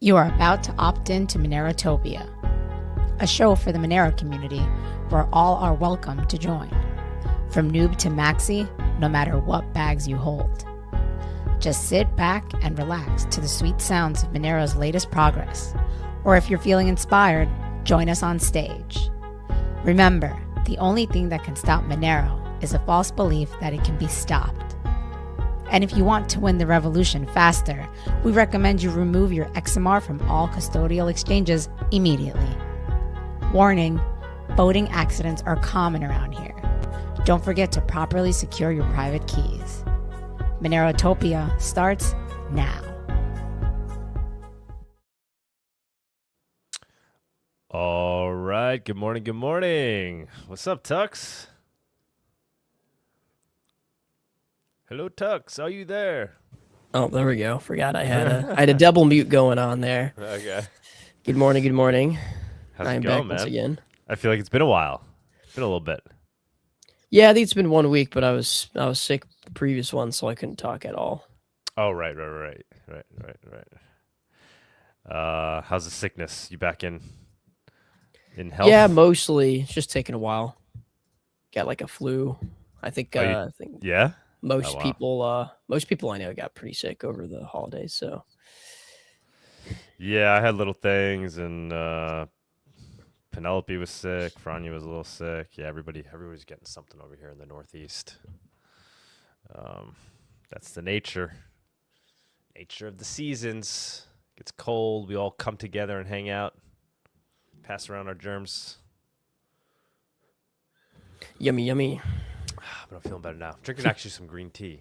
You are about to opt in to Monerotopia, a show for the Monero community where all are welcome to join. From noob to maxi, no matter what bags you hold. Just sit back and relax to the sweet sounds of Monero's latest progress. Or if you're feeling inspired, join us on stage. Remember, the only thing that can stop Monero is a false belief that it can be stopped. And if you want to win the revolution faster, we recommend you remove your XMR from all custodial exchanges immediately. Warning, voting accidents are common around here. Don't forget to properly secure your private keys. Monerotopia starts now. All right, good morning, good morning. What's up, Tux? Hello, Tux. Are you there? Oh, there we go. Forgot I had a double mute going on there. Okay. Good morning. Good morning. How's I'm it going, back man? once again. I feel like it's been a while. It's been a little bit. Yeah, I think it's been 1 week, but I was sick the previous one, so I couldn't talk at all. Oh, right. How's the sickness? You back in health? Yeah, mostly. It's just taking a while. Got like a flu. I think. Yeah. Most people I know got pretty sick over the holidays. So. Yeah, I had little things, and Penelope was sick. Franya was a little sick. Yeah, everybody's getting something over here in the Northeast. That's the nature of the seasons. It gets cold. We all come together and hang out, pass around our germs. Yummy, yummy. But I'm feeling better now. I'm drinking actually some green tea.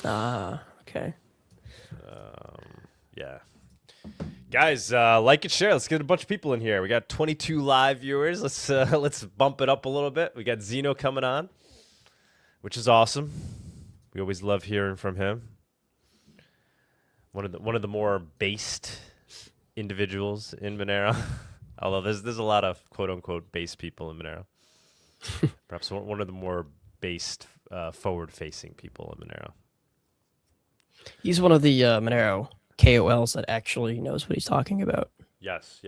Okay. Yeah. Guys, like and share. Let's get a bunch of people in here. We got 22 live viewers. Let's bump it up a little bit. We got Xenu coming on, which is awesome. We always love hearing from him. One of the more based individuals in Monero. Although there's a lot of quote unquote based people in Monero. Perhaps one of the more based forward facing people in Monero. He's one of the Monero KOLs that actually knows what he's talking about. Yes.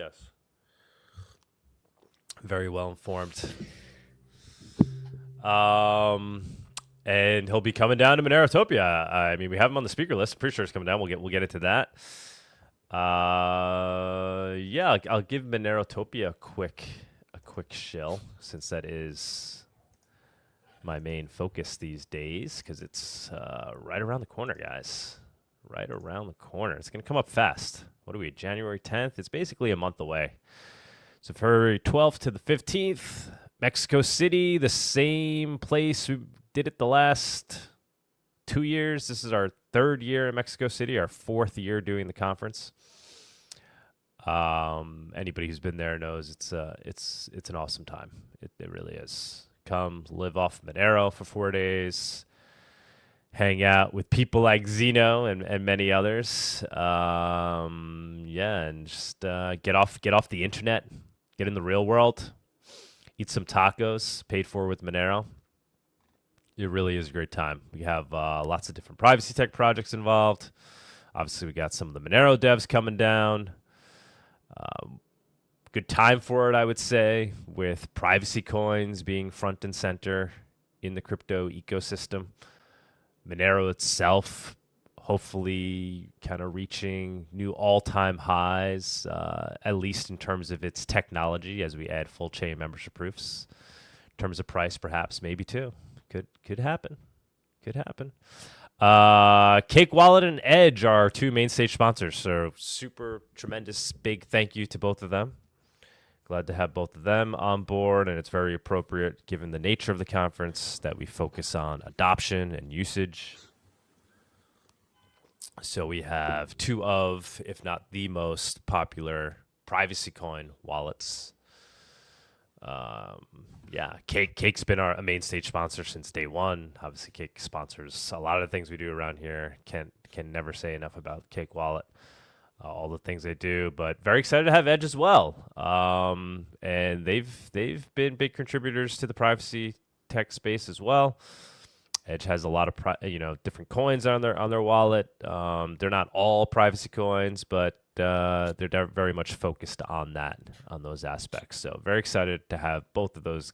Very well informed. And he'll be coming down to Monerotopia. I mean, we have him on the speaker list. Pretty sure he's coming down. We'll get into that. Yeah, I'll give Monerotopia a quick shill, since that is my main focus these days, because it's right around the corner, guys. Right around the corner. It's going to come up fast. What are we, January 10th? It's basically a month away. So February 12th to the 15th, Mexico City, the same place we did it the last 2 years. This is our third year in Mexico City, our fourth year doing the conference. Anybody who's been there knows it's an awesome time. It really is. Come live off Monero for 4 days. Hang out with people like Xenu and many others. And just get off the internet, get in the real world, eat some tacos paid for with Monero. It really is a great time. We have lots of different privacy tech projects involved. Obviously, we got some of the Monero devs coming down. Good time for it, I would say, with privacy coins being front and center in the crypto ecosystem. Monero itself, hopefully kind of reaching new all-time highs, at least in terms of its technology as we add full chain membership proofs. In terms of price, perhaps, maybe too. Could happen. Cake Wallet and Edge are two main stage sponsors, so super tremendous big thank you to both of them. Glad to have both of them on board, and it's very appropriate given the nature of the conference that we focus on adoption and usage. So we have two of, if not the most popular privacy coin wallets. Cake's been a main stage sponsor since day one. Obviously, Cake sponsors a lot of the things we do around here. Can never say enough about Cake Wallet. All the things they do, but very excited to have Edge as well. And they've been big contributors to the privacy tech space as well. Edge has a lot of different coins on their wallet. They're not all privacy coins, but they're very much focused on those aspects. So very excited to have both of those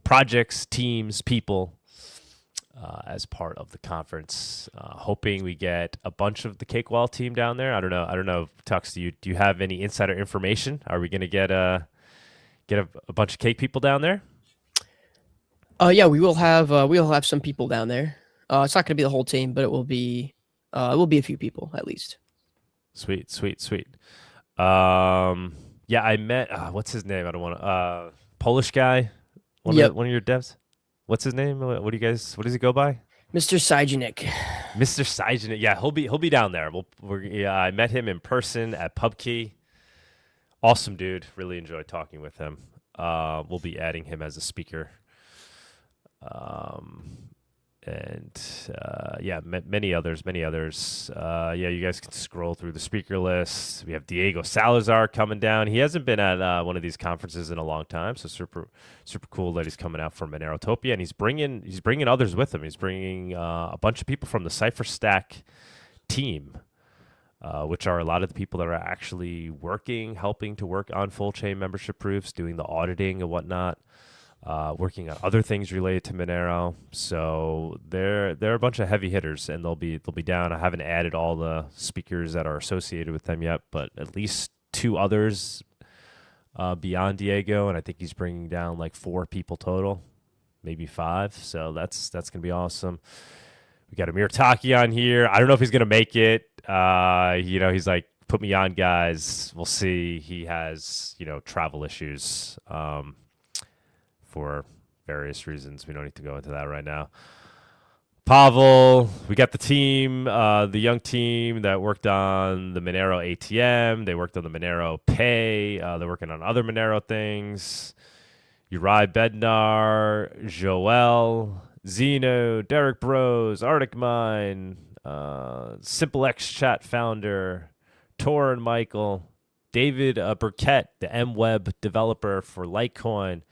projects, teams, people as part of the conference. Hoping we get a bunch of the Cakewall team down there. I don't know, Tux. Do you have any insider information? Are we going to get a bunch of cake people down there? Yeah, we will have some people down there. It's not going to be the whole team, but it will be a few people at least. Sweet. Yeah, I met what's his name? I don't want to Polish guy. One of your devs. What's his name? What does he go by? Mr. Sygenik. Mr. Sygenik. Yeah, he'll be down there. I met him in person at PubKey. Awesome dude. Really enjoyed talking with him. We'll be adding him as a speaker. Many others. You guys can scroll through the speaker list. We have Diego Salazar coming down. He hasn't been at one of these conferences in a long time, so super cool that he's coming out from Monerotopia, and he's bringing others with him. He's bringing a bunch of people from the CipherStack team, which are a lot of the people that are actually helping to work on full chain membership proofs, doing the auditing and whatnot. Working on other things related to Monero. So they're a bunch of heavy hitters, and they'll be down. I haven't added all the speakers that are associated with them yet, but at least 2 others beyond Diego, and I think he's bringing down like 4 people total, maybe 5. So that's gonna be awesome. We got Amir Taki on here. I don't know if he's gonna make it. He's like, put me on, guys. We'll see. He has travel issues. For various reasons. We don't need to go into that right now. Pavel, we got the team, the young team that worked on the Monero ATM. They worked on the Monero Pay. They're working on other Monero things. Uri Bednar, Joel, Xenu, Derek Bros, Arctic Mine, SuperChat founder, Tor and Michael, David Burkett, the MWeb developer for Litecoin,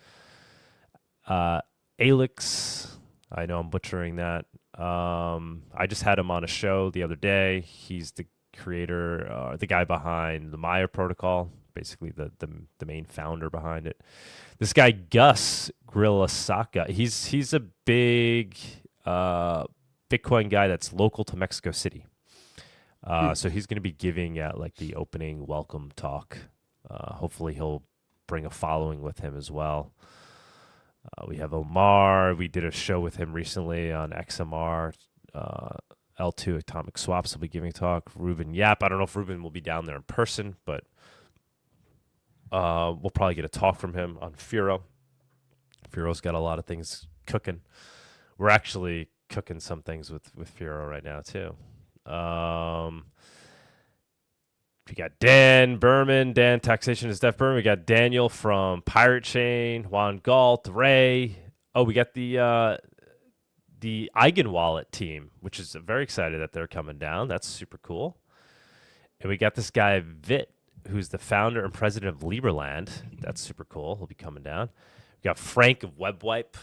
Alex, I know I'm butchering that. I just had him on a show the other day. He's the creator, the guy behind the Maya protocol, basically the main founder behind it. This guy Gus Grilasaka, he's a big Bitcoin guy that's local to Mexico City. So he's going to be giving like the opening welcome talk. Hopefully he'll bring a following with him as well. We have Omar. We did a show with him recently on XMR. L2 Atomic Swaps will be giving a talk. Ruben Yap. I don't know if Ruben will be down there in person, but we'll probably get a talk from him on Firo. Firo's got a lot of things cooking. We're actually cooking some things with Firo right now, too. We got Dan Berman, Dan Taxation is Def Berman. We got Daniel from Pirate Chain, Juan Galt, Ray. Oh, we got the Eigenwallet team, which is very excited that they're coming down. That's super cool. And we got this guy Vit, who's the founder and president of Liberland. That's super cool. He'll be coming down. We got Frank of Webwipe.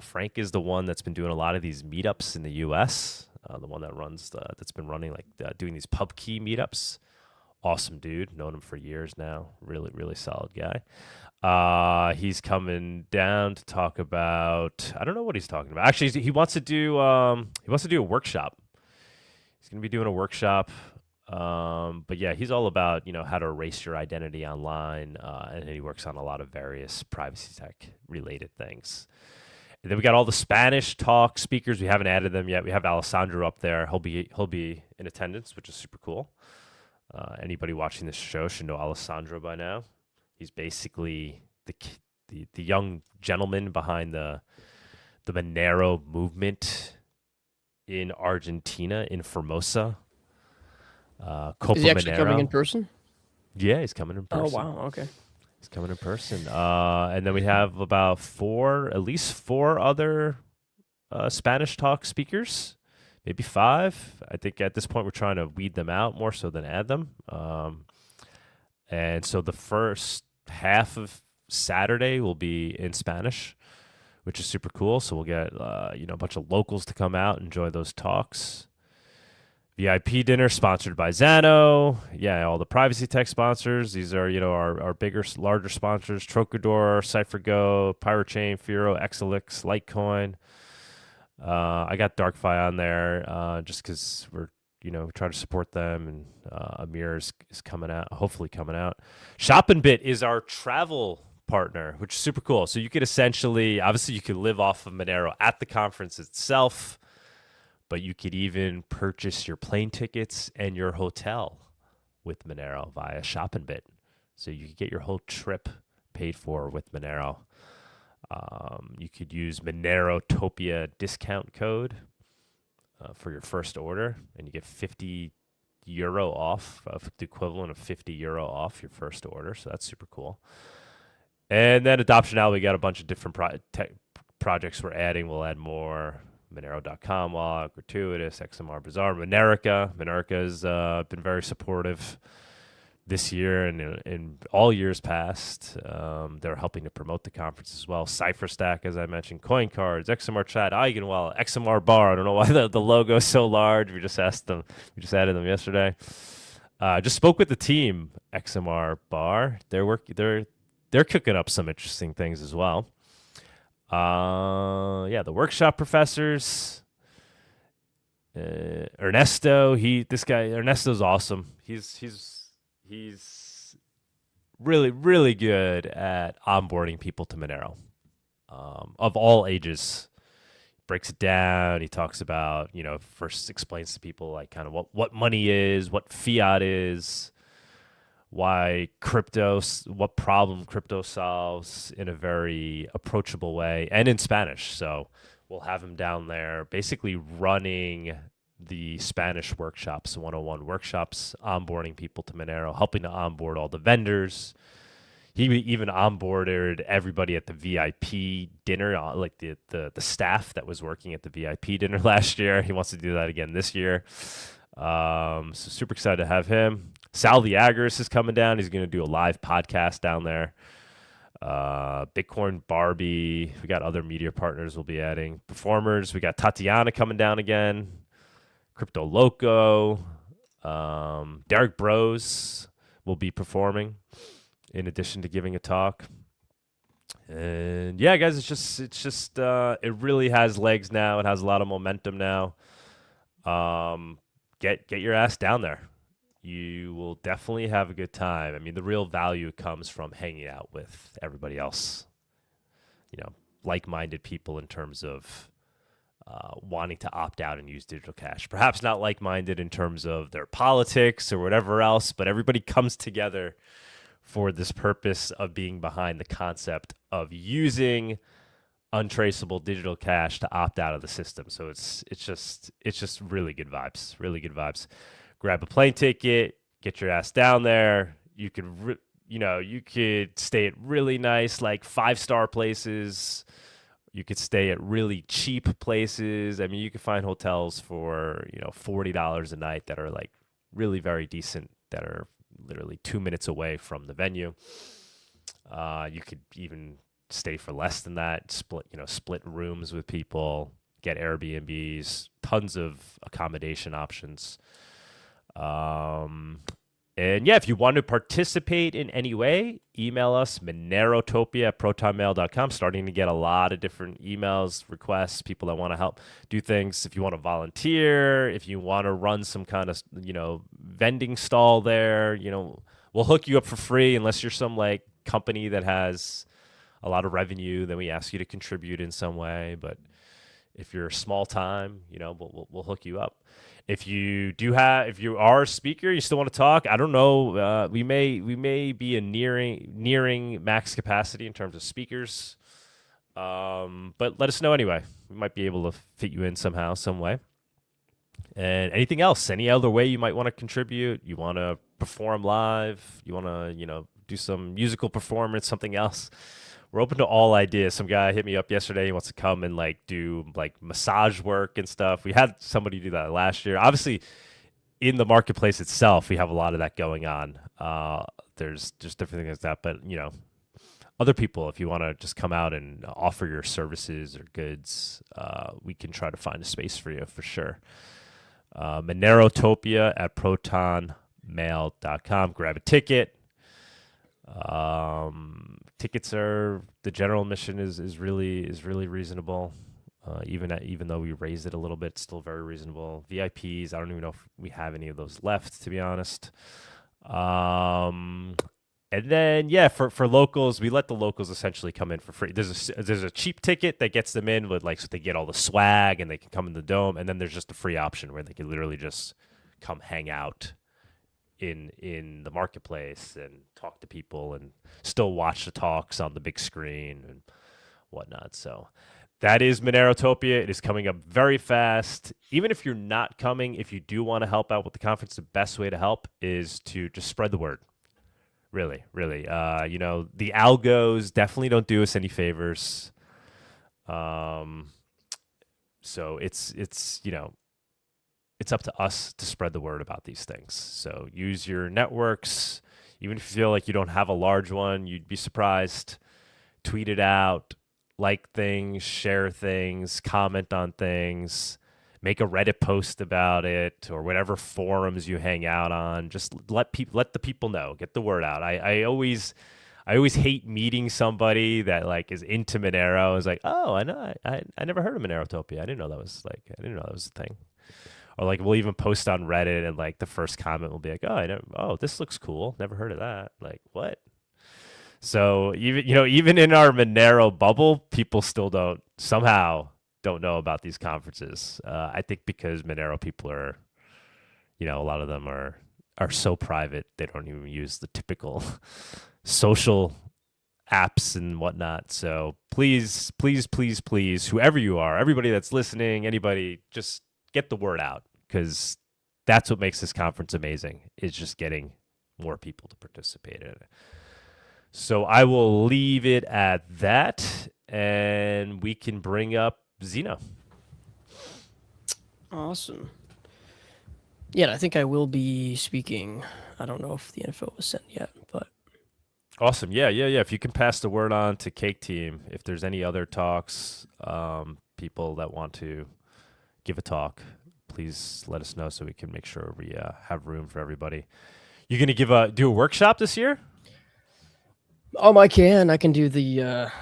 Frank is the one that's been doing a lot of these meetups in the U.S. The one that's been running doing these PubKey meetups. Awesome dude. Known him for years now. Really, really solid guy. He's coming down to talk about, I don't know what he's talking about. Actually, he wants to do a workshop. He's going to be doing a workshop. But yeah, he's all about, how to erase your identity online. And he works on a lot of various privacy tech related things. And then we got all the Spanish talk speakers. We haven't added them yet. We have Alessandro up there. He'll be in attendance, which is super cool. Anybody watching this show should know Alessandro by now. He's basically the young gentleman behind the Monero movement in Argentina, in Formosa. Copa Is he actually Monero. coming in person? Yeah, he's coming in person. Oh, wow. Okay. He's coming in person. And then we have about at least four other Spanish talk speakers. Maybe 5. I think at this point we're trying to weed them out more so than add them. And so the first half of Saturday will be in Spanish which is super cool. So we'll get a bunch of locals to come out and enjoy those talks. VIP dinner sponsored by Xenu. Yeah, all the privacy tech sponsors. These are, our bigger, larger sponsors: Trocador, CipherGo, Pyrochain, Firo, Exelix, Litecoin. I got DarkFi on there just because we're, trying to support them, and Amir is coming out, hopefully coming out. ShopandBit is our travel partner, which is super cool. So you could essentially, obviously, you could live off of Monero at the conference itself, but you could even purchase your plane tickets and your hotel with Monero via ShopandBit. So you could get your whole trip paid for with Monero. You could use Monerotopia discount code for your first order, and you get €50 off, the equivalent of €50 off your first order. So that's super cool. And then Adoption we got a bunch of different projects we're adding. We'll add more. Monero.com log, Gratuitous, XMR Bazaar, Monerica has been very supportive this year and in all years past. They're helping to promote the conference as well. CipherStack, as I mentioned, CoinCards, XMRChat, Eigenwallet, XMR Bar. I don't know why the logo is so large. We just added them yesterday. Just spoke with the team, XMR Bar. They're cooking up some interesting things as well. The workshop professors, Ernesto, Ernesto's awesome. He's really, really good at onboarding people to Monero, of all ages. Breaks it down. He talks about, first explains to people like kind of what money is, what fiat is, what problem crypto solves in a very approachable way, and in Spanish. So we'll have him down there basically running the Spanish workshops, 101 workshops, onboarding people to Monero, helping to onboard all the vendors. He even onboarded everybody at the VIP dinner, like the staff that was working at the VIP dinner last year. He wants to do that again this year. So super excited to have him. Sal the Agorist is coming down. He's going to do a live podcast down there. Bitcoin Barbie. We got other media partners we'll be adding. Performers. We got Tatiana coming down again. Crypto Loco. Derek Bros will be performing in addition to giving a talk. And yeah, guys, it really has legs now. It has a lot of momentum now. Get your ass down there. You will definitely have a good time. I mean, the real value comes from hanging out with everybody else, like-minded people in terms of wanting to opt out and use digital cash. Perhaps not like-minded in terms of their politics or whatever else, but everybody comes together for this purpose of being behind the concept of using untraceable digital cash to opt out of the system. So it's just really good vibes. Really good vibes. Grab a plane ticket, get your ass down there. You could stay at really nice, like 5-star places. You could stay at really cheap places. I mean, you could find hotels for, $40 a night that are like really very decent, that are literally 2 minutes away from the venue. You could even stay for less than that, split rooms with people, get Airbnbs, tons of accommodation options. And yeah, if you want to participate in any way, email us, monerotopia@protonmail.com. Starting to get a lot of different emails, requests, people that want to help do things. If you want to volunteer, if you want to run some kind of, vending stall there, we'll hook you up for free unless you're some like company that has a lot of revenue. Then we ask you to contribute in some way. But if you're small time, we'll hook you up. If you are a speaker, you still want to talk, I don't know. We may be nearing max capacity in terms of speakers. But let us know anyway. We might be able to fit you in somehow, some way. And anything else, any other way you might want to contribute, you want to perform live, you want to, do some musical performance, something else. We're open to all ideas. Some guy hit me up yesterday. He wants to come and do massage work and stuff. We had somebody do that last year. Obviously, in the marketplace itself, we have a lot of that going on. There's just different things like that. But, other people, if you want to just come out and offer your services or goods, we can try to find a space for you for sure. Monerotopia at protonmail.com. Grab a ticket. Tickets are, the general admission is really reasonable. Even though we raised it a little bit, still very reasonable. VIPs, I don't even know if we have any of those left, to be honest. And then, yeah, for locals, we let the locals essentially come in for free. There's a cheap ticket that gets them in with, like, so they get all the swag and they can come in the dome. And then there's just a free option where they can literally just come hang out in the marketplace and talk to people and still watch the talks on the big screen and whatnot. So that is Monerotopia. It is coming up very fast. Even if you're not coming, if you do want to help out with the conference, the best way to help is to just spread the word. Really. The algos definitely don't do us any favors. So it's up to us to spread the word about these things. So use your networks. Even if you feel like you don't have a large one, you'd be surprised. Tweet it out, like things, share things, comment on things. Make a Reddit post about it or whatever forums you hang out on. Just let the people know. Get the word out. I always hate meeting somebody that like is into Monero. Is like, oh, I know. I never heard of Monerotopia. I didn't know that was a thing. Or like we'll even post on Reddit and like the first comment will be like, oh, this looks cool. Never heard of that. Like what? So even in our Monero bubble, people still don't know about these conferences. I think because Monero people are, a lot of them are so private, they don't even use the typical social apps and whatnot. So please, whoever you are, everybody that's listening, anybody, just get the word out because that's what makes this conference amazing, is just getting more people to participate in it. So I will leave it at that and we can bring up Xenu. Awesome. Yeah, I think I will be speaking. I don't know if the info was sent yet, but awesome. Yeah. If you can pass the word on to Cake Team, if there's any other talks, people that want to give a talk, please let us know so we can make sure we have room for everybody. You're gonna do a workshop this year? I can do the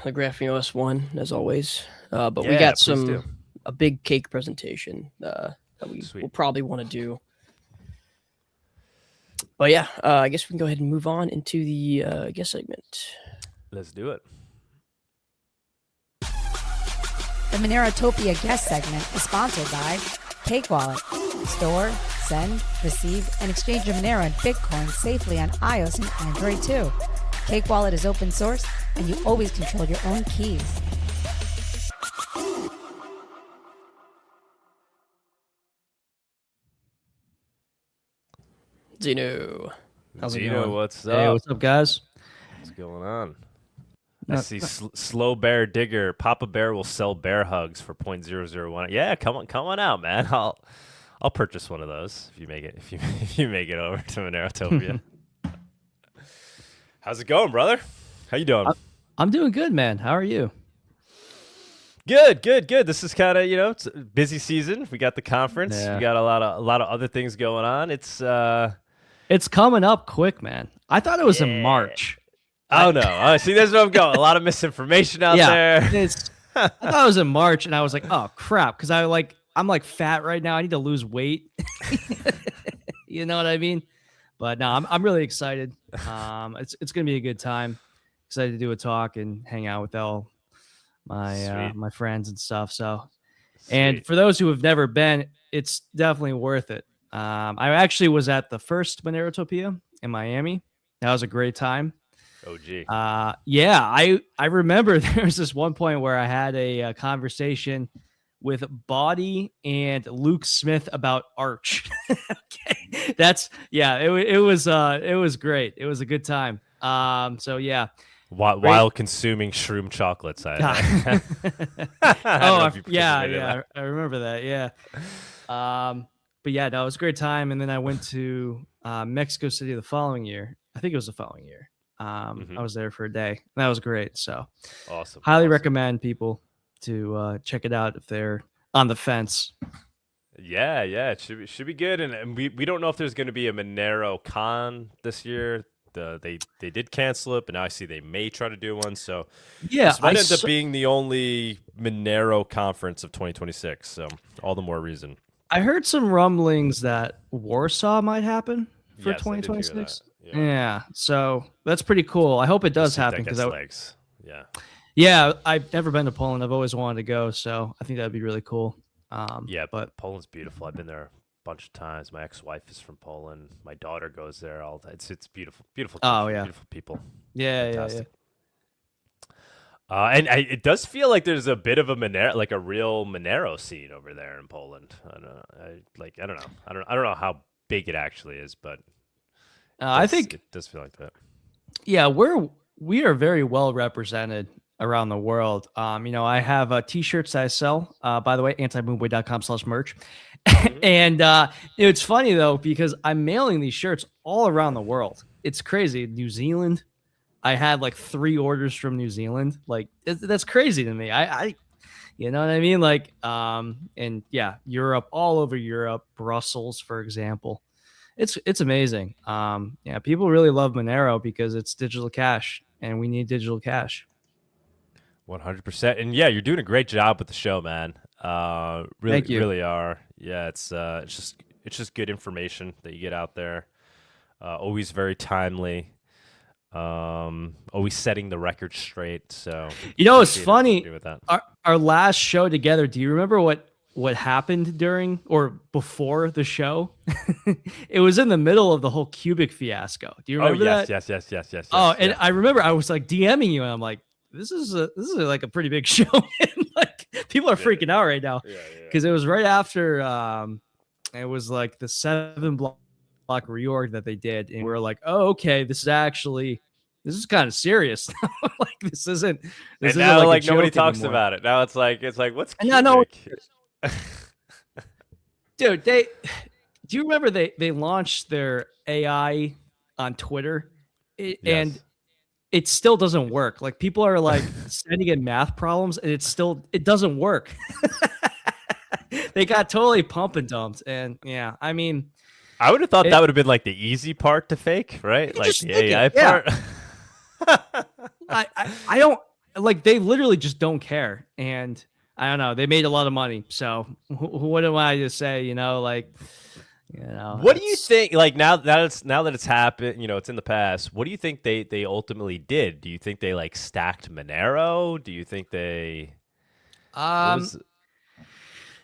Graphene OS one as always. But we got a big cake presentation that we'll probably want to do. But yeah, I guess we can go ahead and move on into the guest segment. Let's do it. The Monerotopia guest segment is sponsored by Cake Wallet. Store, send, receive, and exchange your Monero and Bitcoin safely on iOS and Android too. Cake Wallet is open source, and you always control your own keys. Xenu. How's it Xenu, going? what's up? Hey, what's up, guys? What's going on? I see Slow Bear Digger. Papa Bear will sell bear hugs for 0.001. Yeah, come on out, man. I'll purchase one of those if you make it over to Monerotopia. How's it going, brother? How you doing? I'm doing good, man. How are you? Good. This is kind of, it's a busy season. We got the conference. Yeah. We got a lot of other things going on. It's coming up quick, man. I thought it was in March. Oh no! See, there's where I'm going. A lot of misinformation out there. I thought it was in March, and I was like, "Oh crap!" Because I'm like fat right now. I need to lose weight. You know what I mean? But no, I'm really excited. It's gonna be a good time. Excited to do a talk and hang out with all my friends and stuff. So, and for those who have never been, it's definitely worth it. I actually was at the first Monerotopia in Miami. That was a great time. OG. Yeah, I remember there was this one point where I had a conversation with Bawdy and Luke Smith about Arch. Okay, it was great. It was a good time. So yeah. While consuming shroom chocolates. I remember that. Yeah. But yeah, no, it was a great time. And then I went to Mexico City the following year. I think it was the following year. I was there for a day. That was great. So awesome. Highly recommend people to check it out if they're on the fence. Yeah, it should be good. And we don't know if there's going to be a Monero con this year. They did cancel it, but now I see they may try to do one. So this might end up being the only Monero conference of 2026. So all the more reason. I heard some rumblings that Warsaw might happen for 2026. Yeah, so that's pretty cool. I hope it does happen because legs. Yeah, I've never been to Poland. I've always wanted to go, so I think that'd be really cool. But Poland's beautiful. I've been there a bunch of times. My ex-wife is from Poland. My daughter goes there all the time. It's beautiful, beautiful. Country, beautiful people. Yeah. And it does feel like there's a bit of a Monero, like a real Monero scene over there in Poland. I don't know. I don't know how big it actually is, but I think it does feel like that. Yeah, we are very well represented around the world. I have t-shirts that I sell, by the way, antiboomboy.com/merch. And it's funny though, because I'm mailing these shirts all around the world. It's crazy. New Zealand, I had like 3 orders from New Zealand. Like that's crazy to me. I you know what I mean? Like, and yeah, Europe, all over Europe, Brussels, for example. It's amazing. People really love Monero because it's digital cash, and we need digital cash. 100%. And yeah, you're doing a great job with the show, man. Really, Thank you. Really are. Yeah, it's just good information that you get out there. Always very timely. Always setting the record straight. So it's funny. Our last show together. Do you remember what happened during or before the show? It was in the middle of the whole Cubic fiasco. Do you remember that? Yes. And I remember I was like DMing you, and I'm like, this is like a pretty big show. And like people are freaking out right now because it was right after it was like the 7-block reorg that they did, and we were like, oh, okay, this is kind of serious. Like this isn't. And now like nobody talks about it. Now it's like what's Cubic? No. Dude, do you remember they launched their AI on Twitter, and it still doesn't work. Like people are like sending in math problems, and it doesn't work. They got totally pump and dumped, and yeah, I mean, I would have thought that would have been like the easy part to fake, right? Like the AI part. I don't like. They literally just don't care, and I don't know. They made a lot of money, so what am I to say? What do you think? Like now that it's happened, it's in the past. What do you think they ultimately did? Do you think they like stacked Monero? Do you think they?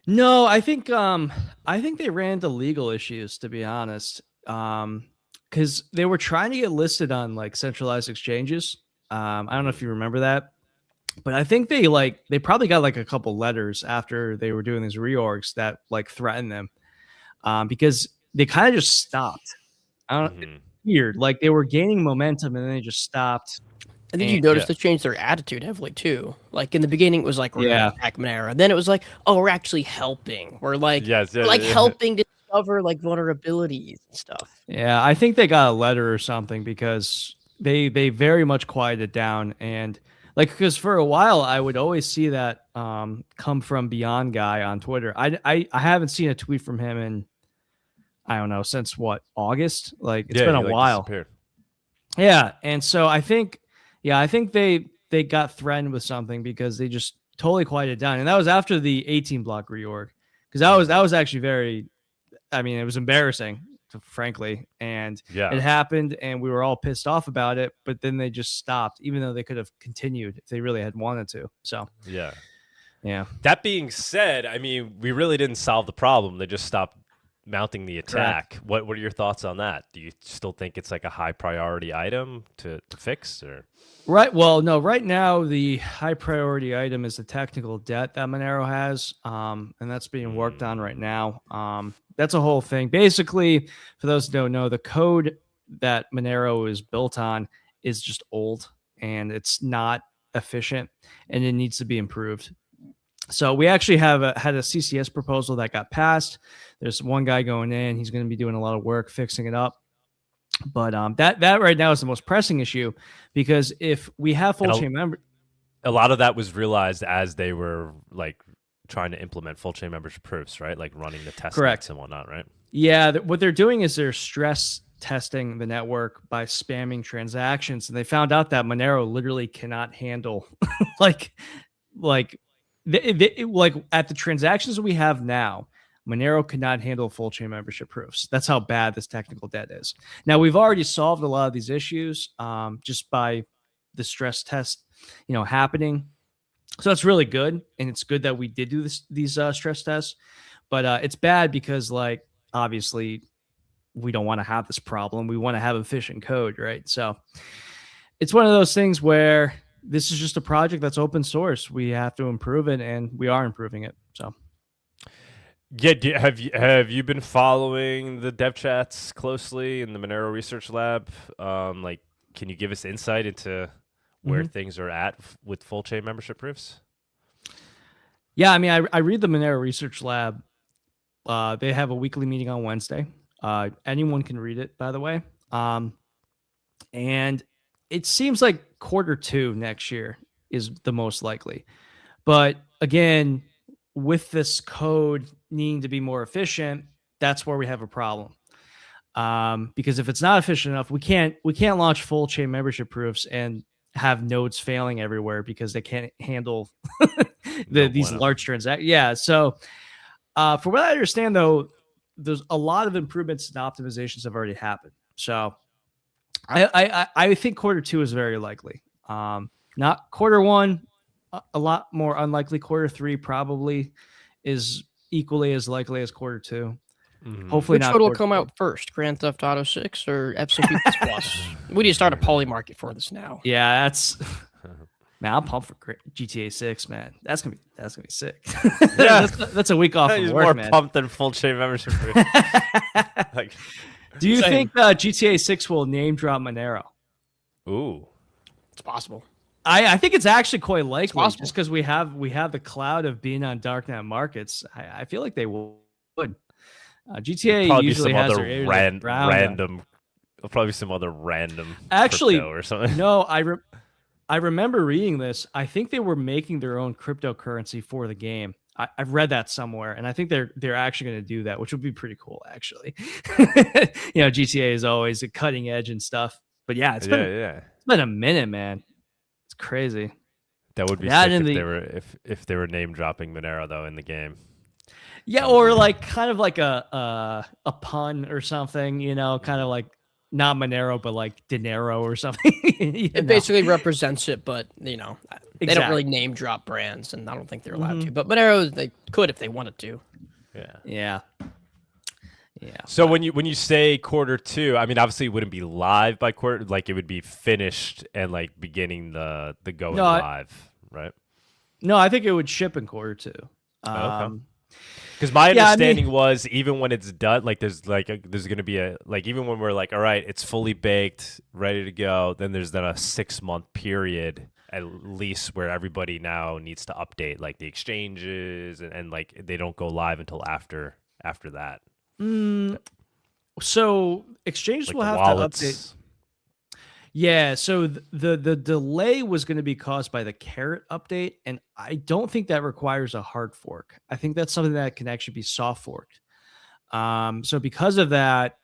No, I think they ran into legal issues, to be honest. Because they were trying to get listed on like centralized exchanges. I don't know if you remember that. But I think they probably got like a couple letters after they were doing these reorgs that like threatened them, because they kind of just stopped. I don't know, it's weird. Like they were gaining momentum and then they just stopped. I think you noticed they changed their attitude heavily too. Like in the beginning, it was like we're gonna attack Monero. Then it was like, oh, we're actually helping. We're like, helping to discover like vulnerabilities and stuff. Yeah, I think they got a letter or something because they very much quieted down. And like, because for a while I would always see that come from Beyond Guy on Twitter. I haven't seen a tweet from him in, I don't know, since what, August? Like it's been a while. Yeah, and so I think they got threatened with something because they just totally quieted down, and that was after the 18-block reorg, because that was actually very, I mean, it was embarrassing, frankly, and it happened, and we were all pissed off about it. But then they just stopped, even though they could have continued if they really had wanted to. So yeah. That being said, I mean, we really didn't solve the problem. They just stopped mounting the attack. Correct. What are your thoughts on that? Do you still think it's like a high priority item to fix, or? Right. Well, no, right now the high priority item is the technical debt that Monero has. And that's being worked on right now. That's a whole thing. Basically, for those who don't know, the code that Monero is built on is just old and it's not efficient and it needs to be improved. So we actually had a CCS proposal that got passed. There's one guy going in. He's going to be doing a lot of work fixing it up. But that right now is the most pressing issue, because if we have full chain member, a lot of that was realized as they were like trying to implement full chain membership proofs, right? Like running the test nets and whatnot, right? Yeah, what they're doing is they're stress testing the network by spamming transactions, and they found out that Monero literally cannot handle like at the transactions we have now. Monero cannot handle full chain membership proofs. That's how bad this technical debt is. Now, we've already solved a lot of these issues just by the stress test, happening. So that's really good, and it's good that we did do these stress tests. But it's bad because, like, obviously, we don't want to have this problem. We want to have efficient code, right? So it's one of those things where this is just a project that's open source. We have to improve it, and we are improving it. So. Yeah, have you been following the dev chats closely in the Monero Research Lab? Like, can you give us insight into where things are at with full chain membership proofs? Yeah, I mean, I read the Monero Research Lab. They have a weekly meeting on Wednesday. Anyone can read it, by the way. And it seems like Q2 next year is the most likely. But again, with this code needing to be more efficient, that's where we have a problem. Because if it's not efficient enough, we can't launch full chain membership proofs and have nodes failing everywhere because they can't handle these large transactions. Yeah. So for what I understand, though, there's a lot of improvements and optimizations have already happened. So I think Q2 is very likely. Not Q1, a lot more unlikely. Q3 probably is equally as likely as Q2. Hopefully, which code will come out first, Grand Theft Auto 6 or FCP Plus? We need to start a poly market for this now. Yeah, that's man. I'm pumped for GTA 6, man. That's gonna be sick. Yeah, that's a week off of work, more man. pumped than full chain membership. Like, do you think GTA 6 will name drop Monero? Ooh, it's possible. I think it's actually quite likely, just because we have the cloud of being on darknet markets. I feel like they would. GTA usually has their random. Probably some other random. Actually, or something. No, I remember reading this. I think they were making their own cryptocurrency for the game. I've read that somewhere, and I think they're actually going to do that, which would be pretty cool, actually. GTA is always a cutting edge and stuff. But yeah, it's been a minute, man. It's crazy. That would be sick if they were name dropping Monero though in the game. Yeah, or like kind of like a pun or something, kind of like not Monero, but like dinero or something. It basically represents it, but they don't really name drop brands, and I don't think they're allowed to. But Monero, they could if they wanted to. Yeah. So when you say Q2, I mean, obviously it wouldn't be live by quarter, like it would be finished and like beginning the going live, right? No, I think it would ship in Q2. Okay. Because my understanding was even when it's done, like there's going to be even when we're like, all right, it's fully baked, ready to go, then there's a 6-month period at least where everybody now needs to update like the exchanges and like they don't go live until after that. So exchanges like will have wallets. To update. Yeah, so the delay was going to be caused by the Carrot update, and I don't think that requires a hard fork. I think that's something that can actually be soft forked. So because of that,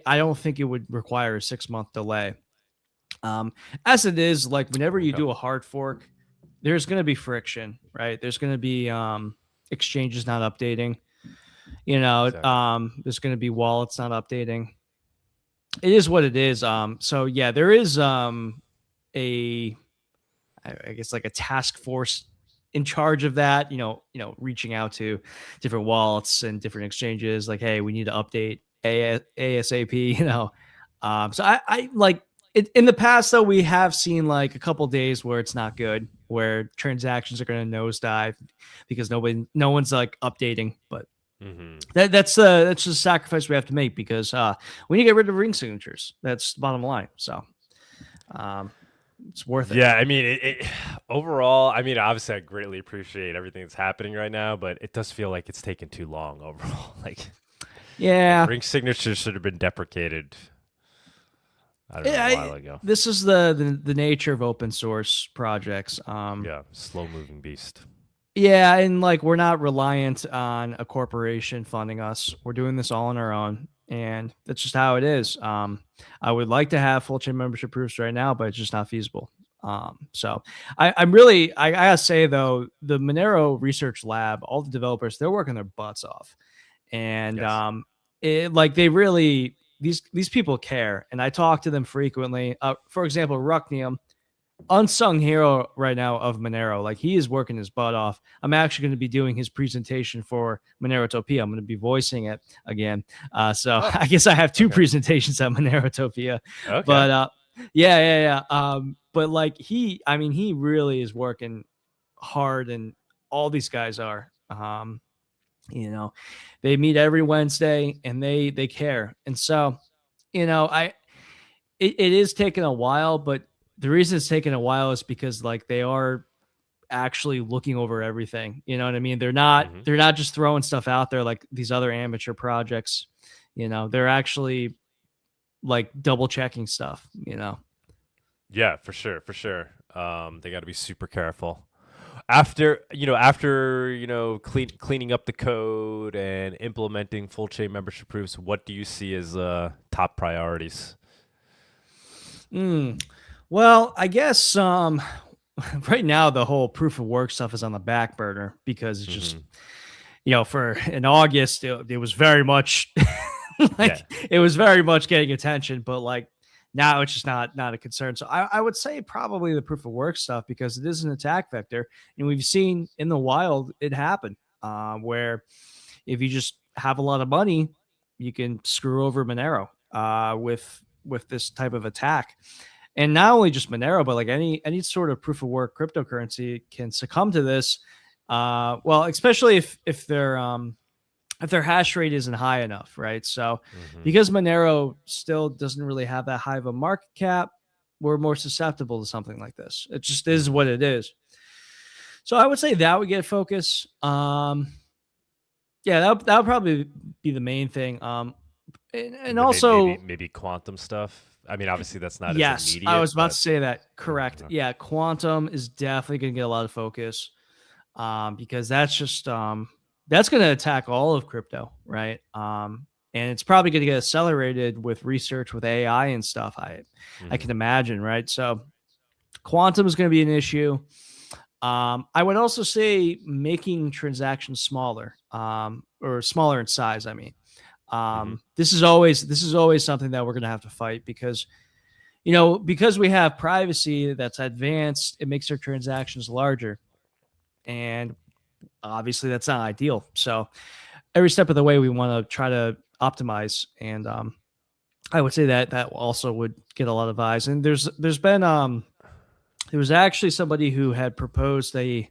I don't think it would require a 6-month delay. As it is, like whenever you do a hard fork, there's going to be friction, right? There's going to be exchanges not updating. Exactly. There's going to be wallets not updating. It is what it is. So yeah, there is I guess like a task force in charge of that, reaching out to different wallets and different exchanges like, hey, we need to update ASAP, So I like it in the past though, we have seen like a couple days where it's not good, where transactions are going to nosedive because no one's like updating, but that's just a sacrifice we have to make because we need to get rid of ring signatures. That's the bottom line. So it's worth it. Yeah, I mean, overall, I mean, obviously, I greatly appreciate everything that's happening right now, but it does feel like it's taken too long overall. Like, ring signatures should have been deprecated I don't know, a while ago. This is the nature of open source projects. Yeah, slow moving beast. Yeah, and like we're not reliant on a corporation funding us. We're doing this all on our own, and that's just how it is. I would like to have full chain membership proofs right now, but it's just not feasible. So I gotta say though, the Monero Research Lab, all the developers, they're working their butts off, and they really these people care, and I talk to them frequently. For example, Rucknium, unsung hero right now of Monero. Like, he is working his butt off. I'm actually going to be doing his presentation for Monerotopia. I'm going to be voicing it again. I guess I have two presentations at Monerotopia. Okay. But yeah. But like he really is working hard, and all these guys are. They meet every Wednesday and they care. And so, it is taking a while, but the reason it's taking a while is because like they are actually looking over everything. You know what I mean? They're not just throwing stuff out there like these other amateur projects. They're actually like double checking stuff, Yeah, for sure. They got to be super careful. After cleaning up the code and implementing full chain membership proofs, what do you see as top priorities? Well, I guess right now the whole proof of work stuff is on the back burner because it's just, for in August it was very much it was very much getting attention, but like now it's just not a concern. So I would say probably the proof of work stuff, because it is an attack vector, and we've seen in the wild it happen where if you just have a lot of money, you can screw over Monero with this type of attack. And not only just Monero, but like any sort of proof of work cryptocurrency can succumb to this. Well, especially if their hash rate isn't high enough, right? So because Monero still doesn't really have that high of a market cap, we're more susceptible to something like this. It just is what it is. So I would say that would get focus. Yeah, that would probably be the main thing. And also maybe quantum stuff. I mean, obviously that's not as immediate. I was about to say that. Correct. Yeah, quantum is definitely going to get a lot of focus because that's just that's going to attack all of crypto, right? And it's probably going to get accelerated with research with AI and stuff. I can imagine, right? So quantum is going to be an issue. I would also say making transactions smaller, or smaller in size. I mean. This is always something that we're going to have to fight because we have privacy that's advanced, it makes our transactions larger, and obviously that's not ideal. So every step of the way we want to try to optimize, and I would say that also would get a lot of eyes. And there's been there was actually somebody who had proposed a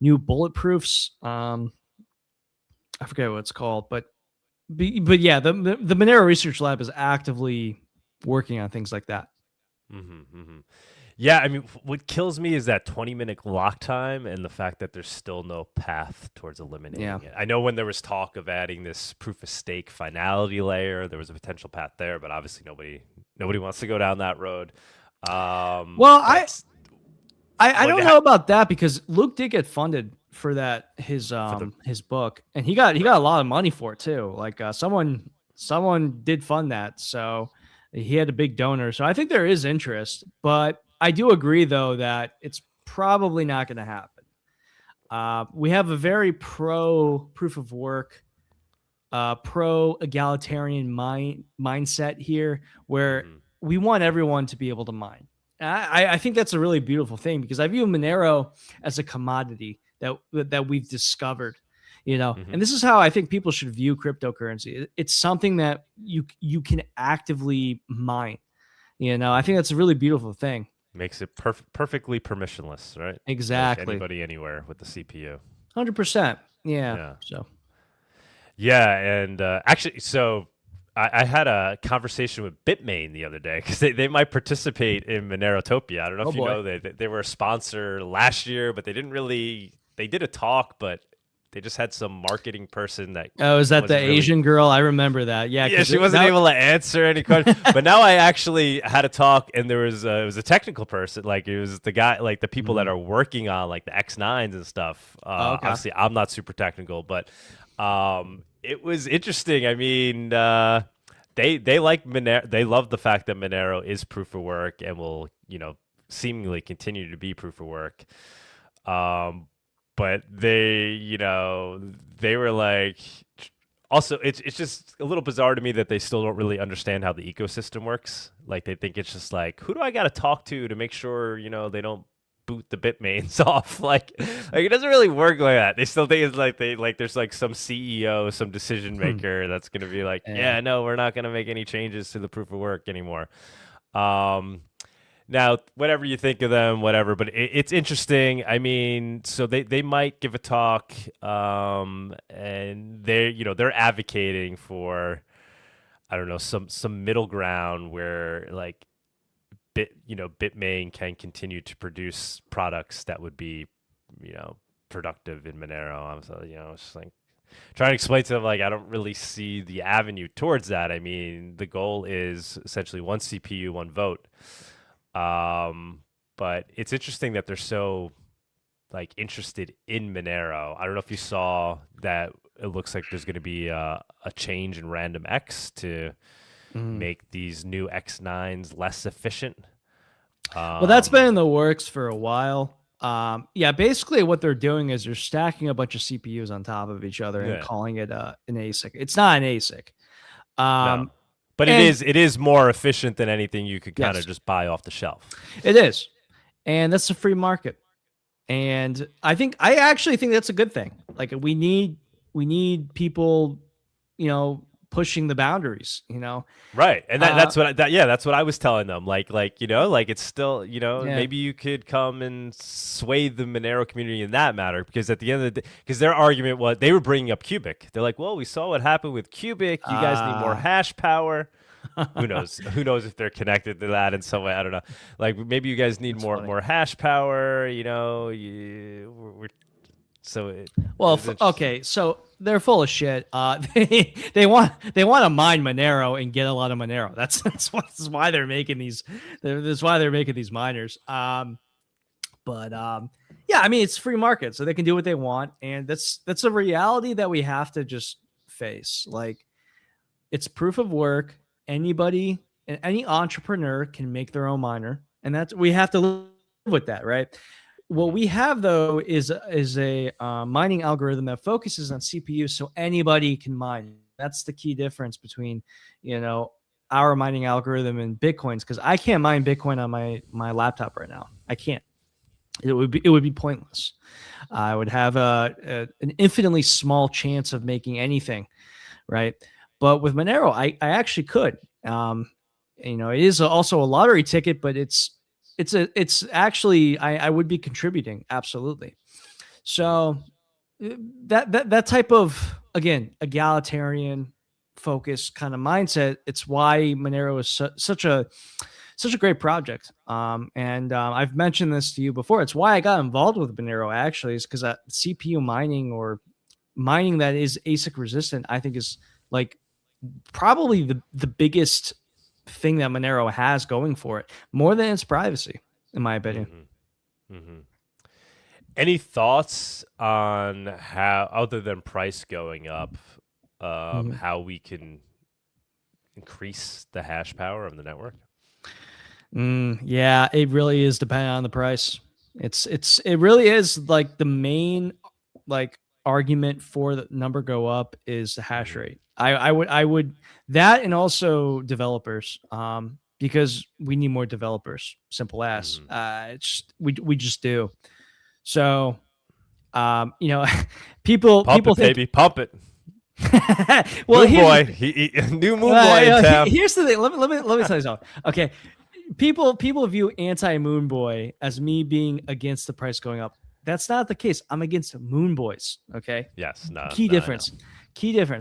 new bulletproofs. I forget what it's called, but yeah, the Monero Research Lab is actively working on things like that. Yeah, I mean, what kills me is that 20-minute lock time and the fact that there's still no path towards eliminating it. I know when there was talk of adding this proof of stake finality layer, there was a potential path there, but obviously nobody wants to go down that road. Well, I don't know about that because Luke did get funded for that his book, and he got a lot of money for it too. Like someone did fund that, so he had a big donor. So I think there is interest, but I do agree though that it's probably not going to happen. We have a very pro proof of work, pro egalitarian mindset here, where we want everyone to be able to mine. I think that's a really beautiful thing because I view Monero as a commodity that we've discovered, and this is how I think people should view cryptocurrency. It's something that you can actively mine. I think that's a really beautiful thing. Makes it perfectly permissionless, right? Exactly. Like anybody anywhere with the CPU. 100%. Yeah. So. Yeah, and actually, so I had a conversation with Bitmain the other day because they might participate in Monerotopia. I don't know if you know they were a sponsor last year, but they didn't really. They did a talk, but they just had some marketing person that. Oh, is that the Asian girl? I remember that. Yeah, yeah, she wasn't able to answer any questions. But now I actually had a talk, and there was it was a technical person, like it was the guy, like the people that are working on like the X9s and stuff. Okay. Obviously, I'm not super technical, but it was interesting. I mean, they like Monero. They love the fact that Monero is proof of work and will, seemingly continue to be proof of work. But they were like, also, it's just a little bizarre to me that they still don't really understand how the ecosystem works. Like they think it's just like, who do I got to talk to make sure, they don't boot the bitmains off? Like it doesn't really work like that. They still think it's like there's like some CEO, some decision maker that's going to be like, yeah, no, we're not going to make any changes to the proof of work anymore. Now, whatever you think of them, whatever, but it's interesting. I mean, so they might give a talk, and they're advocating for, I don't know, some middle ground where like Bitmain can continue to produce products that would be, productive in Monero. So, it's just like trying to explain to them, like, I don't really see the avenue towards that. I mean, the goal is essentially one CPU, one vote. But it's interesting that they're so like interested in Monero. I don't know if you saw that it looks like there's going to be a change in random X to make these new X9s less efficient. Well, that's been in the works for a while. Yeah, basically what they're doing is they're stacking a bunch of CPUs on top of each other and calling it an ASIC. It's not an ASIC. No. But it is more efficient than anything you could kind of just buy off the shelf. It is. And that's a free market. And I actually think that's a good thing. Like we need people, pushing the boundaries, Right. And that's what I was telling them. Like it's still, maybe you could come and sway the Monero community in that matter, because at the end of the day, because their argument was, they were bringing up Cubic. They're like, well, we saw what happened with Cubic. You guys need more hash power. Who knows? Who knows if they're connected to that in some way? I don't know. Like maybe you guys need more hash power, okay, so they're full of shit. They want to mine Monero and get a lot of Monero. That's why they're making these. That's why they're making these miners. Yeah, I mean, it's free market, so they can do what they want, and that's a reality that we have to just face. Like, it's proof of work. Anybody and any entrepreneur can make their own miner, and we have to live with that, right? What we have, though, is a mining algorithm that focuses on CPU, so anybody can mine. That's the key difference between, our mining algorithm and Bitcoin's, because I can't mine Bitcoin on my laptop right now. I can't. It would be pointless. I would have an infinitely small chance of making anything, right? But with Monero, I actually could. It is also a lottery ticket, but it's actually, I would be contributing. Absolutely. So that type of, again, egalitarian focus kind of mindset, it's why Monero is such a great project. I've mentioned this to you before. It's why I got involved with Monero, actually, is because CPU mining, or mining that is ASIC resistant, I think is like probably the biggest thing that Monero has going for it, more than its privacy, in my opinion. Any thoughts on how, other than price going up, how we can increase the hash power of the network? Yeah, it really is dependent on the price. It really is like the main argument for the number go up is the hash rate. I would that, and also developers, because we need more developers. Simple as. We just do. So, people think, baby, pump it. Well, Moon boy, new Moon boy in town. Here's the thing. Let me tell you something. Okay, people view anti-Moon Boy as me being against the price going up. That's not the case. I'm against Moon Boys. Okay. Yes. No. Key difference. People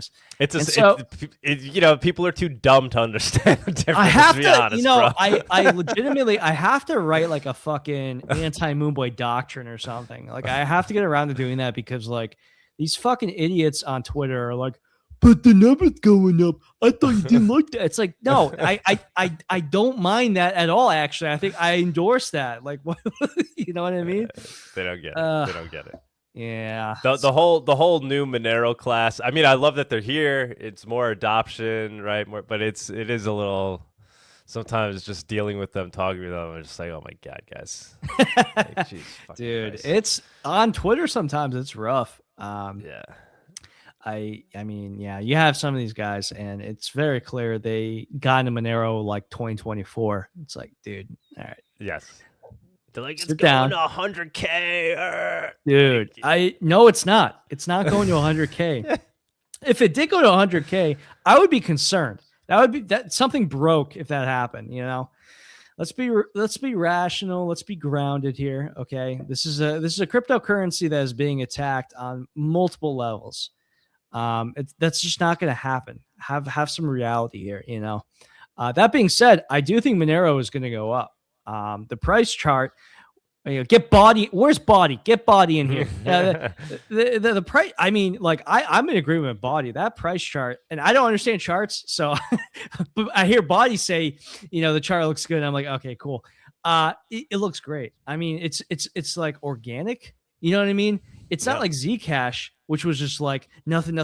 are too dumb to understand the difference. I have to, be honest, bro. I legitimately, I have to write like a fucking anti-Moon Boy doctrine or something. Like, I have to get around to doing that, because like these fucking idiots on Twitter are like, but the number's going up. I thought you didn't like that. It's like, no, I don't mind that at all. Actually, I think I endorse that. Like, what, you know what I mean? They don't get it. They don't get it. Yeah. The whole new Monero class. I mean, I love that they're here. It's more adoption, right? But it is a little. Sometimes just dealing with them, talking to them, I'm just like, oh my god, guys, like, geez, dude, Christ. it's on Twitter. Sometimes it's rough. Yeah. I mean, yeah, you have some of these guys, and it's very clear they got into Monero like 2024. It's like, dude, all right. Yes. They're like, it's Sit going down. to 100K. Dude, no, it's not. It's not going to 100K. If it did go to 100K, I would be concerned. That something broke if that happened, you know. Let's be rational. Let's be grounded here. Okay. This is a cryptocurrency that is being attacked on multiple levels. That's just not going to happen. Have some reality here, you know. That being said, I do think Monero is going to go up. The price chart, you know, get Bawdy. Where's Bawdy? Get Bawdy in here. The price. I mean, like I'm in agreement with Bawdy. That price chart, and I don't understand charts, so but I hear Bawdy say, you know, the chart looks good. I'm like, okay, cool. It looks great. I mean, it's like organic. You know what I mean? It's not like Zcash, which was just like nothing.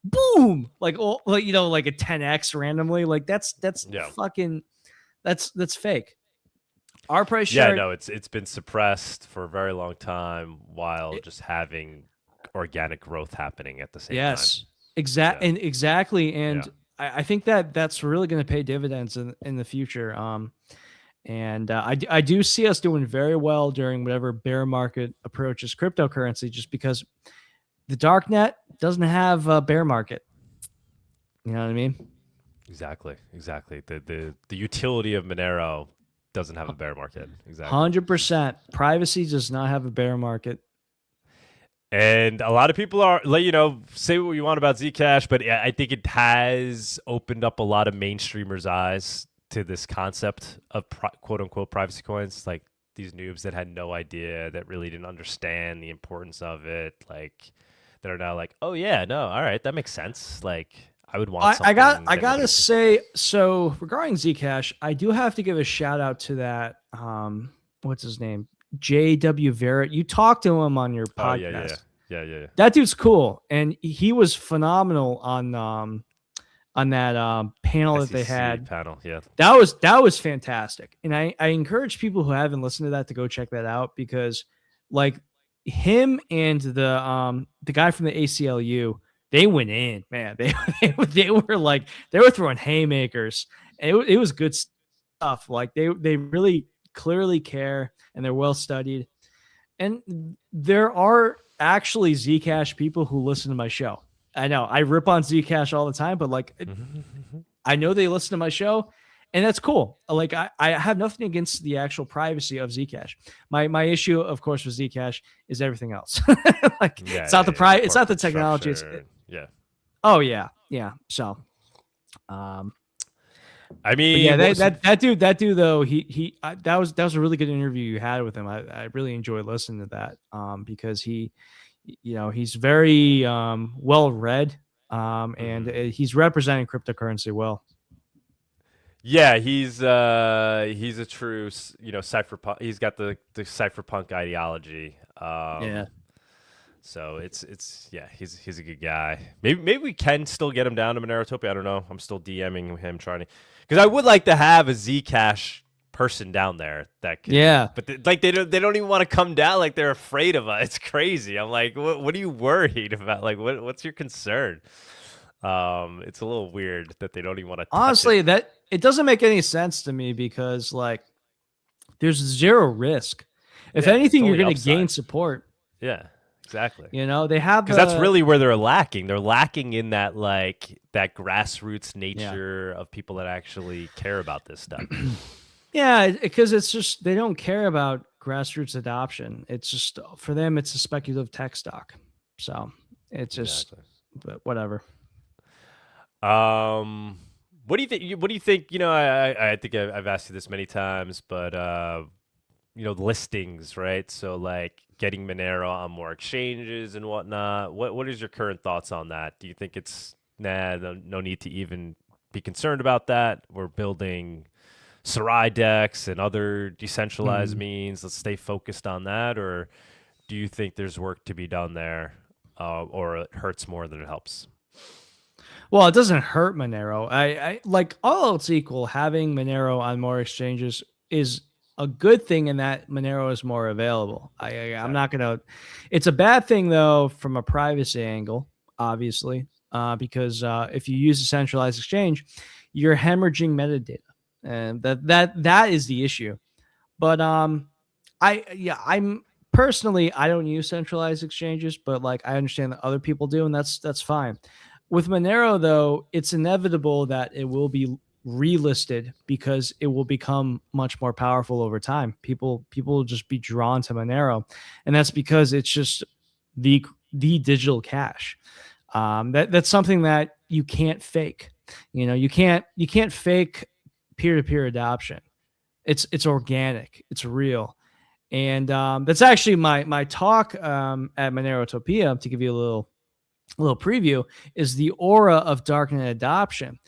Boom! Like you know, like a 10x randomly. Like that's fucking that's fake. Our price chart. Yeah, no, it's been suppressed for a very long time while just having organic growth happening at the same time. Yes, exactly. And I think that's really going to pay dividends in the future. And I do see us doing very well during whatever bear market approaches cryptocurrency, just because the darknet doesn't have a bear market. You know what I mean? Exactly. The utility of Monero doesn't have a bear market. Exactly. 100%. Privacy does not have a bear market. And a lot of people are, you know, say what you want about Zcash, but I think it has opened up a lot of mainstreamers' eyes to this concept of quote unquote privacy coins. Like these noobs that had no idea, that really didn't understand the importance of it. Like that are now like, oh yeah, no, all right, that makes sense. Like I would want something. I gotta say, so regarding Zcash, I do have to give a shout out to that. What's his name? JW Verrett. You talked to him on your podcast. Yeah. That dude's cool, and he was phenomenal on that panel SEC that they had. Panel, yeah. That was fantastic, and I encourage people who haven't listened to that to go check that out, because like him and the guy from the ACLU, they went in, man. They were throwing haymakers. It was good stuff. Like they really clearly care, and they're well studied. And there are actually Zcash people who listen to my show. I know I rip on Zcash all the time, but like I know they listen to my show, and that's cool. Like I have nothing against the actual privacy of Zcash. My issue, of course, with Zcash is everything else. Like it's not it's not the technology. Oh yeah. So, I mean, yeah, that dude though, that was a really good interview you had with him. I really enjoyed listening to that, because he's very well read, and he's representing cryptocurrency well. Yeah, he's a true, cypherpunk. He's got the cypherpunk ideology. So he's a good guy. Maybe we can still get him down to Monerotopia. I don't know. I'm still DMing him trying to, because I would like to have a Zcash person down there that could, but they don't even want to come down. Like they're afraid of us. It's crazy. I'm like, what are you worried about? Like what's your concern? It's a little weird that they don't even want to honestly that it doesn't make any sense to me, because like there's zero risk. If anything, you're going to gain support. Yeah, exactly. They have, because that's really where they're lacking. They're lacking in that that grassroots nature of people that actually care about this stuff. Yeah, because it's just they don't care about grassroots adoption. It's just for them, it's a speculative tech stock. So it's just, but whatever. What do you think? I think I've asked you this many times, but listings, right? So like getting Monero on more exchanges and whatnot. What is your current thoughts on that? Do you think it's no need to even be concerned about that? We're building Sarai decks and other decentralized means. Let's stay focused on that, or do you think there's work to be done there, or it hurts more than it helps? Well, it doesn't hurt Monero. I like all else equal, having Monero on more exchanges is a good thing in that Monero is more available. I'm not gonna. It's a bad thing though from a privacy angle, obviously, because if you use a centralized exchange, you're hemorrhaging metadata, and that is the issue. But I'm personally, I don't use centralized exchanges, but like I understand that other people do, and that's fine. With Monero, though, it's inevitable that it will be relisted because it will become much more powerful over time. People will just be drawn to Monero, and that's because it's just the digital cash. That's something that you can't fake. You can't fake peer-to-peer adoption. It's organic. It's real. And that's actually my talk at Monerotopia, to give you a little preview, is the aura of darknet adoption.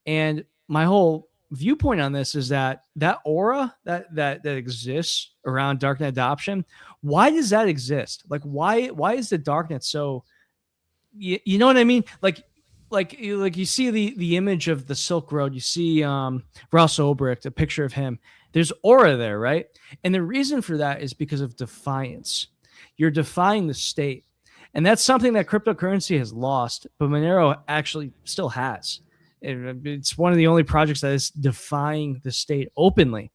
And my whole viewpoint on this is that aura that exists around darknet adoption, why does that exist? Like why is the darknet so, you know what I mean? Like you see the image of the Silk Road, you see Ross Ulbricht, a picture of him. There's aura there, right? And the reason for that is because of defiance. You're defying the state. And that's something that cryptocurrency has lost, but Monero actually still has. It's one of the only projects that is defying the state openly.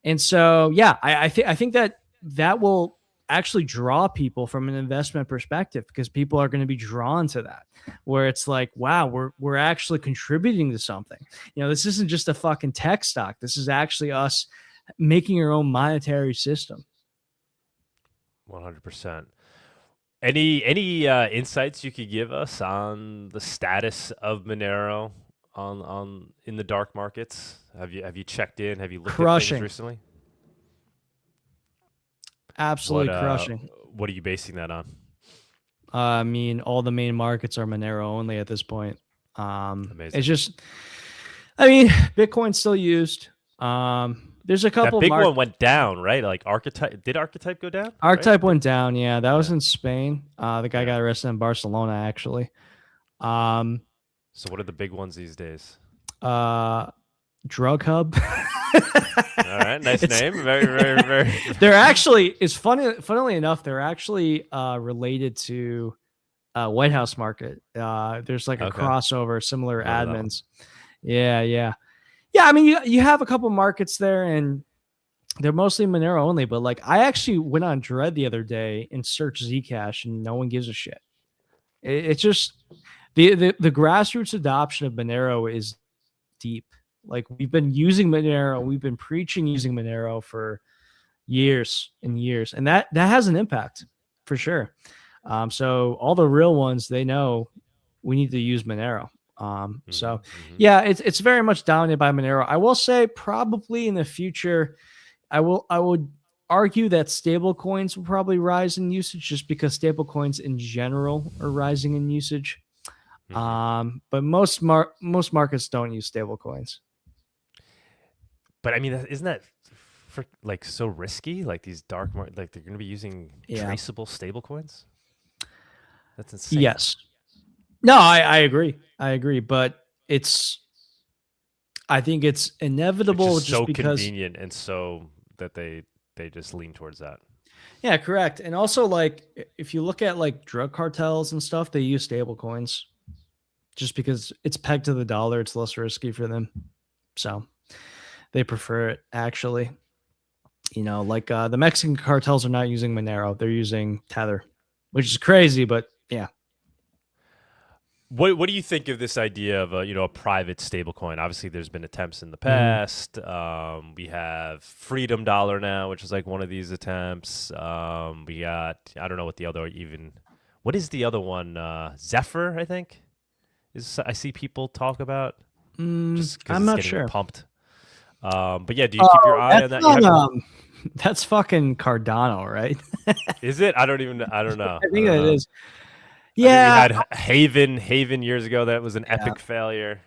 And so, yeah, I think that will actually draw people from an investment perspective, because people are going to be drawn to that, where it's like, wow, we're actually contributing to something. This isn't just a fucking tech stock. This is actually us making our own monetary system. 100%. Any insights you could give us on the status of Monero in the dark markets? Have you checked in? Have you looked at things recently? Absolutely crushing. What are you basing that on? I mean, all the main markets are Monero only at this point. Amazing. It's just, I mean, Bitcoin's still used. There's a couple. That big one went down, right? Like did Archetype go down? Archetype went down. Yeah, that was in Spain. The guy got arrested in Barcelona, actually. So what are the big ones these days? Drug Hub. All right, nice name. Very, very, very. They're actually, it's funnily enough, they're actually related to White House Market. There's like a crossover, similar admins. Yeah. I mean, you have a couple markets there, and they're mostly Monero only. But like, I actually went on Dread the other day and searched Zcash, and no one gives a shit. It's just the grassroots adoption of Monero is deep. Like, we've been using Monero, we've been preaching using Monero for years and years, and that has an impact for sure. So all the real ones, they know we need to use Monero. Yeah, it's very much dominated by Monero. I will say probably in the future, I would argue that stable coins will probably rise in usage, just because stable coins in general are rising in usage. But most markets don't use stable coins. But I mean, isn't that so risky? Like these dark markets, like they're going to be using traceable stable coins? That's insane. Yes. No, I agree. But I think it's inevitable, just so because convenient, and so that they just lean towards that. Yeah, correct. And also, like, if you look at like drug cartels and stuff, they use stable coins just because it's pegged to the dollar. It's less risky for them. So they prefer it, actually. Like the Mexican cartels are not using Monero. They're using Tether, which is crazy, but yeah. What do you think of this idea of a private stablecoin? Obviously, there's been attempts in the past. We have Freedom Dollar now, which is like one of these attempts. We got, I don't know what the other what is the other one? Zephyr, I think, I see people talk about. I'm not sure. Pumped. But yeah, do you keep your eye on that? That's fucking Cardano, right? Is it? I don't know. I think it is. Yeah, we had Haven years ago. That was an epic failure.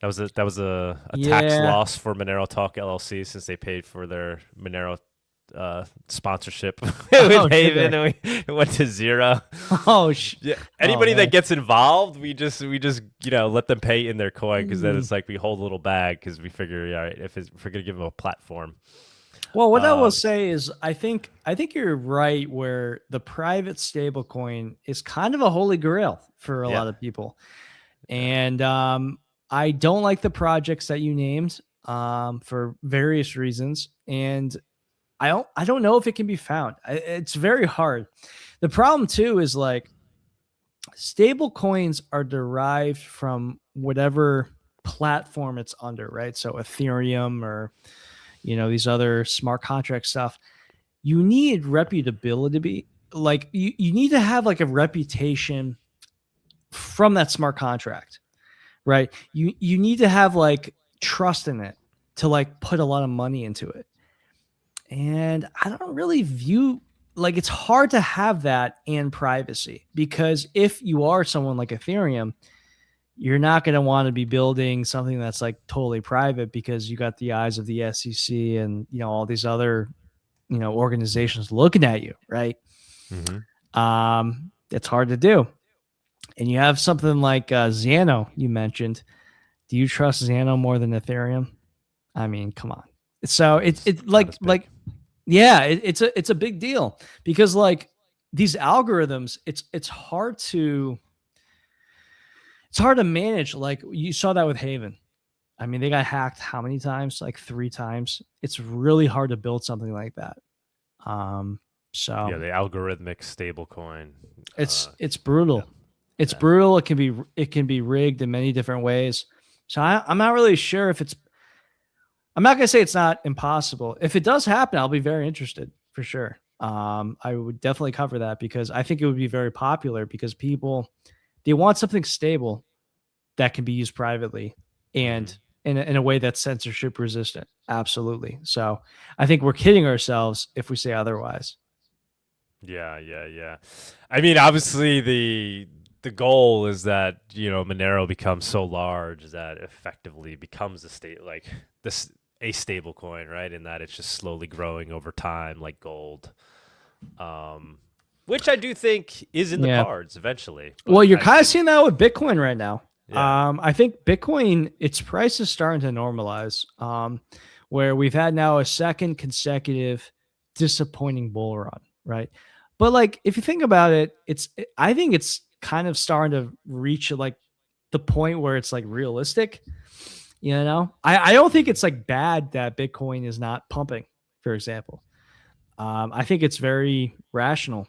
That was a tax loss for Monerotopia LLC since they paid for their Monero sponsorship with Haven, and it went to zero. Anybody that gets involved, we just let them pay in their coin, because then it's like we hold a little bag, because we figure, all right, if we're gonna give them a platform. Well, what I will say is, I think you're right, where the private stablecoin is kind of a holy grail for a lot of people, and I don't like the projects that you named for various reasons, and I don't know if it can be found. It's very hard. The problem too is, like, stable coins are derived from whatever platform it's under, right? So Ethereum or, these other smart contract stuff. You need reputability. Like you need to have like a reputation from that smart contract, right? You need to have like trust in it to like put a lot of money into it. And I don't really view, like, it's hard to have that and privacy, because if you are someone like Ethereum, you're not going to want to be building something that's like totally private, because you got the eyes of the SEC and, all these other, organizations looking at you, right? Mm-hmm. It's hard to do. And you have something like Xenu you mentioned. Do you trust Xenu more than Ethereum? I mean, come on. So it's a big deal, because like these algorithms, it's hard to manage. Like you saw that with Haven. I mean, they got hacked how many times? Like 3 times. It's really hard to build something like that. So yeah, the algorithmic stablecoin. It's brutal. Yeah. It's brutal. It can be rigged in many different ways. So I'm not really sure if it's. I'm not going to say it's not impossible. If it does happen, I'll be very interested for sure. I would definitely cover that, because I think it would be very popular, because people, they want something stable that can be used privately and in a way that's censorship resistant. Absolutely. So I think we're kidding ourselves if we say otherwise. Yeah. I mean, obviously the goal is that, Monero becomes so large that it effectively becomes a stable coin, right? In that it's just slowly growing over time, like gold, which I do think is in the cards eventually. Well, you're kind of seeing that with Bitcoin right now. Yeah. I think Bitcoin, its price is starting to normalize, where we've had now a second consecutive disappointing bull run, right? But like, if you think about it, I think it's kind of starting to reach like the point where it's like realistic. I don't think it's like bad that Bitcoin is not pumping, for example. I think it's very rational.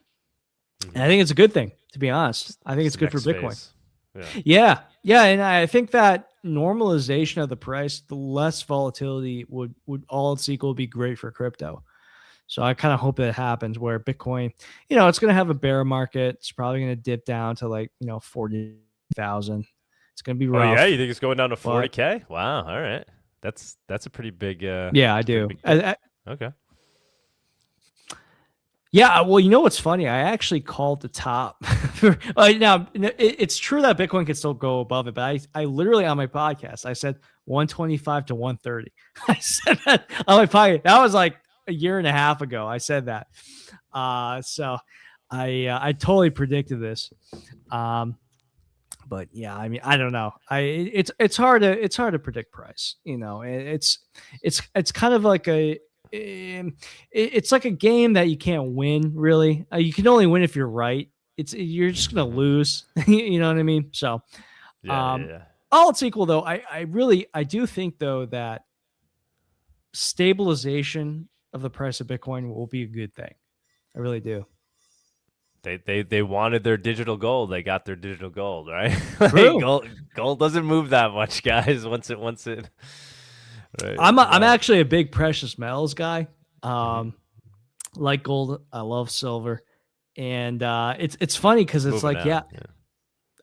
Mm-hmm. And I think it's a good thing, to be honest. I think it's good for Bitcoin. Yeah. And I think that normalization of the price, the less volatility would all else equal be great for crypto. So I kind of hope that happens, where Bitcoin, it's going to have a bear market. It's probably going to dip down to like, 40,000. It's going to be rough. Oh, yeah? You think it's going down to 40K? Wow. All right. That's a pretty big. Yeah, I do. Okay. Yeah. Well, what's funny? I actually called the top. Now, it's true that Bitcoin can still go above it, but I literally, on my podcast, I said 125 to 130. I said that on my podcast. That was like a year and a half ago. I said that. So I totally predicted this. But yeah, I mean, I don't know. It's hard to predict price. It's kind of like it's like a game that you can't win really. You can only win if you're right. You're just gonna lose. You know what I mean? So, yeah. All it's equal though. I do think though that stabilization of the price of Bitcoin will be a good thing. I really do. They wanted their digital gold. They got their digital gold, right? Gold doesn't move that much, guys. Once it. Right. I'm actually a big precious metals guy. Like gold, I love silver, and it's funny because it's moving like yeah.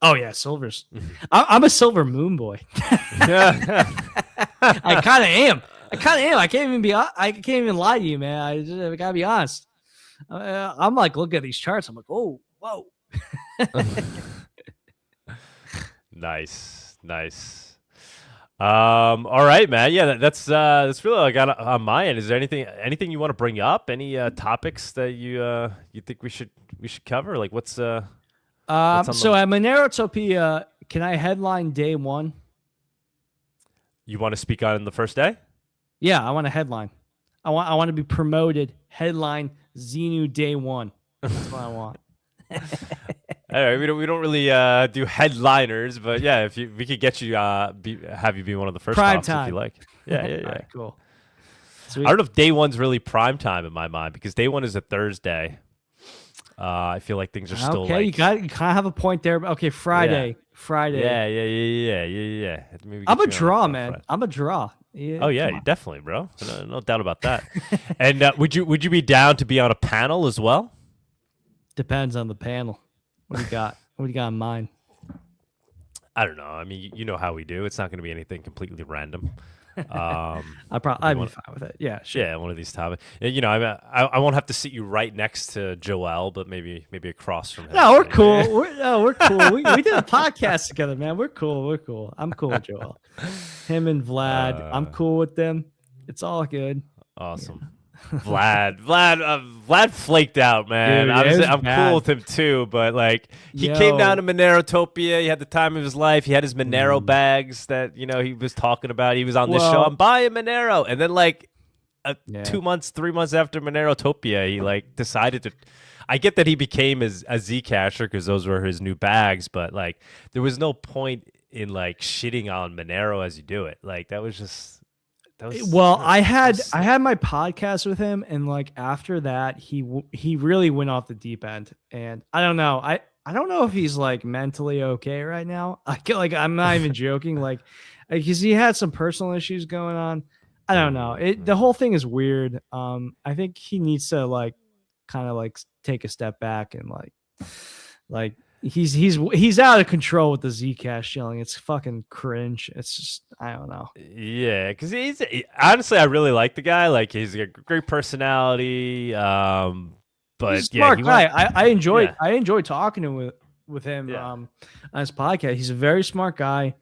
Oh yeah, silver's. I'm a silver moon boy. I kind of am. I kind of am. I can't even lie to you, man. I gotta be honest. I'm like, look at these charts. I'm like, oh, whoa. Nice. All right, man. Yeah, that's really all I got on my end. Is there anything you want to bring up? Any topics that you think we should cover? Like what's so at Monerotopia, can I headline day one? You want to speak on the first day? Yeah, I want to headline. I want to be promoted. Headline Xenu day one. That's what I want. All right, we don't really do headliners, but yeah, if we could get you have you be one of the first prime talks time if you like. Yeah. All right, cool. Sweet. I don't know if day one's really prime time in my mind because day one is a Thursday. I feel like things are still okay. You kind of have a point there. Okay, Friday. Yeah. I'm a draw, man. I'm a draw. Yeah, oh yeah, definitely, bro. No doubt about that. And would you be down to be on a panel as well? Depends on the panel. What do you got? What do you got in mind? I don't know. I mean, you know how we do. It's not going to be anything completely random. I'd be fine with it. Yeah, sure. Yeah, one of these topics. You know, I won't have to sit you right next to Joel, but maybe across from him. No, we're cool. We're cool. We did a podcast together, man. We're cool. I'm cool with Joel. Him and Vlad. I'm cool with them. It's all good. Awesome. Yeah. Vlad flaked out, man. Dude, I'm cool with him too, but like he came down to Monerotopia. He had the time of his life. He had his Monero bags that he was talking about. He was on this show. I'm buying Monero, and then like 3 months after Monerotopia, he like decided to. I get that he became a Zcasher because those were his new bags, but like there was no point in like shitting on Monero as you do it. Like that was just. I had my podcast with him, and like after that, he really went off the deep end, and I don't know. I don't know if he's like mentally okay right now. I'm not even joking. Like, because he had some personal issues going on. I don't know. The whole thing is weird. I think he needs to like kind of like take a step back and like. He's out of control with the Zcash shilling. It's fucking cringe. It's just I don't know. Yeah, because honestly, I really like the guy. Like he's a great personality. But he's a smart guy. I enjoy talking with him on his podcast. He's a very smart guy.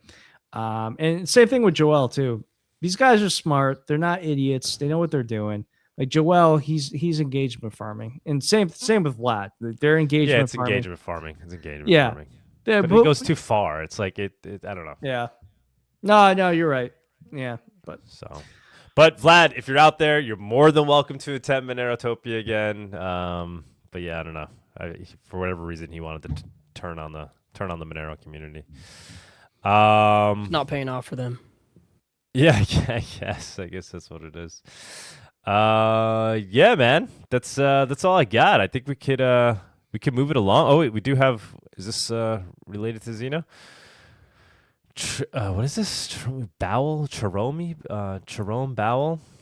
And same thing with Joel too. These guys are smart. They're not idiots. They know what they're doing. Like Joel, he's engagement farming, and same with Vlad. They're engagement. Yeah, it's farming. Engagement farming. It's engagement farming. Yeah, but it goes too far. It's like it. I don't know. Yeah. No, you're right. Yeah, but Vlad, if you're out there, you're more than welcome to attend Monerotopia again. But yeah, I don't know. For whatever reason, he wanted to turn on the Monero community. Not paying off for them. Yeah, I guess that's what it is. Yeah, man. That's all I got. I think we could move it along. Oh wait, we do have. Is this related to Xenu? What is this? Jerome Bowell?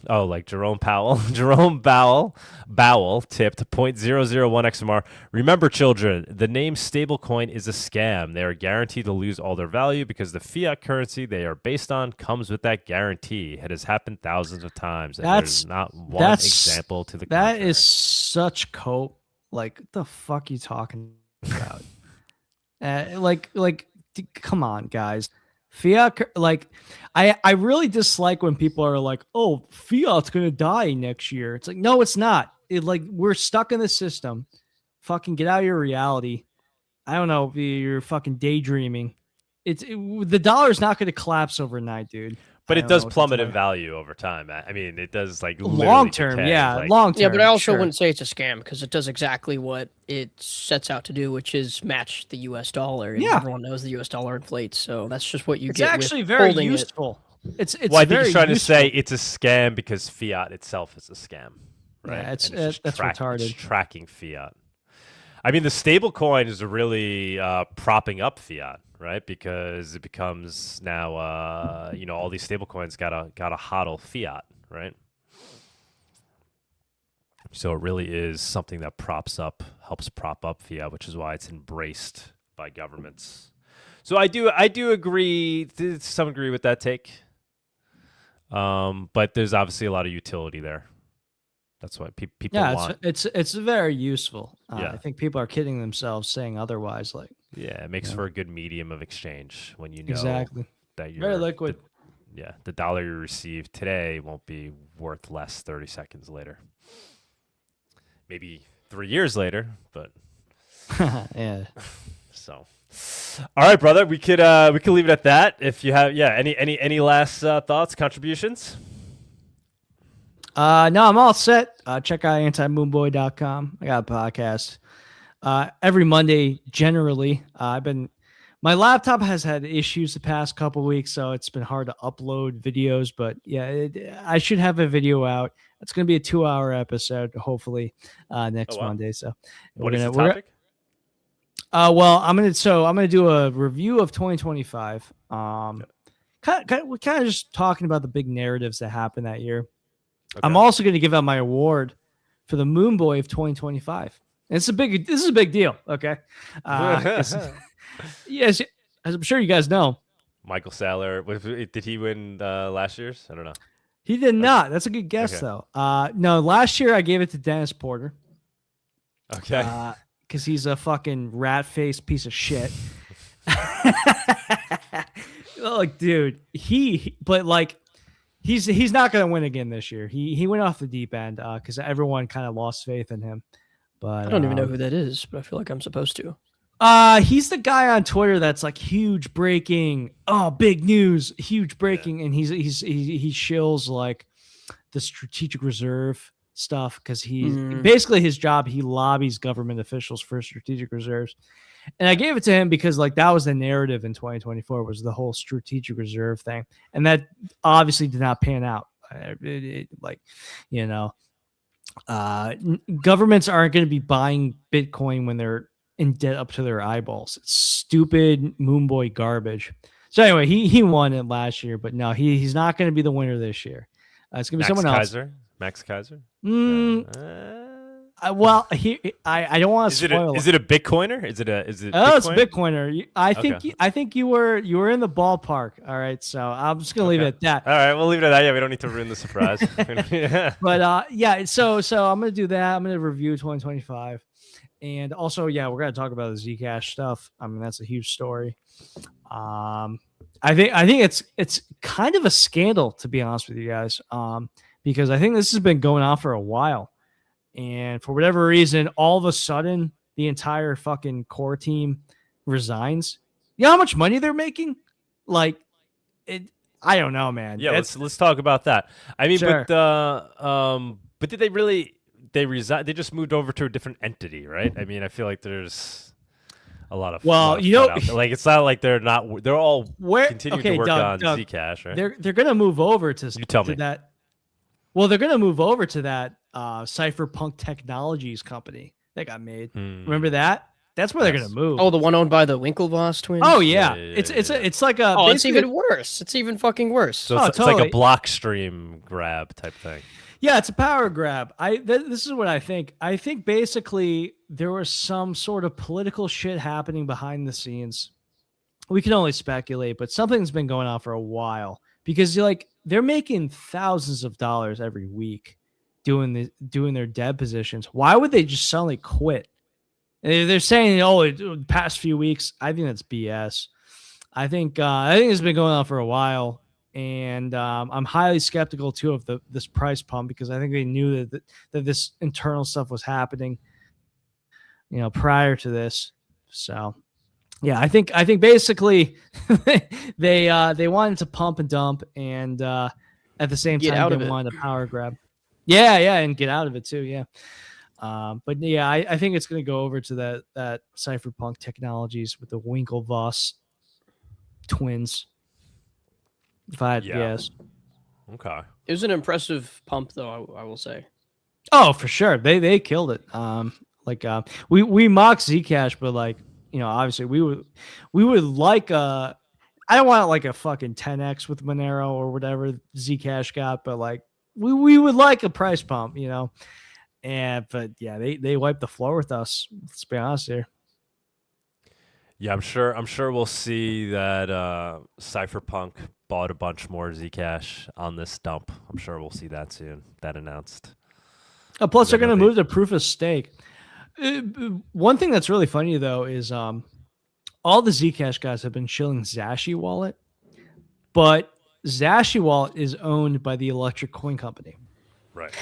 Oh, like Jerome Powell. Jerome Bowell tipped 0.001 XMR. Remember, children, the name stablecoin is a scam. They are guaranteed to lose all their value because the fiat currency they are based on comes with that guarantee. It has happened thousands of times, and there's not one example to the contrary. That is such cope. Like, what the fuck are you talking about? Come on, guys. Fiat, like, I really dislike when people are like, "Oh, fiat's gonna die next year." It's like, no, it's not. We're stuck in the system. Fucking get out of your reality. I don't know. You're fucking daydreaming. The dollar's not going to collapse overnight, dude. But it does plummet in value over time. I mean, it does like long term, decay, long term. Yeah, but I also wouldn't say it's a scam because it does exactly what it sets out to do, which is match the U.S. dollar. And everyone knows the U.S. dollar inflates, so that's just what you get. It's actually very useful. It's well, I think he's trying to say it's a scam because fiat itself is a scam, right? Yeah, that's retarded. It's tracking fiat. I mean, the stable coin is really propping up fiat, right? Because it becomes now, all these stable coins gotta hodl fiat, right? So it really is something that helps prop up fiat, which is why it's embraced by governments. So I do agree to some degree with that take. But there's obviously a lot of utility there. That's why people want. It's very useful. Yeah. I think people are kidding themselves saying otherwise. Like, yeah, it makes for a good medium of exchange when you know exactly that you're very liquid. The dollar you receive today won't be worth less 30 seconds later. Maybe 3 years later, but yeah. So, all right, brother, we could leave it at that. If you have any last thoughts, contributions? No, I'm all set. Check out antimoonboy.com. I got a podcast every Monday. Generally, my laptop has had issues the past couple of weeks, so it's been hard to upload videos. But yeah, I should have a video out. It's going to be a 2-hour episode, hopefully next Monday. So, what is the topic? Well, I'm gonna do a review of 2025. We're kind of just talking about the big narratives that happened that year. Okay. I'm also going to give out my award for the Moon Boy of 2025. And this is a big deal. Okay. Yes, as I'm sure you guys know, Michael Saller. Did he win last year's? I don't know. He did not. That's a good guess, though. No, last year I gave it to Dennis Porter. Okay. Because he's a fucking rat-faced piece of shit. Like, dude, he's not going to win again this year. He went off the deep end because everyone kind of lost faith in him. But I don't even know who that is, but I feel like I'm supposed to. He's the guy on Twitter that's like huge breaking, big news, huge breaking, and he shills like the strategic reserve stuff because he's basically his job. He lobbies government officials for strategic reserves, and I gave it to him because like that was the narrative in 2024 was the whole strategic reserve thing, and that obviously did not pan out. Governments aren't going to be buying Bitcoin when they're in debt up to their eyeballs. It's stupid moon boy garbage. So anyway, he won it last year, but no, he's not going to be the winner this year. It's going to be someone else. Max Kaiser. Well, I don't want to spoil. Is it a Bitcoiner? Is it? Oh, it's a Bitcoiner. I think you were in the ballpark. All right, so I'm just gonna leave it at that. All right, we'll leave it at that. Yeah, we don't need to ruin the surprise. Yeah. But so I'm gonna do that. I'm gonna review 2025, and also we're gonna talk about the Zcash stuff. I mean, that's a huge story. I think it's kind of a scandal, to be honest with you guys. Because I think this has been going on for a while. And for whatever reason, all of a sudden, the entire fucking core team resigns. You know how much money they're making? Like, I don't know, man. Yeah, let's talk about that. I mean, sure. But did they really? They resign? They just moved over to a different entity, right? I mean, I feel like there's a lot of like it's not like they're not. They're all continuing to work on Zcash, right? They're gonna move over to. You tell me that. Well, they're gonna move over to that Cypherpunk Technologies company that got made. Remember that? That's where they're gonna move. Oh, the one owned by the Winklevoss twins. Oh yeah, it's like a. Oh, it's even worse. It's even fucking worse. So it's like a block stream grab type thing. Yeah, it's a power grab. This is what I think. I think basically there was some sort of political shit happening behind the scenes. We can only speculate, but something's been going on for a while because they're making thousands of dollars every week doing their dev positions. Why would they just suddenly quit? They're saying, the past few weeks. I think that's BS. I think it's been going on for a while, and I'm highly skeptical too of this price pump because I think they knew that this internal stuff was happening, prior to this. So, yeah, I think basically they wanted to pump and dump, and at the same time they wanted a power grab. Yeah, and get out of it too. Yeah. But yeah, I think it's going to go over to that Cypherpunk Technologies with the Winklevoss twins. If I had to guess. Okay. It was an impressive pump, though, I will say. Oh, for sure. They killed it. We mock Zcash, but obviously we would like I don't want like a fucking 10x with Monero or whatever Zcash got, but we would like a price pump, But yeah, they wiped the floor with us. Let's be honest here. Yeah, I'm sure we'll see that Cypherpunk bought a bunch more Zcash on this dump. I'm sure we'll see that soon. That announced. Oh, plus, they're going to move to proof of stake. One thing that's really funny though is all the Zcash guys have been shilling Zashi wallet, but Zashi wallet is owned by the Electric Coin Company. Right.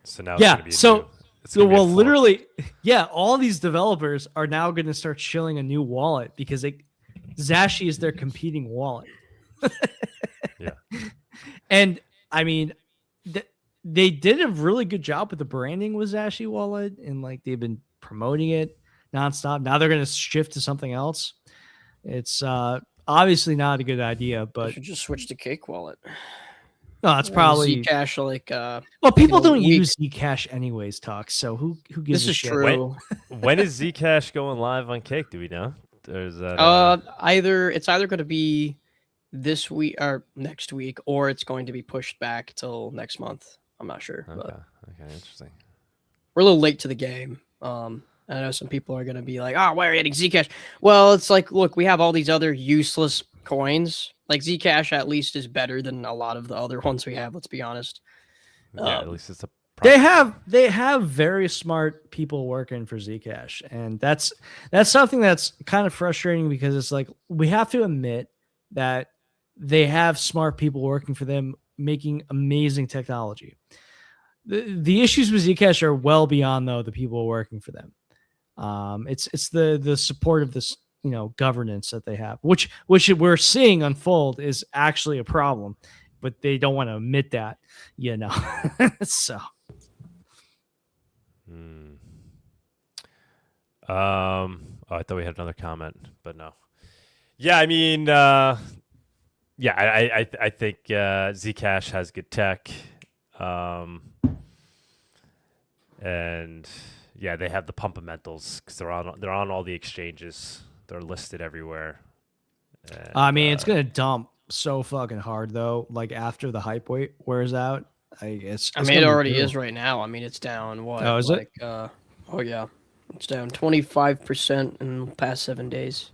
So now yeah. It's gonna be well, literally, yeah. All these developers are now going to start shilling a new wallet because Zashi is their competing wallet. Yeah. And I mean, they did a really good job with the branding with Zashi wallet, and like they've been promoting it nonstop. Now they're going to shift to something else. It's obviously not a good idea, but you should just switch to Cake Wallet. No, it's probably Zcash. Like, well, people don't use Zcash anyways. Tux. So who gives this a is shit? true. When is Zcash going live on Cake? Do we know? Or is that it's either going to be this week or next week, or it's going to be pushed back till next month. I'm not sure. Okay. But Okay. Interesting. we're a little late to the game. I know some people are going to be like, "Oh, why are you getting Zcash?" Well, it's like, look, we have all these other useless coins. Like Zcash, at least, is better than a lot of the other ones we have. Let's be honest. Yeah, at least it's a. They have very smart people working for Zcash, and that's something that's kind of frustrating because it's like we have to admit that they have smart people working for them, making amazing technology. The issues with Zcash are well beyond though the people working for them. It's the support of this governance that they have, which we're seeing unfold is actually a problem, but they don't want to admit that, so. I thought we had another comment, but no. Yeah, I mean, I think Zcash has good tech, and yeah, they have the pumpamentals because they're on all the exchanges. They're listed everywhere. And, I mean, it's gonna dump so fucking hard though. Like after the hype wears out, it already is right now. I mean, it's down what? Oh, is it? Oh yeah, it's down 25% in the past 7 days.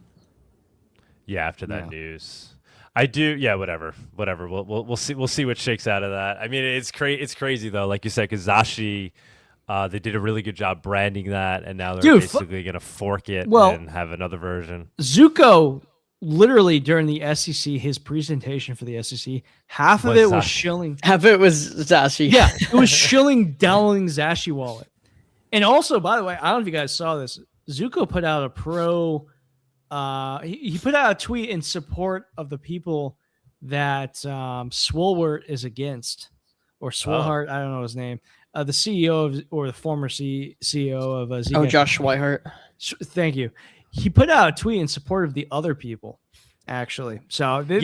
Yeah, after that news, I do. Yeah, whatever. We'll see. We'll see what shakes out of that. I mean, it's crazy though, like you said, because Zashi. They did a really good job branding that, and now they're basically going to fork it and have another version. Zuko, literally during the SEC, his presentation for the SEC, half of it was shilling. Half of it was Zashi. Yeah, it was shilling downloading Zashi wallet. And also, by the way, I don't know if you guys saw this. Zuko put out a he put out a tweet in support of the people that Swolwart is against, or Swolhart, I don't know his name. The CEO or the former CEO of Zcash. Oh, Josh Schweihart. Thank you. He put out a tweet in support of the other people, actually. So there's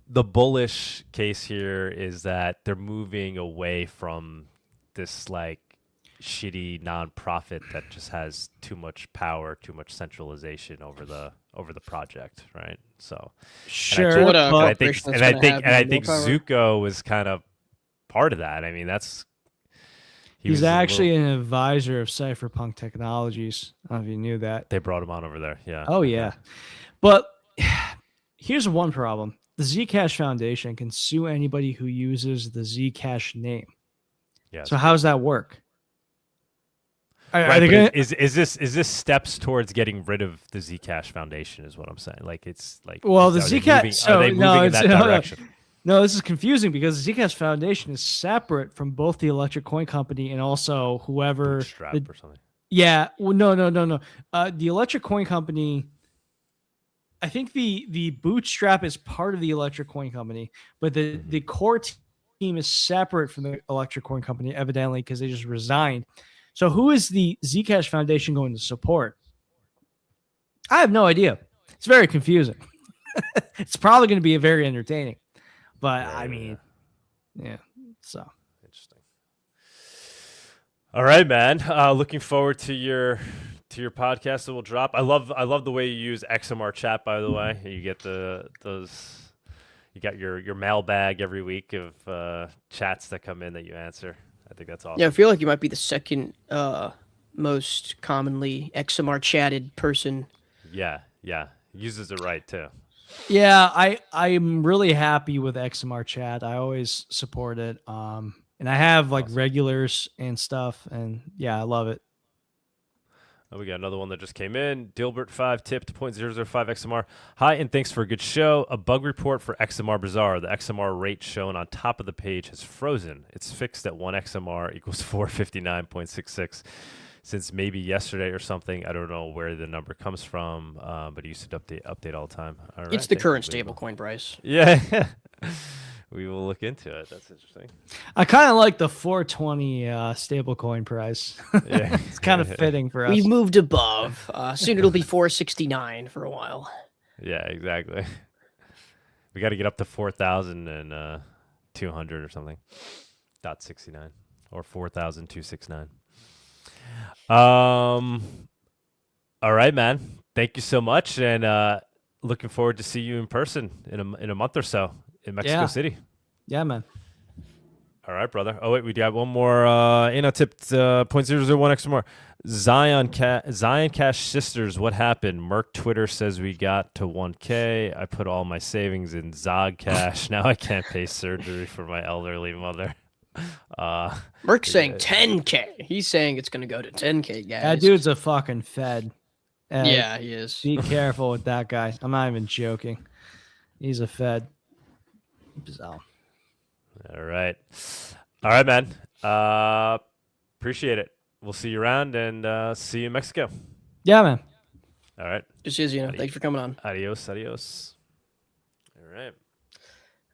the bullish case here is that they're moving away from this like shitty nonprofit that just has too much power, too much centralization over the project, right? So sure, I think Zuko was kind of part of that. I mean, he's actually an advisor of Cypherpunk Technologies. I don't know if you knew that. They brought him on over there. Yeah. Oh, yeah. But here's one problem. The Zcash Foundation can sue anybody who uses the Zcash name. Yeah. So how does that work? Are they gonna... Is this steps towards getting rid of the Zcash Foundation is what I'm saying. Like it's like the Zcash are they moving in that direction? No, this is confusing because the Zcash Foundation is separate from both the Electric Coin Company and also whoever. Bootstrap or something. Yeah. Well, no. The Electric Coin Company, I think the Bootstrap is part of the Electric Coin Company, but the core team is separate from the Electric Coin Company, evidently, because they just resigned. So who is the Zcash Foundation going to support? I have no idea. It's very confusing. It's probably going to be very entertaining. But I mean, so interesting. All right, man. Looking forward to your podcast that will drop. I love the way you use XMRchat. By the way, you get you got your mailbag every week of chats that come in that you answer. I think that's awesome. Yeah, I feel like you might be the second most commonly XMR chatted person. Yeah, uses it right too. Yeah, I'm really happy with XMRchat. I always support it. And I have like regulars and stuff, and yeah, I love it. Oh, we got another one that just came in. Dilbert5 tipped 0.005 XMR. Hi, and thanks for a good show. A bug report for XMR Bazaar. The XMR rate shown on top of the page has frozen. It's fixed at 1 XMR equals 459.66. Since maybe yesterday or something, I don't know where the number comes from, but it used to update all the time. All right, it's the current stablecoin price. Yeah. We will look into it. That's interesting. I kind of like the 420 stablecoin price. Yeah, it's kind of fitting for us. We've moved above. Soon it'll be 469 for a while. Yeah, exactly. We got to get up to 4,200 or something. .69 or 4,269. All right, man. Thank you so much, and looking forward to see you in person in a month or so in Mexico City. Yeah, man. All right, brother. Oh wait, we got one more. Tipped 0.001 XMR. Zion Cash Sisters. What happened? Merc Twitter says we got to 1K. I put all my savings in Zog Cash. Now I can't pay surgery for my elderly mother. Merc's saying 10K. He's saying it's going to go to 10K, guys. That dude's a fucking fed. Yeah, he is. Be careful with that guy. I'm not even joking. He's a fed. So. All right, man. Appreciate it. We'll see you around and see you in Mexico. Yeah, man. All right. Just as you know. Thanks for coming on. Adios. All right.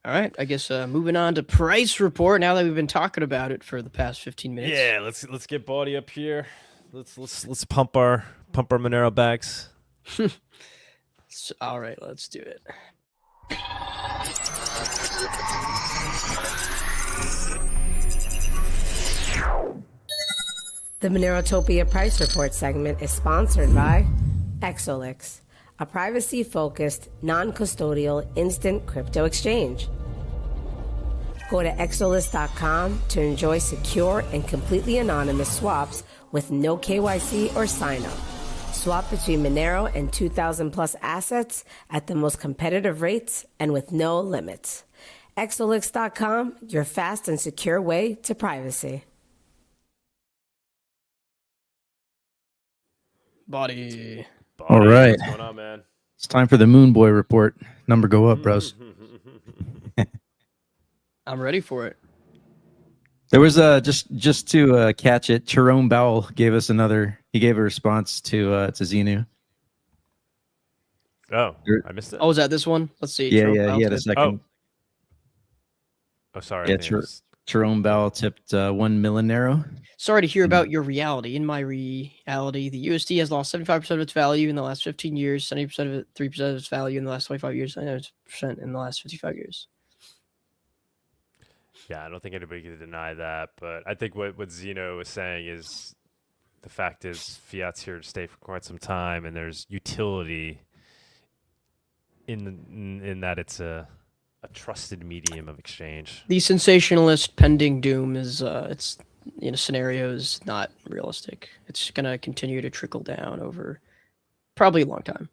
All right. I guess moving on to price report. Now that we've been talking about it for the past 15 minutes. Yeah, let's get Bawdy up here. Let's pump our Monero bags. All right, let's do it. The Monerotopia Price Report segment is sponsored by XOLIX, a privacy-focused, non-custodial instant crypto exchange. Go to XOLIX.com to enjoy secure and completely anonymous swaps with no KYC or sign-up. Swap between Monero and 2,000 plus assets at the most competitive rates and with no limits. XOLIX.com, your fast and secure way to privacy. Bawdy. All right. What's going on, man? It's time for the Moon Boy report. Number go up, bros. I'm ready for it. There was just to catch it. Jerome Bowell gave us he gave a response to Xenu. Oh, I missed it. Oh, is that this one? Let's see. Yeah, the second. Oh, sorry. Yeah, Jerome Bowell tipped 1 Millenero. Sorry to hear about your reality. In my reality, the USD has lost 75% of its value in the last 15 years, 70% of it, 3% of its value in the last 25 years, 90% in the last 55 years. Yeah, I don't think anybody can deny that, but I think what Xenu was saying is the fact is fiat's here to stay for quite some time, and there's utility in that it's a trusted medium of exchange. The sensationalist pending doom is it's scenario is not realistic. It's gonna continue to trickle down over probably a long time.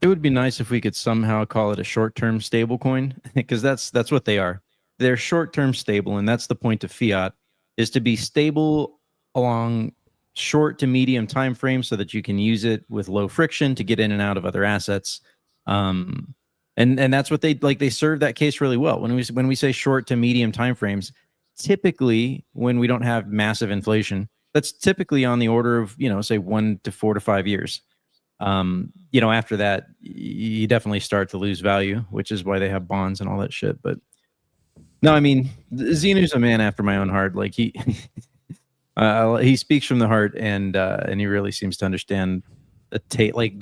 It would be nice if we could somehow call it a short-term stable coin, because that's what they are. They're short-term stable, and that's the point of fiat, is to be stable along short to medium time frames so that you can use it with low friction to get in and out of other assets. And that's what they serve that case really well. When we say short to medium time frames, typically when we don't have massive inflation, that's typically on the order of, say 1 to 4 to 5 years. After that, you definitely start to lose value, which is why they have bonds and all that shit. But no, I mean, Xenu's a man after my own heart. Like he speaks from the heart, and he really seems to understand the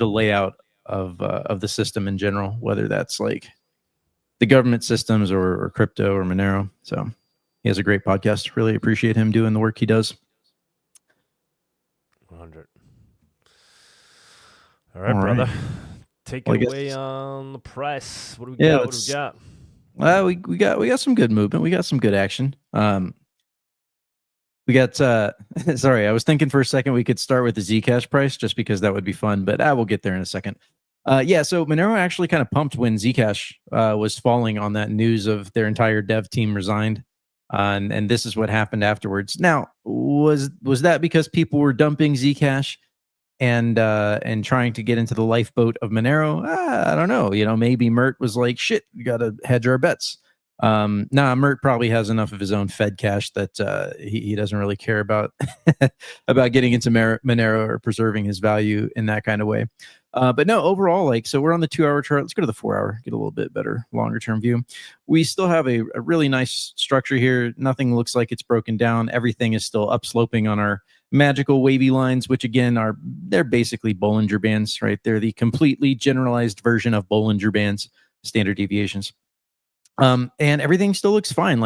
layout of the system in general, whether that's like the government systems or crypto or Monero. So he has a great podcast. Really appreciate him doing the work he does. 100. All right, brother. Take it away on the price. What do we got? What do we got? Well, we got some good movement. We got some good action. We got sorry, I was thinking for a second we could start with the Zcash price just because that would be fun, but we'll get there in a second. Yeah, so Monero actually kind of pumped when Zcash was falling on that news of their entire dev team resigned. And this is what happened afterwards. Now, was that because people were dumping Zcash and trying to get into the lifeboat of Monero? I don't know. Maybe Mert was like, shit, we got to hedge our bets. Mert probably has enough of his own Fed cash that he doesn't really care about about getting into Monero or preserving his value in that kind of way. But no, overall, so we're on the 2-hour chart. Let's go to the 4-hour, get a little bit better, longer term view. We still have a really nice structure here. Nothing looks like it's broken down. Everything is still upsloping on our magical wavy lines, which again they're basically Bollinger Bands, right? They're the completely generalized version of Bollinger Bands, standard deviations. And everything still looks fine.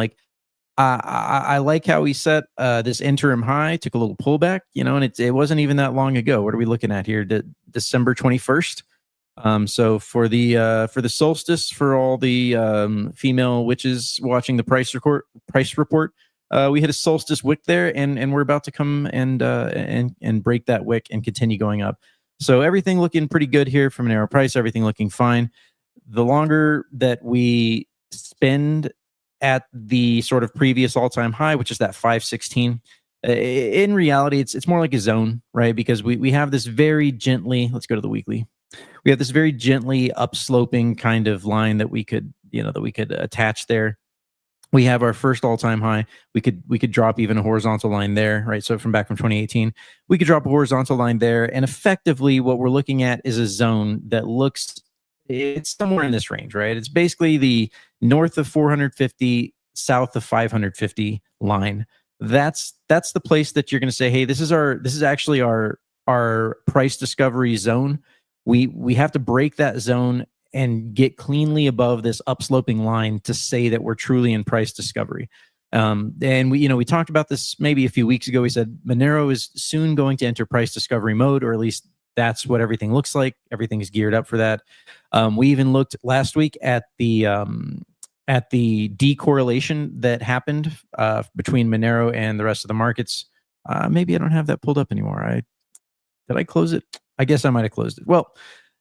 I like how we set this interim high, took a little pullback, and it wasn't even that long ago. What are we looking at here? December 21st. So for the solstice, for all the female witches watching the price report, we hit a solstice wick there, and we're about to come and break that wick and continue going up. So everything looking pretty good here from an arrow price. Everything looking fine. The longer that we spend at the sort of previous all-time high, which is that 516. In reality, it's more like a zone, right? Because we have this very gently, let's go to the weekly. We have this very gently upsloping kind of line that we could attach there. We have our first all-time high. We could drop even a horizontal line there, right? So from 2018, we could drop a horizontal line there, and effectively what we're looking at is a zone that looks, it's somewhere in this range, right? It's basically the north of 450, south of 550 line. That's the place that you're going to say, hey, this is actually our price discovery zone. We have to break that zone and get cleanly above this upsloping line to say that we're truly in price discovery. And we talked about this maybe a few weeks ago. We said Monero is soon going to enter price discovery mode, or at least that's what everything looks like. Everything is geared up for that. We even looked last week at the decorrelation that happened between Monero and the rest of the markets. Maybe I don't have that pulled up anymore. Did I close it? I guess I might have closed it. Well,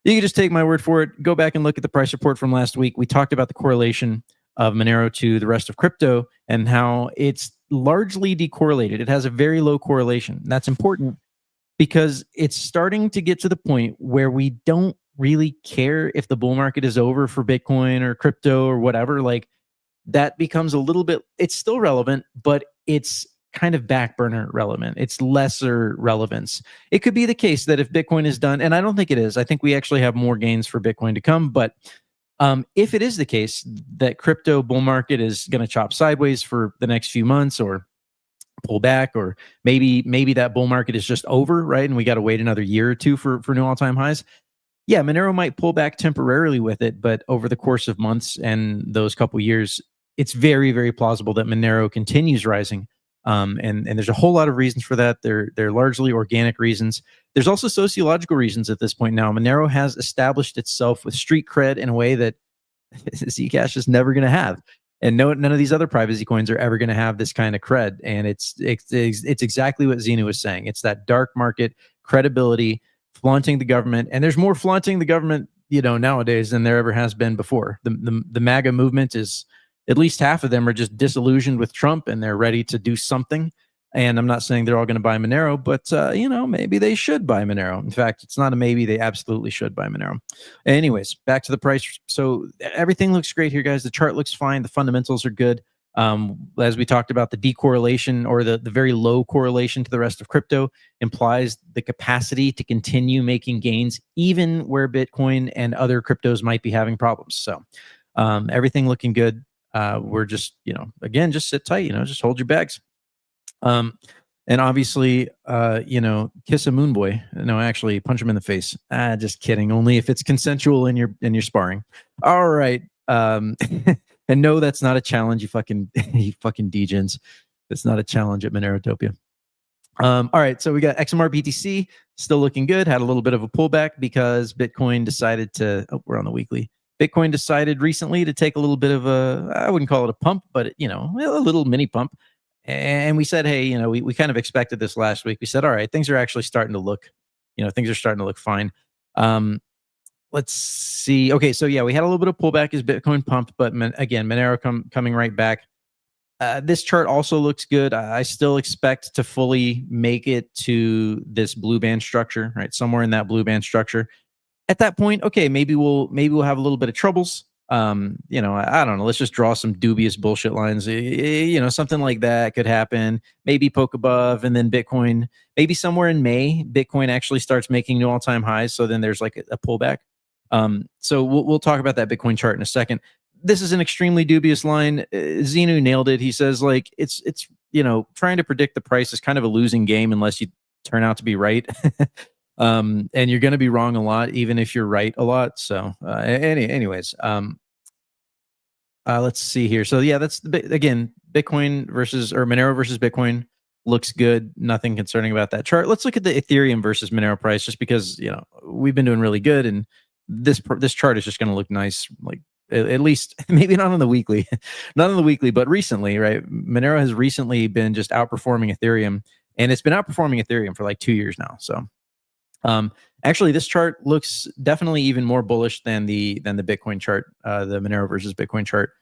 you can just take my word for it. Go back and look at the price report from last week. We talked about the correlation of Monero to the rest of crypto and how it's largely decorrelated. It has a very low correlation. That's important because it's starting to get to the point where we don't really care if the bull market is over for Bitcoin or crypto or whatever. That becomes a little bit, it's still relevant, but it's kind of back burner relevant. It's lesser relevance. It could be the case that if Bitcoin is done, and I don't think it is, I think we actually have more gains for Bitcoin to come, but if it is the case that crypto bull market is going to chop sideways for the next few months or pull back, or maybe that bull market is just over, right? And we got to wait another year or two for new all-time highs. Yeah, Monero might pull back temporarily with it, but over the course of months and those couple years, it's very, very plausible that Monero continues rising. And there's a whole lot of reasons for that. They're largely organic reasons. There's also sociological reasons at this point now. Monero has established itself with street cred in a way that Zcash is never going to have. And none of these other private Z coins are ever going to have this kind of cred. And it's exactly what Xenu was saying. It's that dark market credibility, flaunting the government. And there's more flaunting the government, nowadays than there ever has been before. The MAGA movement is, at least half of them are just disillusioned with Trump and they're ready to do something. And I'm not saying they're all going to buy Monero, but maybe they should buy Monero. In fact, it's not a maybe, they absolutely should buy Monero. Anyways, back to the price. So everything looks great here, guys. The chart looks fine. The fundamentals are good. As we talked about, the decorrelation, or the very low correlation to the rest of crypto, implies the capacity to continue making gains even where Bitcoin and other cryptos might be having problems. So everything looking good. We're just, again, just sit tight, just hold your bags. And obviously, kiss a moon boy. No, actually punch him in the face. Just kidding. Only if it's consensual in your sparring. All right. And no, that's not a challenge. You fucking degens. That's not a challenge at Monerotopia. All right. So we got XMRBTC still looking good. Had a little bit of a pullback because Bitcoin decided to, we're on the weekly. Bitcoin decided recently to take a little bit of I wouldn't call it a pump, but a little mini pump. And we said, hey, we kind of expected this last week. We said, all right, things are actually starting to look, things are starting to look fine. let's see. Okay, so yeah, we had a little bit of pullback as Bitcoin pumped, but again, Monero coming right back. This chart also looks good. I still expect to fully make it to this blue band structure, right? Somewhere in that blue band structure. At that point, okay, maybe we'll have a little bit of troubles. You know, I don't know. Let's just draw some dubious bullshit lines. You know, something like that could happen. Maybe poke above, and then Bitcoin. Maybe somewhere in May, Bitcoin actually starts making new all-time highs. So then there's like a pullback. So we'll talk about that Bitcoin chart in a second. This is an extremely dubious line. Xenu nailed it. He says like it's you know, trying to predict the price is kind of a losing game unless you turn out to be right. And you're going to be wrong a lot, even if you're right a lot. So anyways, let's see here. So yeah, that's again, Bitcoin versus, or Monero versus Bitcoin looks good. Nothing concerning about that chart. Let's look at the Ethereum versus Monero price, just because, you know, we've been doing really good, and this chart is just going to look nice, like at least maybe not on the weekly, but recently, right? Monero has recently been just outperforming Ethereum, and it's been outperforming Ethereum for like 2 years now. So actually, this chart looks definitely even more bullish than the Bitcoin chart, the Monero versus Bitcoin chart,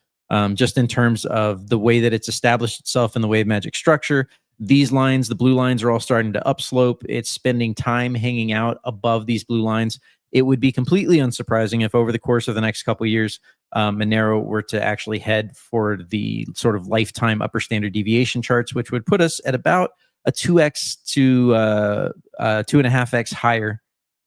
just in terms of the way that it's established itself in the wave magic structure. These lines, the blue lines, are all starting to upslope. It's spending time hanging out above these blue lines. It would be completely unsurprising if over the course of the next couple of years, Monero were to actually head for the sort of lifetime upper standard deviation charts, which would put us at about a 2x to 2.5x higher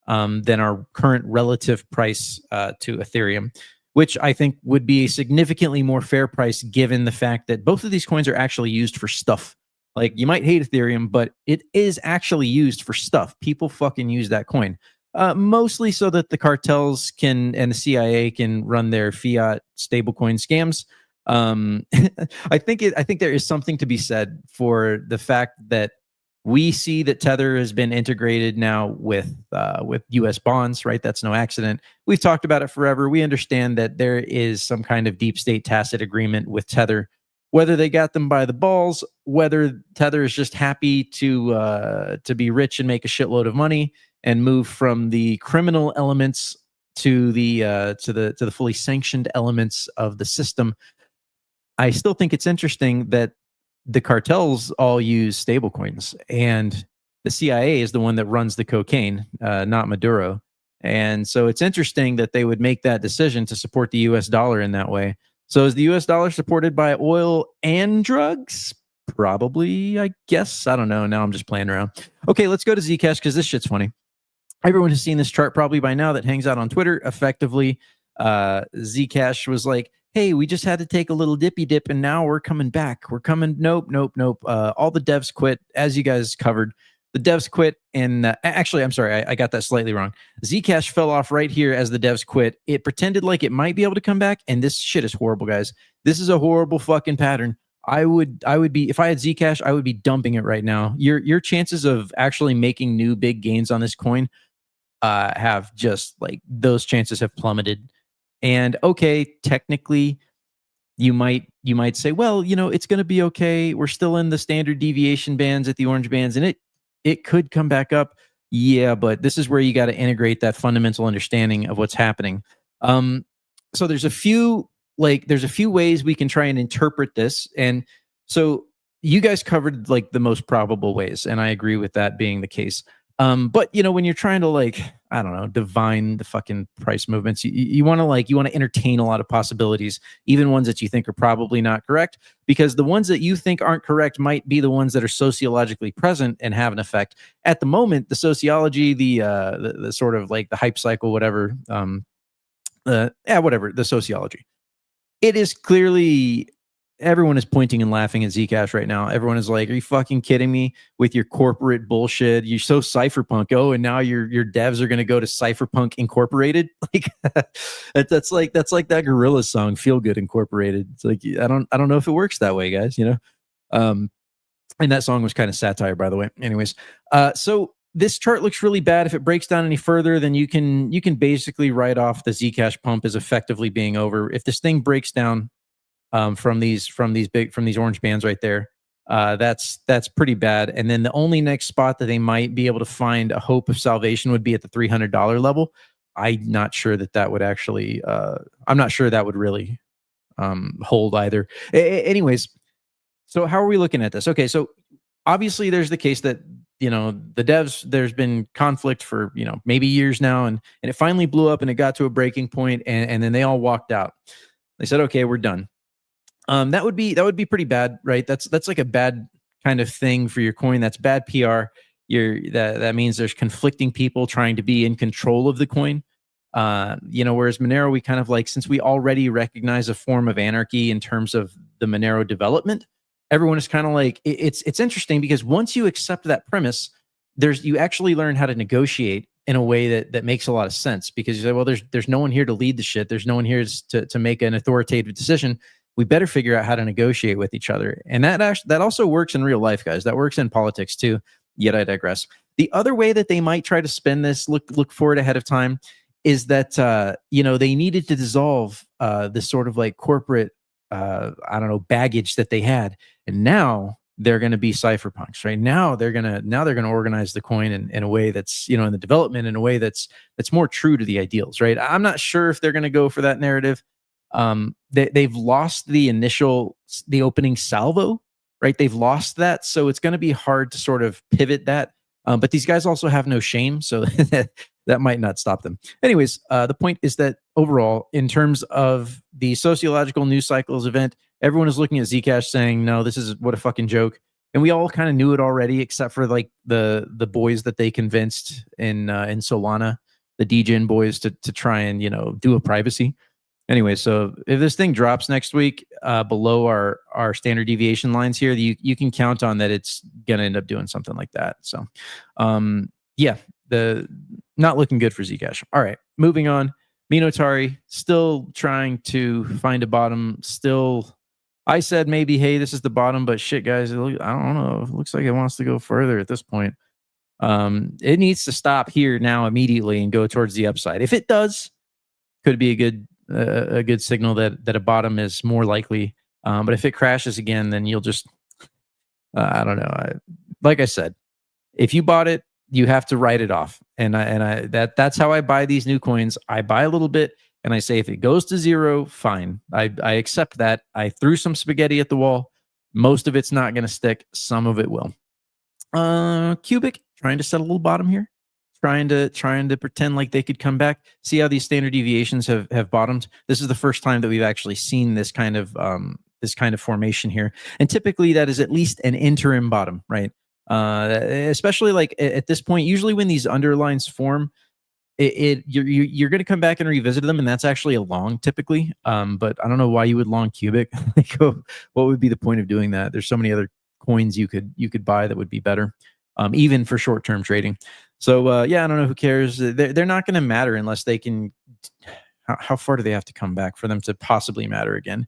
than our current relative price to Ethereum, which I think would be a significantly more fair price given the fact that both of these coins are actually used for stuff. Like, you might hate Ethereum, but it is actually used for stuff. People fucking use that coin. Mostly so that the cartels and the CIA can run their fiat stablecoin scams. I think there is something to be said for the fact that we see that Tether has been integrated now with U.S. bonds, right? That's no accident. We've talked about it forever. We understand that there is some kind of deep state tacit agreement with Tether, whether they got them by the balls, whether Tether is just happy to be rich and make a shitload of money and move from the criminal elements to the fully sanctioned elements of the system. I still think it's interesting that the cartels all use stablecoins, and the CIA is the one that runs the cocaine, not Maduro. And so it's interesting that they would make that decision to support the US dollar in that way. So is the US dollar supported by oil and drugs? Probably, I guess. I don't know. Now I'm just playing around. Okay, let's go to Zcash, because this shit's funny. Everyone has seen this chart probably by now that hangs out on Twitter. Effectively, Zcash was like, hey, we just had to take a little dippy dip, and now we're coming back. We're coming. Nope. All the devs quit, as you guys covered. The devs quit, and actually, I'm sorry, I got that slightly wrong. Zcash fell off right here as the devs quit. It pretended like it might be able to come back, and this shit is horrible, guys. This is a horrible fucking pattern. I would be, if I had Zcash, I would be dumping it right now. Your chances of actually making new big gains on this coin have just, like, those chances have plummeted. And okay, technically, you might say, well, you know, it's going to be okay. We're still in the standard deviation bands at the orange bands, and it could come back up. Yeah, but this is where you got to integrate that fundamental understanding of what's happening. So there's a few ways we can try and interpret this, and so you guys covered like the most probable ways, and I agree with that being the case. But you know, when you're trying to, like, I don't know, divine the fucking price movements, you want to entertain a lot of possibilities, even ones that you think are probably not correct, because the ones that you think aren't correct might be the ones that are sociologically present and have an effect. At the moment, the sociology, the sort of like the hype cycle, whatever, the sociology, it is clearly, everyone is pointing and laughing at Zcash right now. Everyone is like, are you fucking kidding me with your corporate bullshit? You're so cypherpunk. Oh, and now your devs are going to go to Cypherpunk Incorporated. Like that's like that Gorilla song, Feel Good Incorporated. It's like, I don't know if it works that way, guys, you know? And that song was kind of satire, by the way. Anyways, so this chart looks really bad. If it breaks down any further, then you can basically write off the Zcash pump as effectively being over. If this thing breaks down from these orange bands right there, that's pretty bad. And then the only next spot that they might be able to find a hope of salvation would be at the $300 level. I'm not sure that would actually. I'm not sure that would really hold either. Anyways, so how are we looking at this? Okay, so obviously there's the case that the devs, there's been conflict for maybe years now, and it finally blew up and it got to a breaking point, and then they all walked out. They said, okay, we're done. That would be pretty bad, right? That's like a bad kind of thing for your coin. That's bad PR. That means there's conflicting people trying to be in control of the coin. Whereas Monero, we kind of like, since we already recognize a form of anarchy in terms of the Monero development, everyone is kind of like, it's interesting because once you accept that premise, you actually learn how to negotiate in a way that makes a lot of sense, because you say, well, there's no one here to lead the shit. There's no one here to make an authoritative decision. We better figure out how to negotiate with each other. And that also works in real life, guys. That works in politics too. Yet I digress. The other way that they might try to spin this, look for it ahead of time, is that they needed to dissolve this sort of like corporate baggage that they had, and now they're going to be cypherpunks. Right now they're going to organize the coin in a way that's in the development in a way that's more true to the ideals. Right. I'm not sure if they're going to go for that narrative. They've lost the opening salvo. Right. They've lost that. So it's going to be hard to sort of pivot that. But these guys also have no shame. So that might not stop them. Anyways, the point is that overall, in terms of the sociological news cycles event, everyone is looking at Zcash saying, no, this is what a fucking joke. And we all kind of knew it already, except for like the boys that they convinced in Solana, the DGen boys, to try and, do a privacy. Anyway, so if this thing drops next week below our standard deviation lines here, you can count on that it's going to end up doing something like that. So, not looking good for Zcash. All right, moving on. Minotari still trying to find a bottom. Still, I said maybe, hey, this is the bottom, but shit, guys, I don't know. It looks like it wants to go further at this point. It needs to stop here now immediately and go towards the upside. If it does, could be a good signal that a bottom is more likely. But if it crashes again, then you'll just, I don't know. Like I said, if you bought it, you have to write it off. And that's how I buy these new coins. I buy a little bit and I say, if it goes to zero, fine. I accept that. I threw some spaghetti at the wall. Most of it's not going to stick. Some of it will. Cubic trying to set a little bottom here. Trying to pretend like they could come back. See how these standard deviations have bottomed. This is the first time that we've actually seen this kind of formation here. And typically that is at least an interim bottom, right? Especially like at this point, usually when these underlines form, you're going to come back and revisit them, and that's actually a long typically. But I don't know why you would long cubic. What would be the point of doing that? There's so many other coins you could buy that would be better, even for short-term trading. So I don't know, who cares? They're not going to matter unless they can. How far do they have to come back for them to possibly matter again?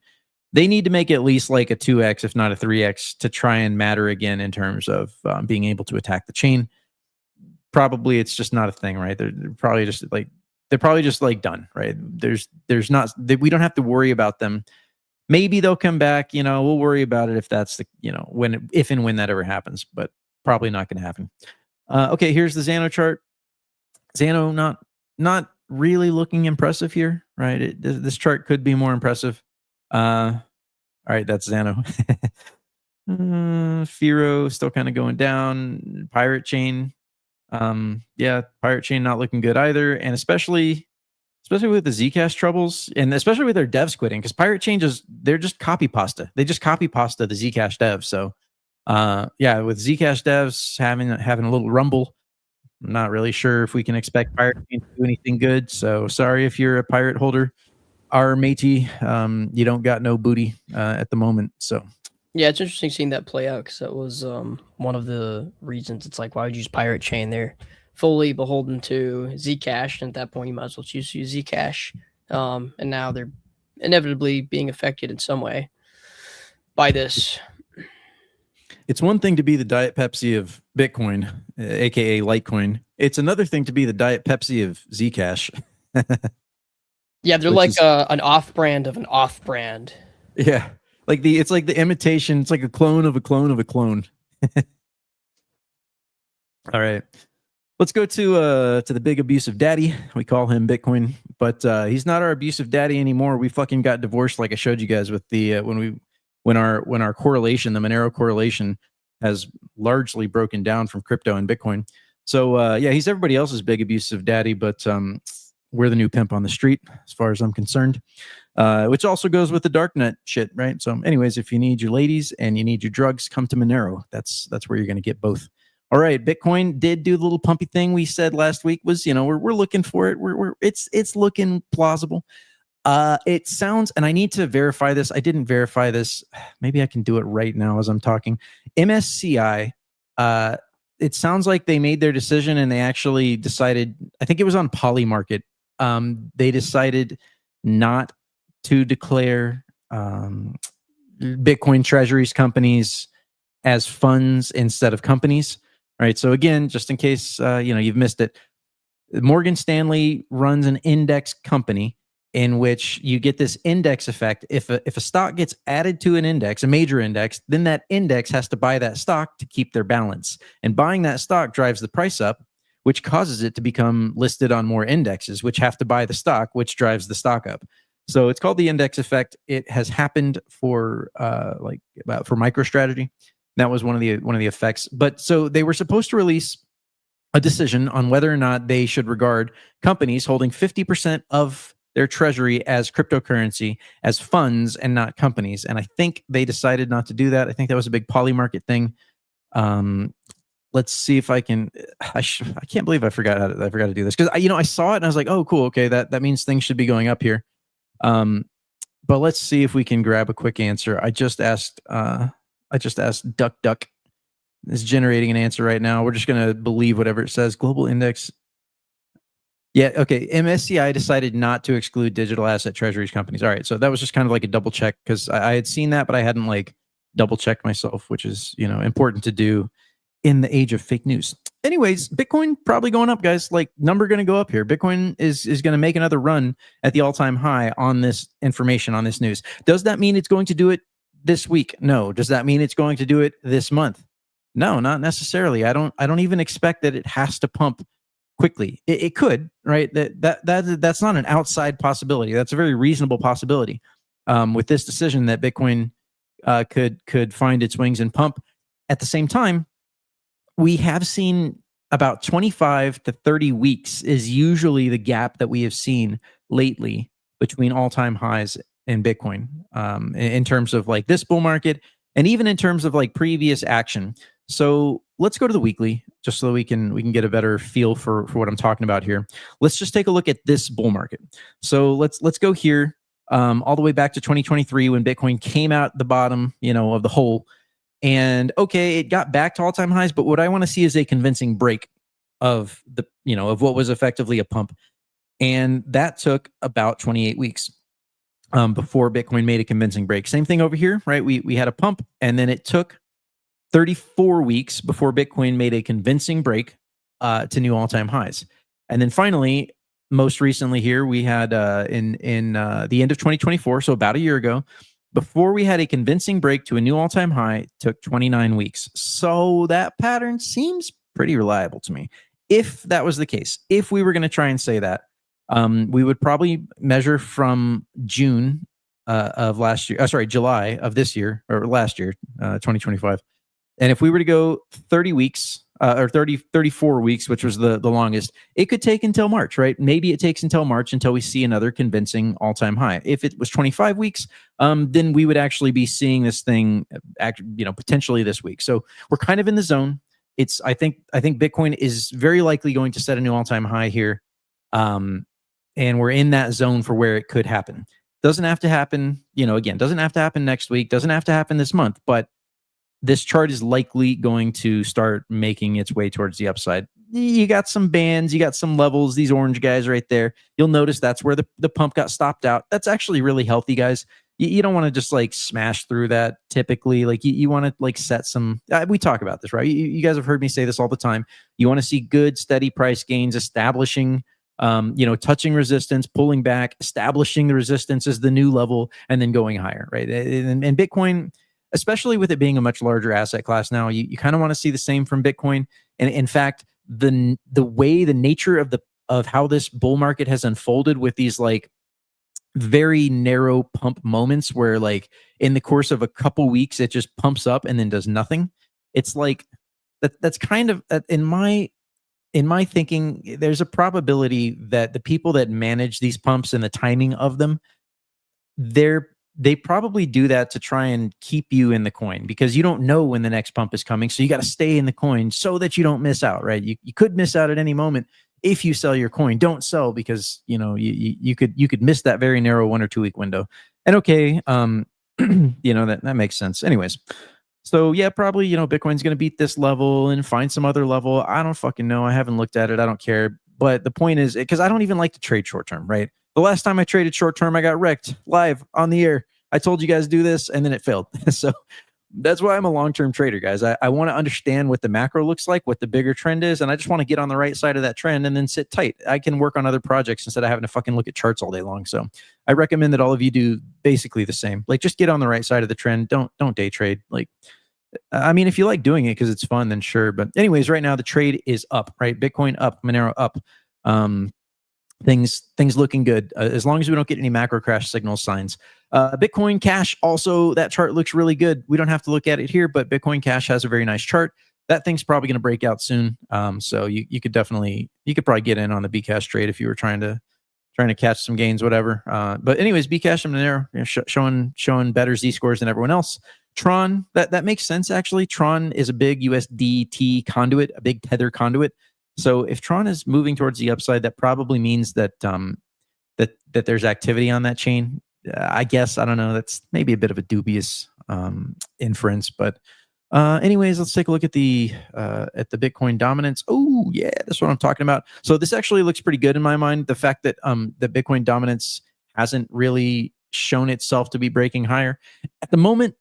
They need to make at least like a 2x, if not a 3x, to try and matter again in terms of being able to attack the chain. Probably it's just not a thing, right? They're probably just like done, right? There's not, we don't have to worry about them. Maybe they'll come back, we'll worry about it if that's the, if and when that ever happens, but probably not going to happen. Okay, here's the Xenu chart. Xenu not really looking impressive here, right? This chart could be more impressive. All right, that's Xenu. Firo still kind of going down. Pirate Chain, Pirate Chain not looking good either, and especially with the Zcash troubles, and especially with their devs quitting, because Pirate Chain they're just copy pasta. They just copy pasta the Zcash devs. So with Zcash devs having a little rumble, I'm not really sure if we can expect Pirate Chain to do anything good. So sorry if you're a pirate holder. Our matey, you don't got no booty at the moment. So yeah, it's interesting seeing that play out, because that was one of the reasons. It's like, why would you use Pirate Chain? They're fully beholden to Zcash, and at that point, you might as well choose to use Zcash. And now they're inevitably being affected in some way by this. It's one thing to be the Diet Pepsi of Bitcoin, aka Litecoin. It's another thing to be the Diet Pepsi of Zcash. Yeah, they're like an off-brand of an off-brand. Yeah, it's like the imitation. It's like a clone of a clone of a clone. All right. Let's go to the big abusive daddy. We call him Bitcoin, but he's not our abusive daddy anymore. We fucking got divorced, like I showed you guys with the when our correlation, the Monero correlation, has largely broken down from crypto and Bitcoin. So yeah, he's everybody else's big abusive daddy, but we're the new pimp on the street, as far as I'm concerned. Which also goes with the darknet shit, right? So, anyways, if you need your ladies and you need your drugs, come to Monero. That's where you're going to get both. All right, Bitcoin did do the little pumpy thing we said last week. Was we're looking for it. It's looking plausible. It sounds, and I need to verify this. I didn't verify this. Maybe I can do it right now as I'm talking. MSCI. It sounds like they made their decision and they actually decided. I think it was on Polymarket. They decided not to declare Bitcoin treasuries companies as funds instead of companies. Right. So again, just in case you've missed it, Morgan Stanley runs an index company in which you get this index effect. If a stock gets added to an index, a major index, then that index has to buy that stock to keep their balance. And buying that stock drives the price up, which causes it to become listed on more indexes, which have to buy the stock, which drives the stock up. So it's called the index effect. It has happened for MicroStrategy. That was one of the effects. But so they were supposed to release a decision on whether or not they should regard companies holding 50% of their treasury as cryptocurrency as funds and not companies. And I think they decided not to do that. I think that was a big Polymarket thing. Let's see if I can. I can't believe I forgot to do this, because I saw it and I was like, oh, cool, okay, that means things should be going up here. But let's see if we can grab a quick answer. I just asked Duck. It's generating an answer right now. We're just gonna believe whatever it says. Global index. Yeah, okay. MSCI decided not to exclude digital asset treasuries companies. All right, so that was just kind of like a double check, because I had seen that, but I hadn't double checked myself, which is important to do in the age of fake news. Anyways, Bitcoin probably going up, guys. Number going to go up here. Bitcoin is going to make another run at the all-time high on this information, on this news. Does that mean it's going to do it this week? No. Does that mean it's going to do it this month? No, not necessarily. I don't even expect that it has to pump quickly. It could, right? That's not an outside possibility. That's a very reasonable possibility. With this decision that Bitcoin could find its wings and pump. At the same time, we have seen about 25 to 30 weeks is usually the gap that we have seen lately between all-time highs in Bitcoin, in terms of this bull market, and even in terms of previous action. So let's go to the weekly, just so that we can get a better feel for what I'm talking about here. Let's just take a look at this bull market. So let's go here, all the way back to 2023 when Bitcoin came out the bottom, of the hole. And okay, it got back to all-time highs, but what I want to see is a convincing break of of what was effectively a pump. And that took about 28 weeks before Bitcoin made a convincing break. Same thing over here, right? We had a pump, and then it took 34 weeks before Bitcoin made a convincing break to new all-time highs. And then finally, most recently here, we had in the end of 2024, so about a year ago, before we had a convincing break to a new all-time high, took 29 weeks. So that pattern seems pretty reliable to me. If that was the case, if we were going to try and say that, we would probably measure from June of last year, July of this year, or last year, 2025. And if we were to go 30 weeks, or 34 weeks, which was the longest, it could take until March, right? Maybe it takes until March until we see another convincing all-time high. If it was 25 weeks, then we would actually be seeing this thing, potentially this week. So we're kind of in the zone. I think Bitcoin is very likely going to set a new all-time high here. And we're in that zone for where it could happen. Doesn't have to happen, doesn't have to happen next week, doesn't have to happen this month, but this chart is likely going to start making its way towards the upside. You got some bands, you got some levels, these orange guys right there. You'll notice that's where the pump got stopped out. That's actually really healthy, guys. You don't want to just smash through that typically. You want to set some, we talk about this, right? You guys have heard me say this all the time. You want to see good, steady price gains, establishing, touching resistance, pulling back, establishing the resistance as the new level, and then going higher, right? And Bitcoin, especially with it being a much larger asset class now, you kind of want to see the same from Bitcoin. And in fact, the way, the nature of how this bull market has unfolded with these like very narrow pump moments where like in the course of a couple weeks it just pumps up and then does nothing. It's like that's kind of in my thinking, there's a probability that the people that manage these pumps and the timing of them, they probably do that to try and keep you in the coin, because you don't know when the next pump is coming. So you got to stay in the coin so that you don't miss out, right? You could miss out at any moment if you sell your coin. Don't sell, because you could miss that very narrow 1 or 2 week window. And okay, that makes sense. Anyways, so yeah, probably Bitcoin's going to beat this level and find some other level. I don't fucking know. I haven't looked at it. I don't care. But the point is, because I don't even like to trade short term, right? The last time I traded short term, I got wrecked live on the air. I told you guys do this, and then it failed. So that's why I'm a long-term trader, guys. I want to understand what the macro looks like, what the bigger trend is, and I just want to get on the right side of that trend and then sit tight. I can work on other projects instead of having to fucking look at charts all day long. So I recommend that all of you do basically the same. Like, just get on the right side of the trend. Don't day trade. Like, I mean, if you like doing it because it's fun, then sure. But anyways, right now the trade is up, right? Bitcoin up, Monero up. Things looking good, as long as we don't get any macro crash signal signs. Bitcoin Cash also, that chart looks really good. We don't have to look at it here, but Bitcoin Cash has a very nice chart. That thing's probably going to break out soon. So you could probably get in on the Bcash trade if you were trying to catch some gains, whatever. But anyways, Bcash and Monero showing better Z scores than everyone else. Tron, that makes sense actually. Tron is a big USDT conduit, a big Tether conduit. So if Tron is moving towards the upside, that probably means that that there's activity on that chain. I guess, I don't know. That's maybe a bit of a dubious inference, but anyways, let's take a look at the Bitcoin dominance. Oh yeah, that's what I'm talking about. So this actually looks pretty good in my mind. The fact that the Bitcoin dominance hasn't really shown itself to be breaking higher at the moment.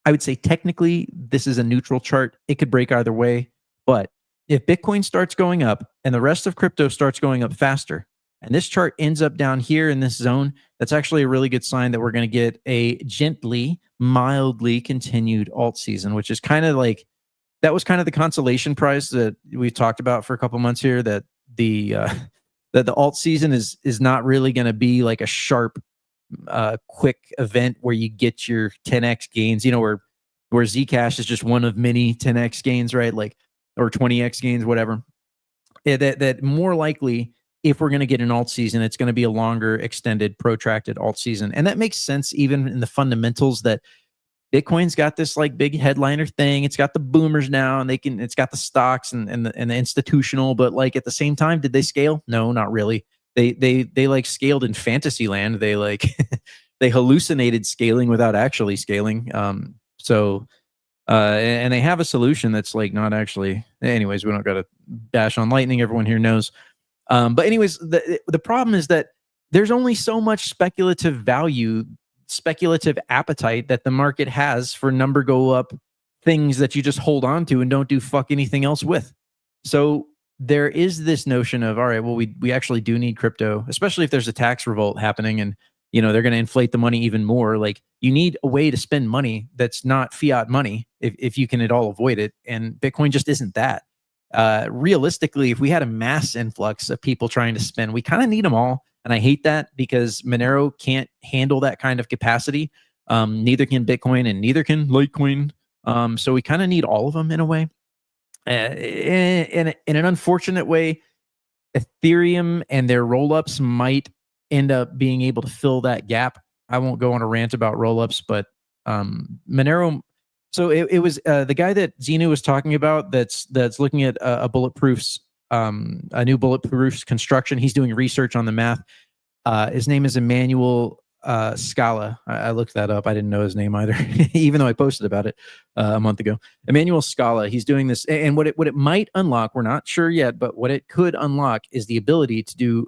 I would say technically this is a neutral chart. It could break either way, but if Bitcoin starts going up and the rest of crypto starts going up faster, and this chart ends up down here in this zone, that's actually a really good sign that we're going to get a gently, mildly continued alt season, which is kind of like, that was kind of the consolation prize that we talked about for a couple months here, that the alt season is not really going to be like a sharp, quick event where you get your 10x gains, where Zcash is just one of many 10x gains, right? Like, or 20x gains, whatever. That more likely, if we're going to get an alt season, it's going to be a longer, extended, protracted alt season. And that makes sense even in the fundamentals, that Bitcoin's got this like big headliner thing. It's got the boomers now, and it's got the stocks and the institutional, but like at the same time, did they scale? No, not really. They like scaled in fantasy land. They like they hallucinated scaling without actually scaling. And they have a solution that's like not actually. Anyways, we don't got to bash on Lightning. Everyone here knows. But anyways, the problem is that there's only so much speculative value, speculative appetite that the market has for number go up things that you just hold on to and don't do fuck anything else with. So there is this notion of, all right, well, we actually do need crypto, especially if there's a tax revolt happening and they're going to inflate the money even more. Like, you need a way to spend money that's not fiat money if you can at all avoid it. And Bitcoin just isn't that. Realistically, if we had a mass influx of people trying to spend, we kind of need them all. And I hate that, because Monero can't handle that kind of capacity. Neither can Bitcoin and neither can Litecoin. So we kind of need all of them in a way. In an unfortunate way, Ethereum and their rollups might end up being able to fill that gap. I won't go on a rant about rollups, but Monero. So it was the guy that Xenu was talking about that's looking at a new bulletproof construction. He's doing research on the math. His name is Emmanuel Scala. I looked that up. I didn't know his name either, even though I posted about it a month ago. Emmanuel Scala. He's doing this, and what it might unlock, we're not sure yet, but what it could unlock is the ability to do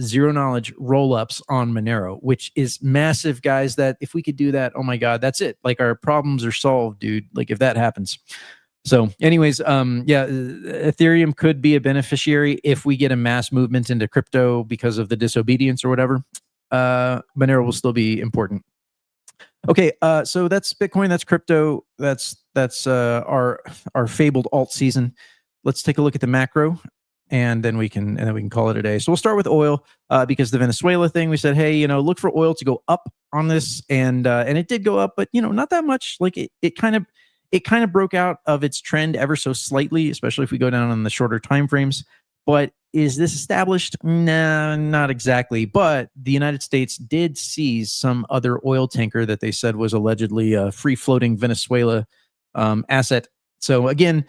zero knowledge roll-ups on Monero, which is massive, guys. That if we could do that, oh my god, that's it. Like, our problems are solved, dude. Like, if that happens. So anyways, Ethereum could be a beneficiary if we get a mass movement into crypto because of the disobedience or whatever. Monero will still be important. Okay, so that's Bitcoin, that's crypto, that's our fabled alt season. let's take a look at the macro, and then we can call it a day. So we'll start with oil because the Venezuela thing. We said, hey, look for oil to go up on this, and it did go up, but not that much. Like it kind of broke out of its trend ever so slightly, especially if we go down on the shorter time frames. But is this established? Nah, not exactly. But the United States did seize some other oil tanker that they said was allegedly a free-floating Venezuela asset. So again,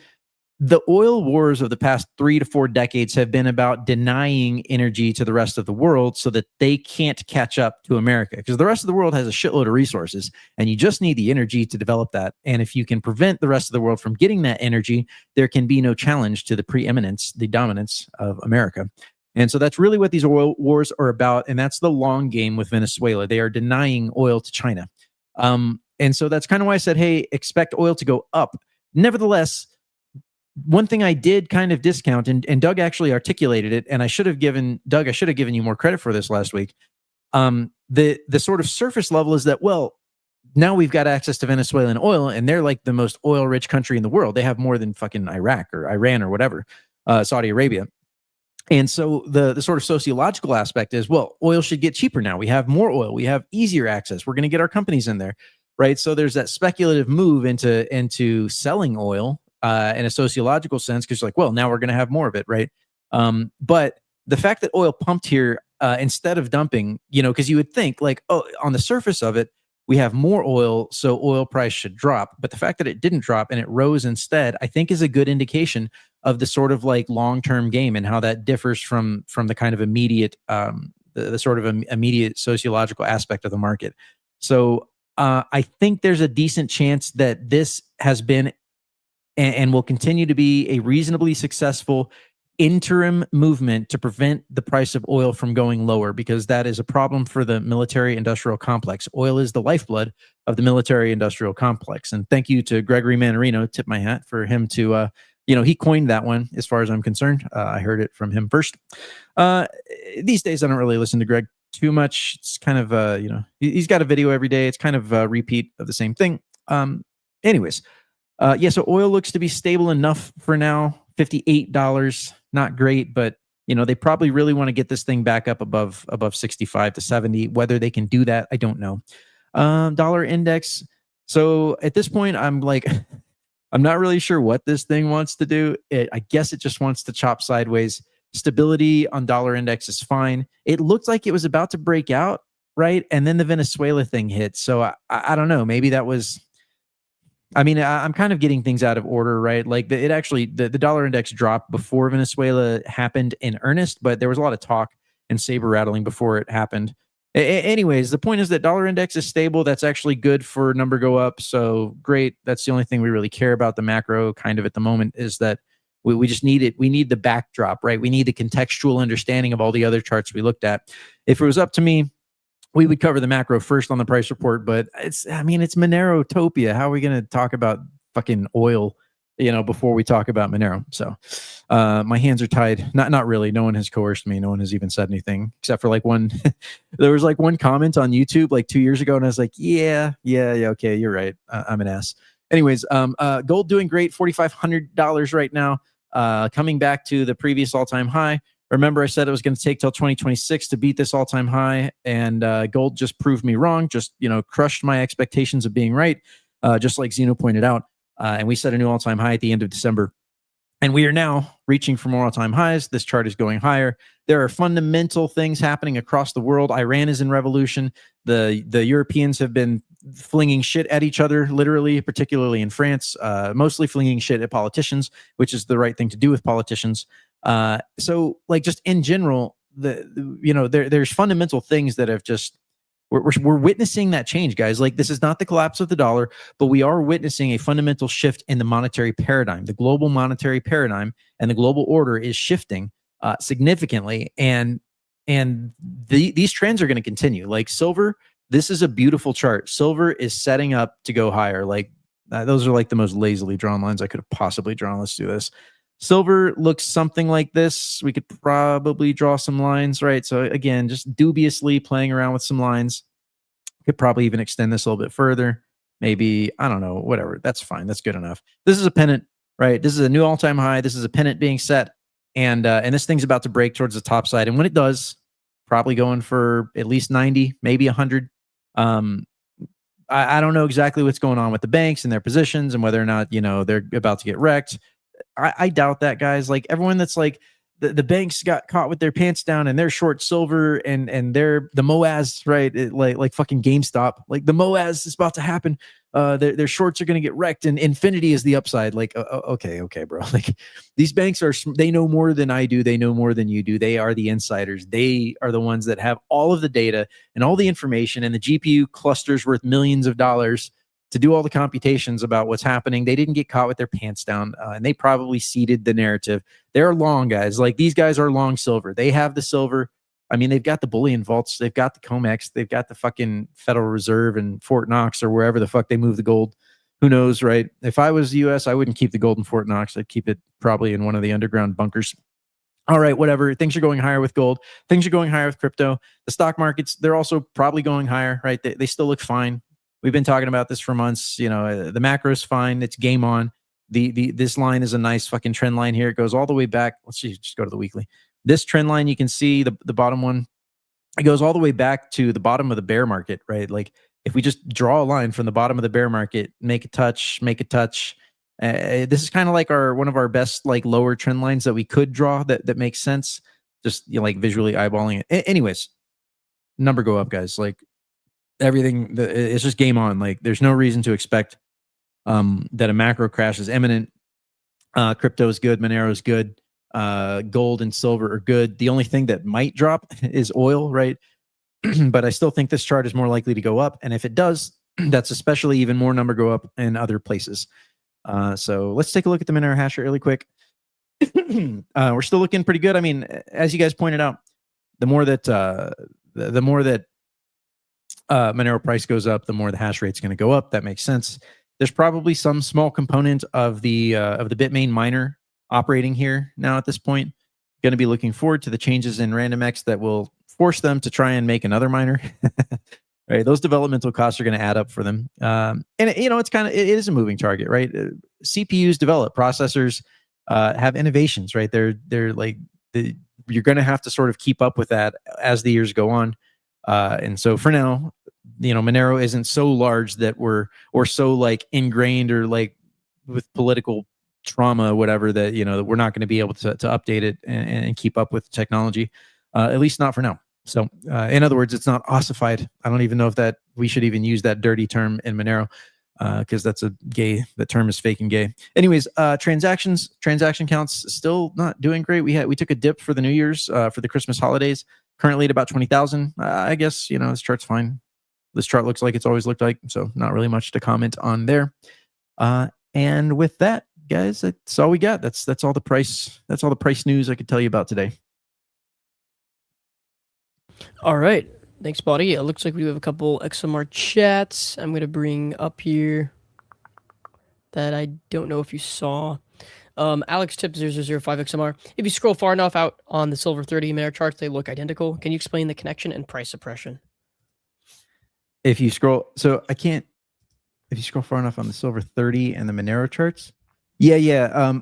the oil wars of the past 3 to 4 decades have been about denying energy to the rest of the world so that they can't catch up to America, because the rest of the world has a shitload of resources and you just need the energy to develop that. And if you can prevent the rest of the world from getting that energy, there can be no challenge to the preeminence, the dominance of America. And so that's really what these oil wars are about. And that's the long game with Venezuela. They are denying oil to China. And so that's kind of why I said, hey, expect oil to go up. Nevertheless, one thing I did kind of discount, and Doug actually articulated it, and I should have given you more credit for this last week. The sort of surface level is that, well, now we've got access to Venezuelan oil, and they're like the most oil-rich country in the world. They have more than fucking Iraq or Iran or whatever, Saudi Arabia. And so the sort of sociological aspect is, well, oil should get cheaper now. We have more oil. We have easier access. We're going to get our companies in there, right? So there's that speculative move into selling oil, in a sociological sense, because like, well, now we're going to have more of it, right? But the fact that oil pumped here instead of dumping, because you would think like, oh, on the surface of it, we have more oil, so oil price should drop. But the fact that it didn't drop and it rose instead, I think is a good indication of the sort of like long-term game and how that differs from the kind of immediate, the sort of immediate sociological aspect of the market. So I think there's a decent chance that this has been and will continue to be a reasonably successful interim movement to prevent the price of oil from going lower, because that is a problem for the military-industrial complex. Oil is the lifeblood of the military-industrial complex. And thank you to Gregory Mannarino, tip my hat for him to, he coined that one as far as I'm concerned. I heard it from him first. These days, I don't really listen to Greg too much. It's kind of, he's got a video every day. It's kind of a repeat of the same thing. Anyways. So oil looks to be stable enough for now. $58, not great, but they probably really want to get this thing back up above 65 to 70. Whether they can do that, I don't know. Dollar index. So at this point, I'm not really sure what this thing wants to do. I guess it just wants to chop sideways. Stability on dollar index is fine. It looked like it was about to break out, right? And then the Venezuela thing hit. So I don't know. Maybe that was. I'm kind of getting things out of order, right? Like the dollar index dropped before Venezuela happened in earnest, but there was a lot of talk and saber rattling before it happened. Anyways, the point is that dollar index is stable. That's actually good for number go up. So great. That's the only thing we really care about the macro kind of at the moment, is that we just need it. We need the backdrop, right? We need the contextual understanding of all the other charts we looked at. If it was up to me, we would cover the macro first on the price report, but it's Monerotopia. How are we going to talk about fucking oil, before we talk about Monero? So my hands are tied. Not really. No one has coerced me. No one has even said anything except for like one. There was like one comment on YouTube like 2 years ago, and I was like, yeah, okay, you're right. I'm an ass. Anyways, gold doing great, $4,500 right now, coming back to the previous all-time high. Remember, I said it was going to take till 2026 to beat this all-time high, and gold just proved me wrong. Just crushed my expectations of being right, just like Xenu pointed out. And we set a new all-time high at the end of December, and we are now reaching for more all-time highs. This chart is going higher. There are fundamental things happening across the world. Iran is in revolution. The Europeans have been flinging shit at each other, literally, particularly in France, mostly flinging shit at politicians, which is the right thing to do with politicians. So like just in general, there's fundamental things that have just, we're witnessing that change, guys. Like this is not the collapse of the dollar, but we are witnessing a fundamental shift in the monetary paradigm. The global monetary paradigm and the global order is shifting significantly. And these trends are going to continue. Like silver, this is a beautiful chart. Silver is setting up to go higher. Like those are like the most lazily drawn lines I could have possibly drawn. Let's do this. Silver looks something like this. We could probably draw some lines, right? So again, just dubiously playing around with some lines. Could probably even extend this a little bit further. Maybe, I don't know, whatever. That's fine. That's good enough. This is a pennant. right? This is a new all-time high. This is a pennant being set, and this thing's about to break towards the top side. And when it does, probably going for at least 90, maybe 100. I don't know exactly what's going on with the banks and their positions and whether or not, they're about to get wrecked. I doubt that, guys. Like, everyone that's like, the banks got caught with their pants down and they're short silver and they're the MOAS, right? Like fucking GameStop. Like, the MOAS is about to happen. Their shorts are going to get wrecked, and infinity is the upside. Like, okay, bro. Like, these banks they know more than I do. They know more than you do. They are the insiders. They are the ones that have all of the data and all the information, and the GPU clusters worth millions of dollars to do all the computations about what's happening. They didn't get caught with their pants down, and they probably seeded the narrative. They're long, guys. Like, these guys are long silver. They have the silver. I mean, they've got the bullion vaults. They've got the COMEX. They've got the fucking Federal Reserve and Fort Knox or wherever the fuck they move the gold. Who knows, right? If I was the U.S., I wouldn't keep the gold in Fort Knox. I'd keep it probably in one of the underground bunkers. All right, whatever. Things are going higher with gold. Things are going higher with crypto. The stock markets, they're also probably going higher, right? They still look fine. We've been talking about this for months. The macro's fine. It's game on. This line is a nice fucking trend line here. It goes all the way back. Let's see, just go to the weekly. This trend line, you can see the bottom one, it goes all the way back to the bottom of the bear market, right? Like, if we just draw a line from the bottom of the bear market, make a touch. This is kind of like one of our best like lower trend lines that we could draw that makes sense. Just like visually eyeballing it. Anyways, number go up, guys. Like, everything, it's just game on. Like, there's no reason to expect that a macro crash is imminent. Crypto is good. Monero is good. Gold and silver are good. The only thing that might drop is oil, right? But I still think this chart is more likely to go up. And if it does, that's especially even more number go up in other places. So let's take a look at the Monero hash rate really quick. We're still looking pretty good. I mean, as you guys pointed out, the more that Monero price goes up, the more the hash rate's going to go up. That makes sense. There's probably some small component of the Bitmain miner operating here now at this point. Going to be looking forward to the changes in RandomX that will force them to try and make another miner. Right, those developmental costs are going to add up for them. And it is a moving target, right? CPUs develop, processors have innovations, right? They're like you're going to have to sort of keep up with that as the years go on. And so for now, Monero isn't so large that we're so like ingrained or like with political trauma, whatever, that that we're not going to be able to update it and keep up with the technology, at least not for now. So in other words, it's not ossified. I don't even know if that we should even use that dirty term in Monero, because that's that term is fake and gay. Anyways, transaction counts still not doing great. We took a dip for the New Year's, for the Christmas holidays, currently at about 20,000. I guess, this chart's fine. This chart looks like it's always looked like, so not really much to comment on there. And with that, guys, that's all we got. That's all the price news I could tell you about today. All right. Thanks, Bawdy. It looks like we have a couple XMR chats I'm going to bring up here that I don't know if you saw. Alex Tip 0005 XMR. If you scroll far enough out on the silver 30 Monero charts, they look identical. Can you explain the connection and price suppression? If you scroll far enough on the silver 30 and the Monero charts. Yeah,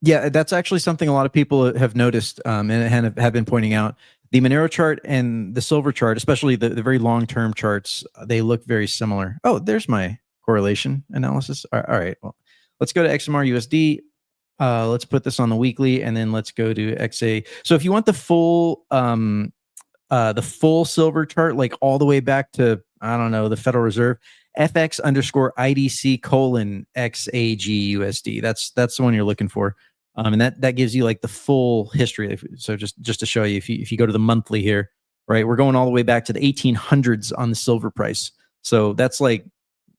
that's actually something a lot of people have noticed and have been pointing out. The Monero chart and the silver chart, especially the very long-term charts, they look very similar. Oh, there's my correlation analysis. All right, well, let's go to XMR USD. Let's put this on the weekly, and then let's go to XA. So if you want the full silver chart, like all the way back to, I don't know, the Federal Reserve, FX_IDC:XAG/USD. That's the one you're looking for. And that gives you like the full history. So just to show you, if you go to the monthly here, right, we're going all the way back to the 1800s on the silver price. So that's like,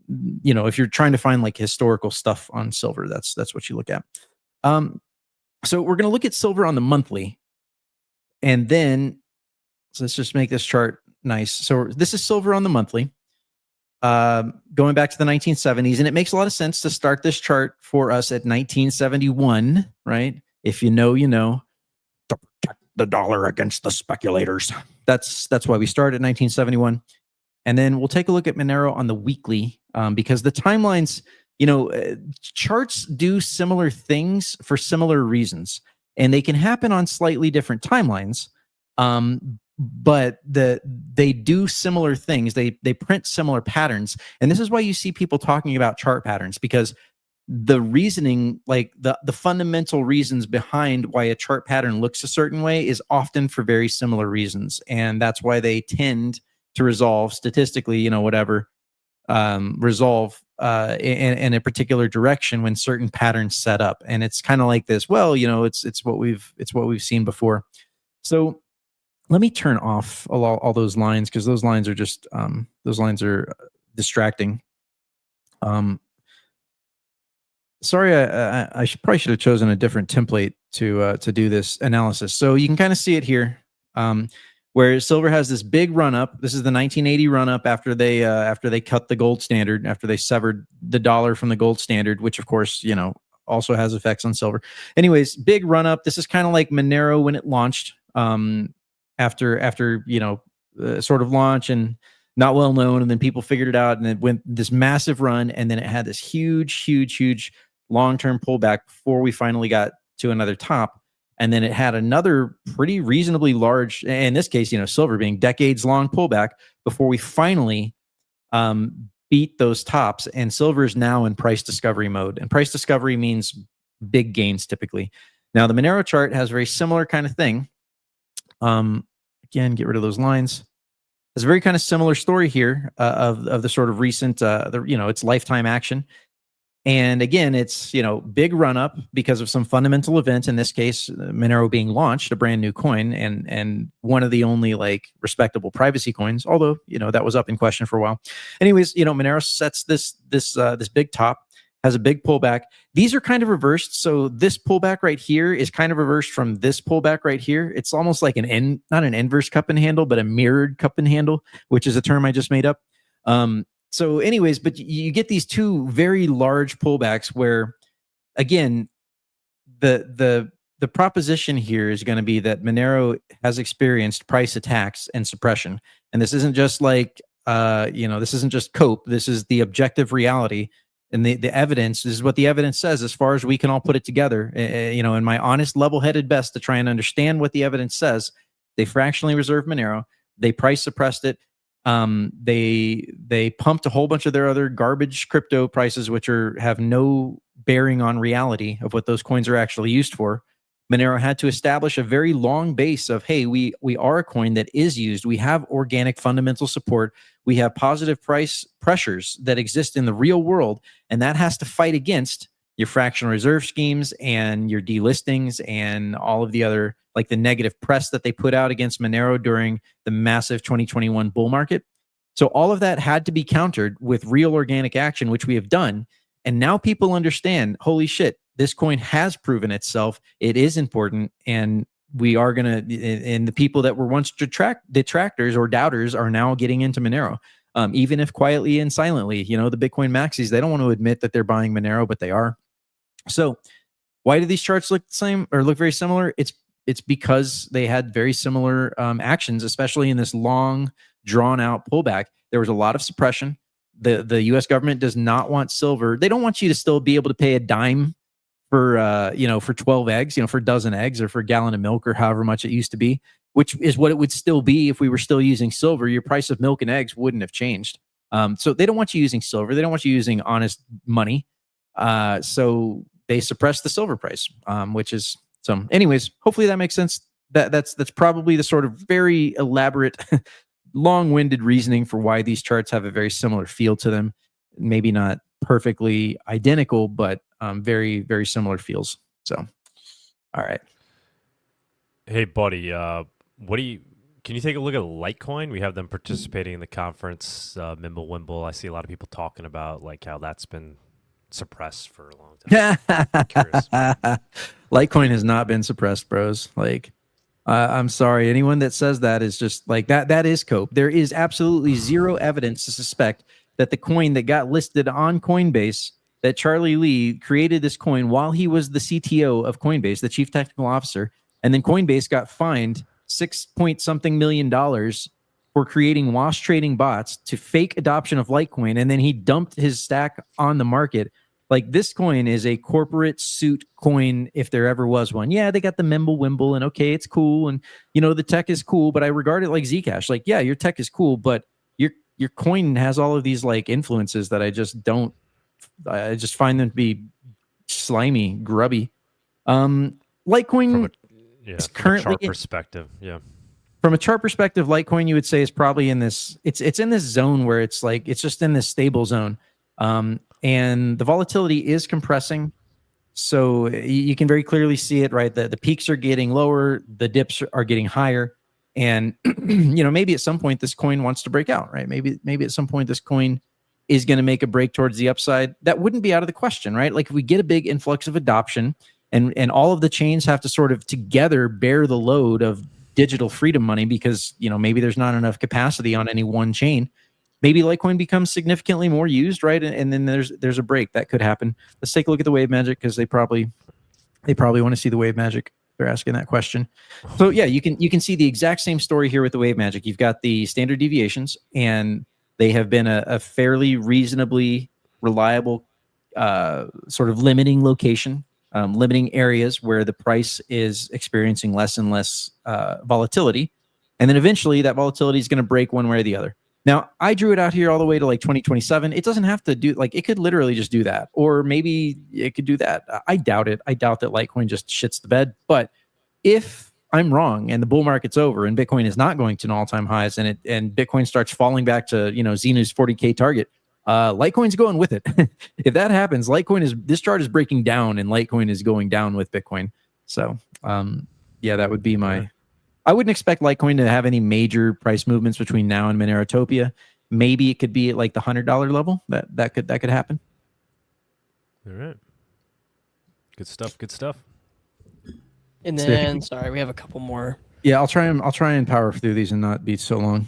if you're trying to find like historical stuff on silver, that's what you look at. So we're going to look at silver on the monthly, and then so let's just make this chart nice. So this is silver on the monthly, going back to the 1970s, and it makes a lot of sense to start this chart for us at 1971, right? If you know, to protect the dollar against the speculators. That's why we start at 1971, and then we'll take a look at Monero on the weekly, because the timelines charts do similar things for similar reasons, and they can happen on slightly different timelines. But they do similar things. They print similar patterns, and this is why you see people talking about chart patterns, because the reasoning, like the fundamental reasons behind why a chart pattern looks a certain way, is often for very similar reasons, and that's why they tend to resolve statistically, resolve in a particular direction when certain patterns set up. And it's kind of like this. Well, it's what we've seen before. So let me turn off all those lines, because those lines are just distracting. Sorry, I probably should have chosen a different template to do this analysis. So you can kind of see it here, where silver has this big run up. This is the 1980 run up after they cut the gold standard, after they severed the dollar from the gold standard, which of course also has effects on silver. Anyways, big run up. This is kind of like Monero when it launched. After sort of launch and not well known, and then people figured it out, and it went this massive run, and then it had this huge long-term pullback before we finally got to another top, and then it had another pretty reasonably large, in this case, silver being decades-long pullback before we finally beat those tops, and silver is now in price discovery mode, and price discovery means big gains typically. Now the Monero chart has a very similar kind of thing. Again, get rid of those lines. It's a very kind of similar story here of the sort of recent, its lifetime action. And again, it's, big run up because of some fundamental event. In this case, Monero being launched, a brand new coin, and one of the only respectable privacy coins, although, that was up in question for a while. Anyways, Monero sets this big top, has a big pullback. These are kind of reversed. So this pullback right here is kind of reversed from this pullback right here. It's almost like not an inverse cup and handle, but a mirrored cup and handle, which is a term I just made up. So anyways, but you get these two very large pullbacks where, again, the proposition here is going to be that Monero has experienced price attacks and suppression. And this isn't just this isn't just cope. This is the objective reality. And the evidence, this is what the evidence says as far as we can all put it together, in my honest, level-headed best to try and understand what the evidence says. They fractionally reserved Monero. They price suppressed it. They pumped a whole bunch of their other garbage crypto prices, which have no bearing on reality of what those coins are actually used for. Monero had to establish a very long base of, hey, we are a coin that is used. We have organic fundamental support. We have positive price pressures that exist in the real world, and that has to fight against your fractional reserve schemes and your delistings and all of the other, the negative press that they put out against Monero during the massive 2021 bull market. So all of that had to be countered with real organic action, which we have done. And now people understand, holy shit, this coin has proven itself. It is important, and we are going to, and the people that were once detractors or doubters are now getting into Monero, even if quietly and silently. The Bitcoin maxis, they don't want to admit that they're buying Monero, but they are. So why do these charts look the same or look very similar? It's because they had very similar actions, especially in this long, drawn-out pullback. There was a lot of suppression. The U.S. government does not want silver. They don't want you to still be able to pay a dime for 12 eggs, for a dozen eggs, or for a gallon of milk, or however much it used to be, which is what it would still be if we were still using silver. Your price of milk and eggs wouldn't have changed. So they don't want you using silver. They don't want you using honest money. So they suppress the silver price, which is so. Anyways, hopefully that makes sense. That's probably the sort of very elaborate, long-winded reasoning for why these charts have a very similar feel to them. Maybe not perfectly identical, but very, very similar feels. So, all right. Hey, buddy, can you take a look at Litecoin? We have them participating in the conference, Mimblewimble. I see a lot of people talking about how that's been suppressed for a long time. Curious. Litecoin has not been suppressed, bros. I'm sorry. Anyone that says that is just that is cope. There is absolutely zero evidence to suspect that the coin that got listed on Coinbase, that Charlie Lee created this coin while he was the CTO of Coinbase, the chief technical officer, and then Coinbase got fined $6-point-something million for creating wash trading bots to fake adoption of Litecoin, and then he dumped his stack on the market Like this coin is a corporate suit coin if there ever was one. Yeah, they got the Memble Wimble and okay, it's cool. And the tech is cool, but I regard it like Zcash. Like, yeah, your tech is cool, but your coin has all of these like influences that I just find them to be slimy, grubby. Litecoin is currently from a chart perspective. Yeah. From a chart perspective, Litecoin you would say is probably in this. It's in this zone where it's like it's just in this stable zone, and the volatility is compressing. So you can very clearly see it, right? The peaks are getting lower, the dips are getting higher, and maybe at some point this coin wants to break out, right? Maybe at some point this coin is going to make a break towards the upside. That wouldn't be out of the question, right? Like if we get a big influx of adoption, and all of the chains have to sort of together bear the load of digital freedom money because maybe there's not enough capacity on any one chain. Maybe Litecoin becomes significantly more used, right? And then there's a break that could happen. Let's take a look at the wave magic because they probably want to see the wave magic. They're asking that question. So yeah, you can see the exact same story here with the wave magic. You've got the standard deviations, and they have been a fairly reasonably reliable sort of limiting location. Limiting areas where the price is experiencing less and less volatility. And then eventually that volatility is going to break one way or the other. Now, I drew it out here all the way to like 2027. It doesn't have to do, like, it could literally just do that. Or maybe it could do that. I doubt it. I doubt that Litecoin just shits the bed. But if I'm wrong and the bull market's over and Bitcoin is not going to an all-time highs and Bitcoin starts falling back to, Xenu's 40K target, Litecoin's going with it. If that happens, this chart is breaking down and Litecoin is going down with Bitcoin. So, yeah, that would be I wouldn't expect Litecoin to have any major price movements between now and Monerotopia. Maybe it could be at like the $100 level. That could happen. All right. Good stuff. Good stuff. And then, sorry, we have a couple more. Yeah, I'll try and power through these and not be so long.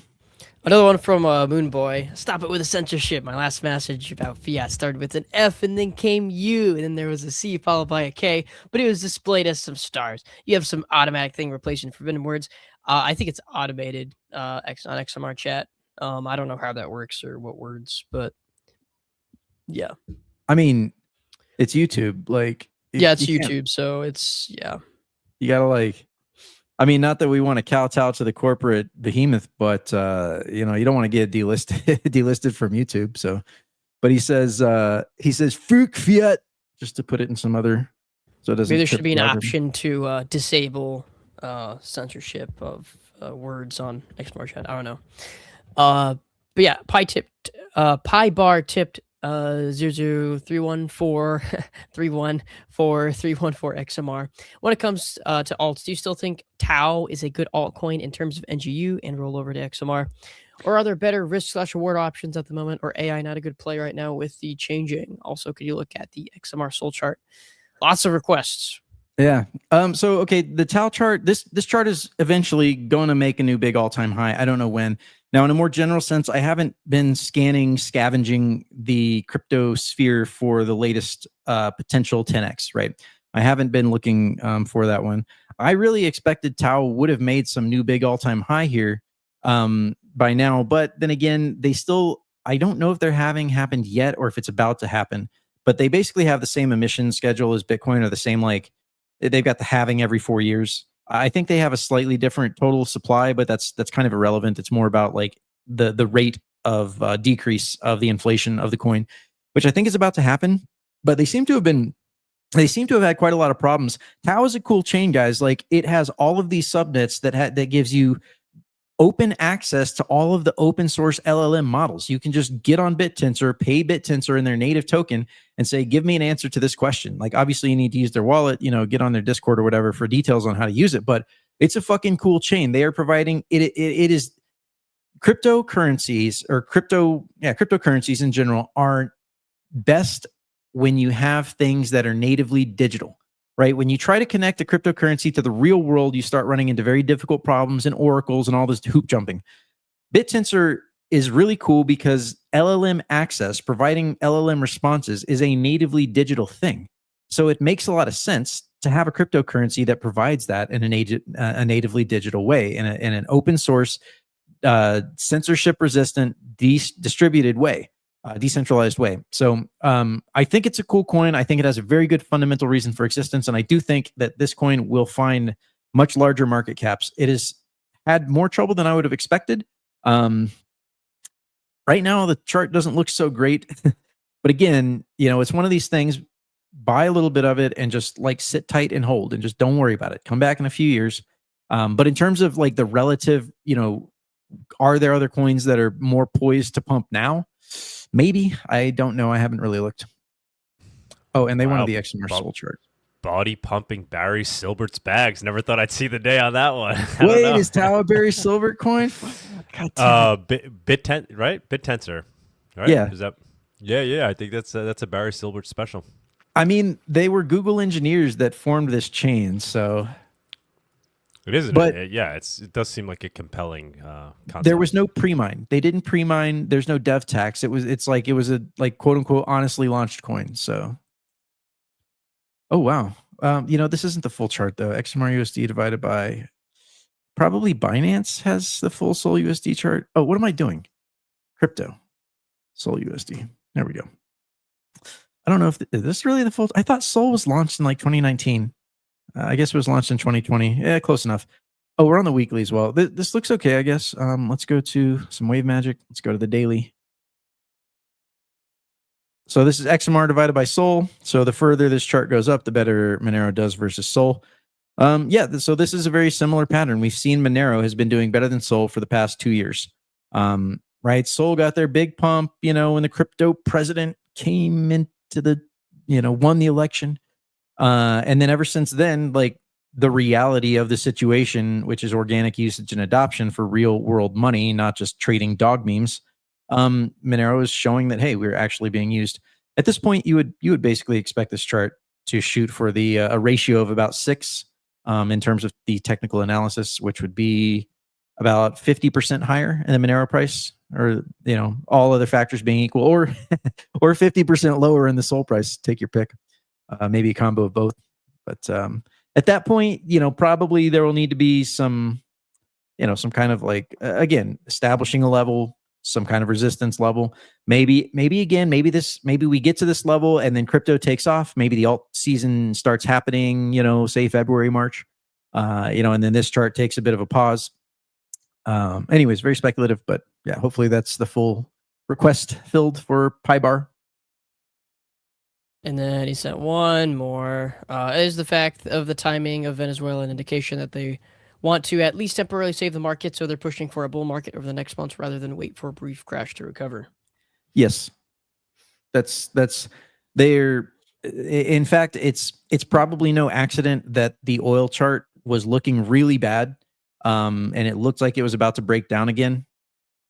Another one from Moonboy. Stop it with the censorship. My last message about fiat started with an F and then came U, and then there was a C followed by a K, but it was displayed as some stars. You have some automatic thing replacing forbidden words. I think it's automated on XMRchat. I don't know how that works or what words, but yeah. I mean, it's YouTube. Like, yeah, it's YouTube, so it's, yeah. You gotta not that we want to kowtow to the corporate behemoth, but you don't want to get delisted from YouTube. So, but he says "Fuck fiat" just to put it in some other. So it doesn't. Maybe there should be an option to disable censorship of words on XMRchat. I don't know. But yeah, pi bar tipped 00314314314 XMR. When it comes to alts, do you still think Tau is a good altcoin in terms of NGU and roll over to XMR? Or are there better risk/reward options at the moment, or AI not a good play right now with the changing? Also, could you look at the XMR Soul chart? Lots of requests. Yeah. So okay, the Tau chart, this chart is eventually going to make a new big all-time high. I don't know when. Now, in a more general sense, I haven't been scavenging the crypto sphere for the latest potential 10x, right? I haven't been looking for that one. I really expected Tau would have made some new big all-time high here by now, but then again, I don't know if they're having happened yet or if it's about to happen, but they basically have the same emission schedule as Bitcoin, or the same, like, they've got the halving every 4 years. I think they have a slightly different total supply, but that's kind of irrelevant. It's more about like the rate of decrease of the inflation of the coin, which I think is about to happen. But they seem to have had quite a lot of problems. Tau is a cool chain, guys. Like, it has all of these subnets that gives you open access to all of the open source LLM models. You can just get on BitTensor, pay BitTensor in their native token, and say, give me an answer to this question. Like, obviously you need to use their wallet, get on their Discord or whatever for details on how to use it, but it's a fucking cool chain. They are providing it is cryptocurrencies cryptocurrencies in general are best when you have things that are natively digital. Right? When you try to connect a cryptocurrency to the real world, you start running into very difficult problems and oracles and all this hoop jumping. BitTensor is really cool because LLM access, providing LLM responses, is a natively digital thing. So it makes a lot of sense to have a cryptocurrency that provides that in a natively digital way, in an open source, censorship resistant, distributed way. decentralized way. So I think it's a cool coin. I think it has a very good fundamental reason for existence, and I do think that this coin will find much larger market caps. It has had more trouble than I would have expected. Right now, the chart doesn't look so great, but again, it's one of these things. Buy a little bit of it and just like sit tight and hold, and just don't worry about it. Come back in a few years. But in terms of like the relative, are there other coins that are more poised to pump now? Maybe. I don't know. I haven't really looked. Oh, and they wanted the XMR Soul chart. Body pumping Barry Silbert's bags. Never thought I'd see the day on that one. Wait, is Tao Barry Silbert coin? BitTensor, right? BitTensor, right? Yeah. Is that? Yeah. I think that's a Barry Silbert special. I mean, they were Google engineers that formed this chain, so it is. But it does seem like a compelling concept. There was no pre-mine. They didn't pre-mine. There's no dev tax. It was a like quote unquote honestly launched coin. So, oh wow, this isn't the full chart though. XMR USD divided by probably Binance has the full Sol USD chart. Oh, what am I doing? Crypto Sol USD. There we go. I don't know if is this really the full. I thought Sol was launched in like 2019. I guess it was launched in 2020. Yeah, close enough. Oh, we're on the weekly as well. This looks okay, I guess. Let's go to some wave magic. Let's go to the daily. So this is XMR divided by Sol. So the further this chart goes up, the better Monero does versus Sol. So this is a very similar pattern. We've seen Monero has been doing better than Sol for the past 2 years. Right? Sol got their big pump, when the crypto president came into the, won the election. And then ever since then, like the reality of the situation, which is organic usage and adoption for real world money, not just trading dog memes. Monero is showing that, hey, we're actually being used. At this point, you would basically expect this chart to shoot for the a ratio of about 6 in terms of the technical analysis, which would be about 50% higher in the Monero price, or all other factors being equal, or 50% lower in the Sol price. Take your pick. Maybe a combo of both. But at that point, probably there will need to be some, some kind of like, again, establishing a level, some kind of resistance level. Maybe we get to this level and then crypto takes off. Maybe the alt season starts happening, say February, March, and then this chart takes a bit of a pause. Anyways, very speculative, but yeah, hopefully that's the full request filled for PyBar. And then he sent one more. Is the fact of the timing of Venezuela an indication that they want to at least temporarily save the market, so they're pushing for a bull market over the next months rather than wait for a brief crash to recover? Yes. That's they're, in fact, it's probably no accident that the oil chart was looking really bad. And it looked like it was about to break down again.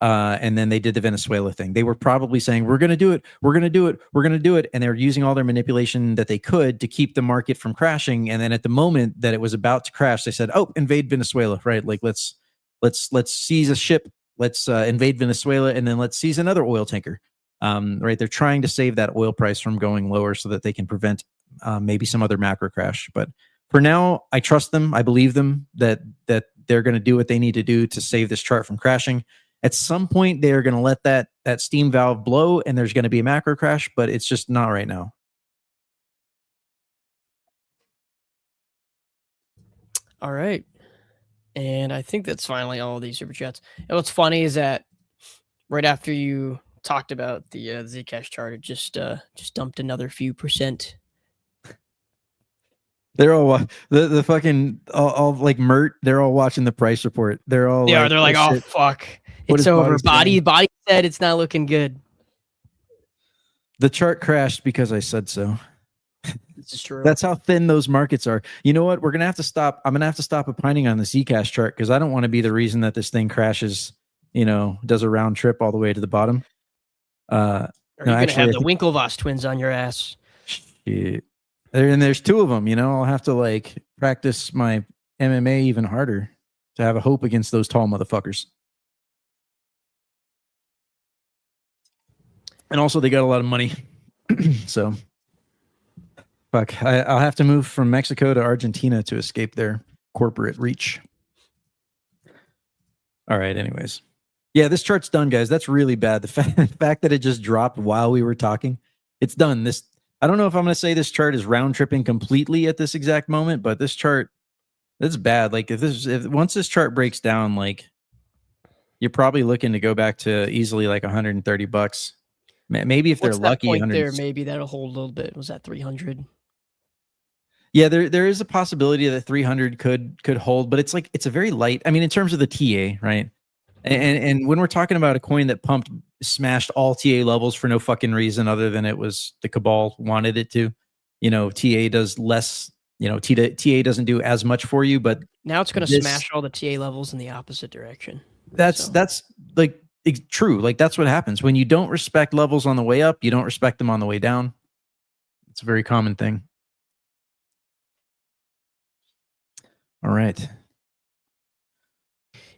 And then they did the Venezuela thing. They were probably saying, we're going to do it. We're going to do it. We're going to do it. And they were using all their manipulation that they could to keep the market from crashing. And then at the moment that it was about to crash, they said, oh, invade Venezuela, right? Like, let's seize a ship. Let's invade Venezuela. And then let's seize another oil tanker. Right. They're trying to save that oil price from going lower so that they can prevent maybe some other macro crash. But for now, I trust them. I believe them that they're going to do what they need to do to save this chart from crashing. At some point, they're going to let that steam valve blow, and there's going to be a macro crash, but it's just not right now. All right. And I think that's finally all of these super chats. And what's funny is that right after you talked about the Zcash chart, it just dumped another few percent. They're all the fucking all like Mert. They're all watching the price report. They're all they're like, oh shit. Fuck, it's over. Bawdy said it's not looking good. The chart crashed because I said so. This is true. That's how thin those markets are. You know what? We're gonna have to stop. I'm gonna have to stop opining on the Zcash chart because I don't want to be the reason that this thing crashes. Does a round trip all the way to the bottom. Or you're gonna have the Winklevoss twins on your ass. Shit. And there's 2 of them, I'll have to like practice my MMA even harder to have a hope against those tall motherfuckers. And also they got a lot of money. So fuck, I'll have to move from Mexico to Argentina to escape their corporate reach. All right, anyways. Yeah, this chart's done, guys. That's really bad. The fact that it just dropped while we were talking, it's done. I don't know if I'm going to say this chart is round tripping completely at this exact moment, but this chart, that's bad. Like if once this chart breaks down, like you're probably looking to go back to easily like $130. Maybe if they're lucky, point there, maybe that'll hold a little bit. Was that 300? Yeah, there is a possibility that 300 could hold, but it's a very light. I mean, in terms of the TA, right? And when we're talking about a coin that smashed all TA levels for no fucking reason other than it was the cabal wanted it to, TA does less. TA doesn't do as much for you, but now it's going to smash all the TA levels in the opposite direction. That's like true. Like that's what happens when you don't respect levels on the way up. You don't respect them on the way down. It's a very common thing. All right.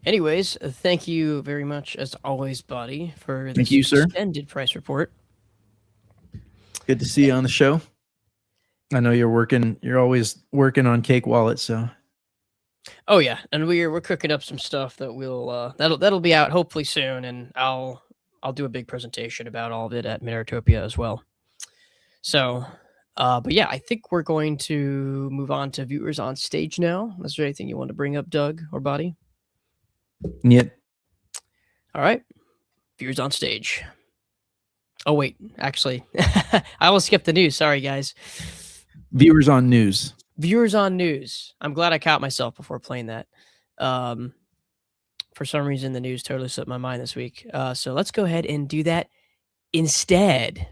Anyways, thank you very much, as always, Bawdy, for this extended price report. Good to see you on the show. I know you're always working on Cake Wallet, so. Oh yeah, and we're cooking up some stuff that that'll be out hopefully soon, and I'll do a big presentation about all of it at Monerotopia as well. So, but yeah, I think we're going to move on to viewers on stage now. Is there anything you want to bring up, Doug or Bawdy? Yep. All right, viewers on stage. Oh wait, actually, I almost skipped the news. Sorry, guys. Viewers on news. Viewers on news. I'm glad I caught myself before playing that. For some reason, the news totally slipped my mind this week. So let's go ahead and do that instead.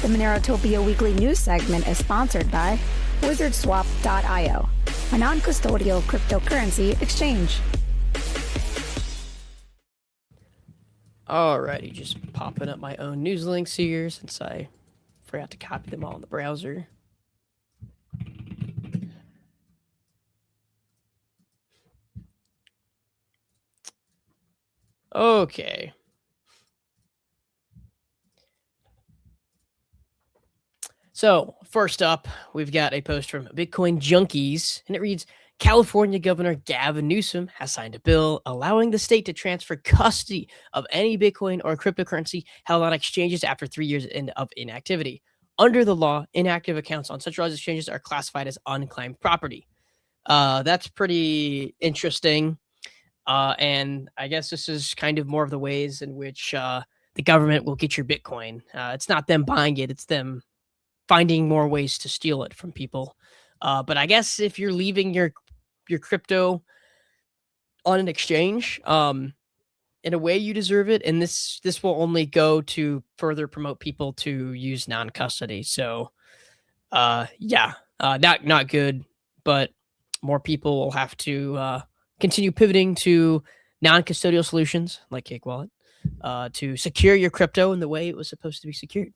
The Monerotopia Weekly News segment is sponsored by WizardSwap.io, a non-custodial cryptocurrency exchange. Alrighty, just popping up my own news links here since I forgot to copy them all in the browser. Okay. So, first up, we've got a post from Bitcoin Junkies, and it reads, California Governor Gavin Newsom has signed a bill allowing the state to transfer custody of any Bitcoin or cryptocurrency held on exchanges after 3 years of inactivity. Under the law, inactive accounts on centralized exchanges are classified as unclaimed property. That's pretty interesting. And I guess this is kind of more of the ways in which the government will get your Bitcoin. It's not them buying it, it's them finding more ways to steal it from people. But I guess if you're leaving your crypto on an exchange, in a way you deserve it. And this will only go to further promote people to use non-custody. So yeah, not good, but more people will have to continue pivoting to non-custodial solutions like Cake Wallet to secure your crypto in the way it was supposed to be secured.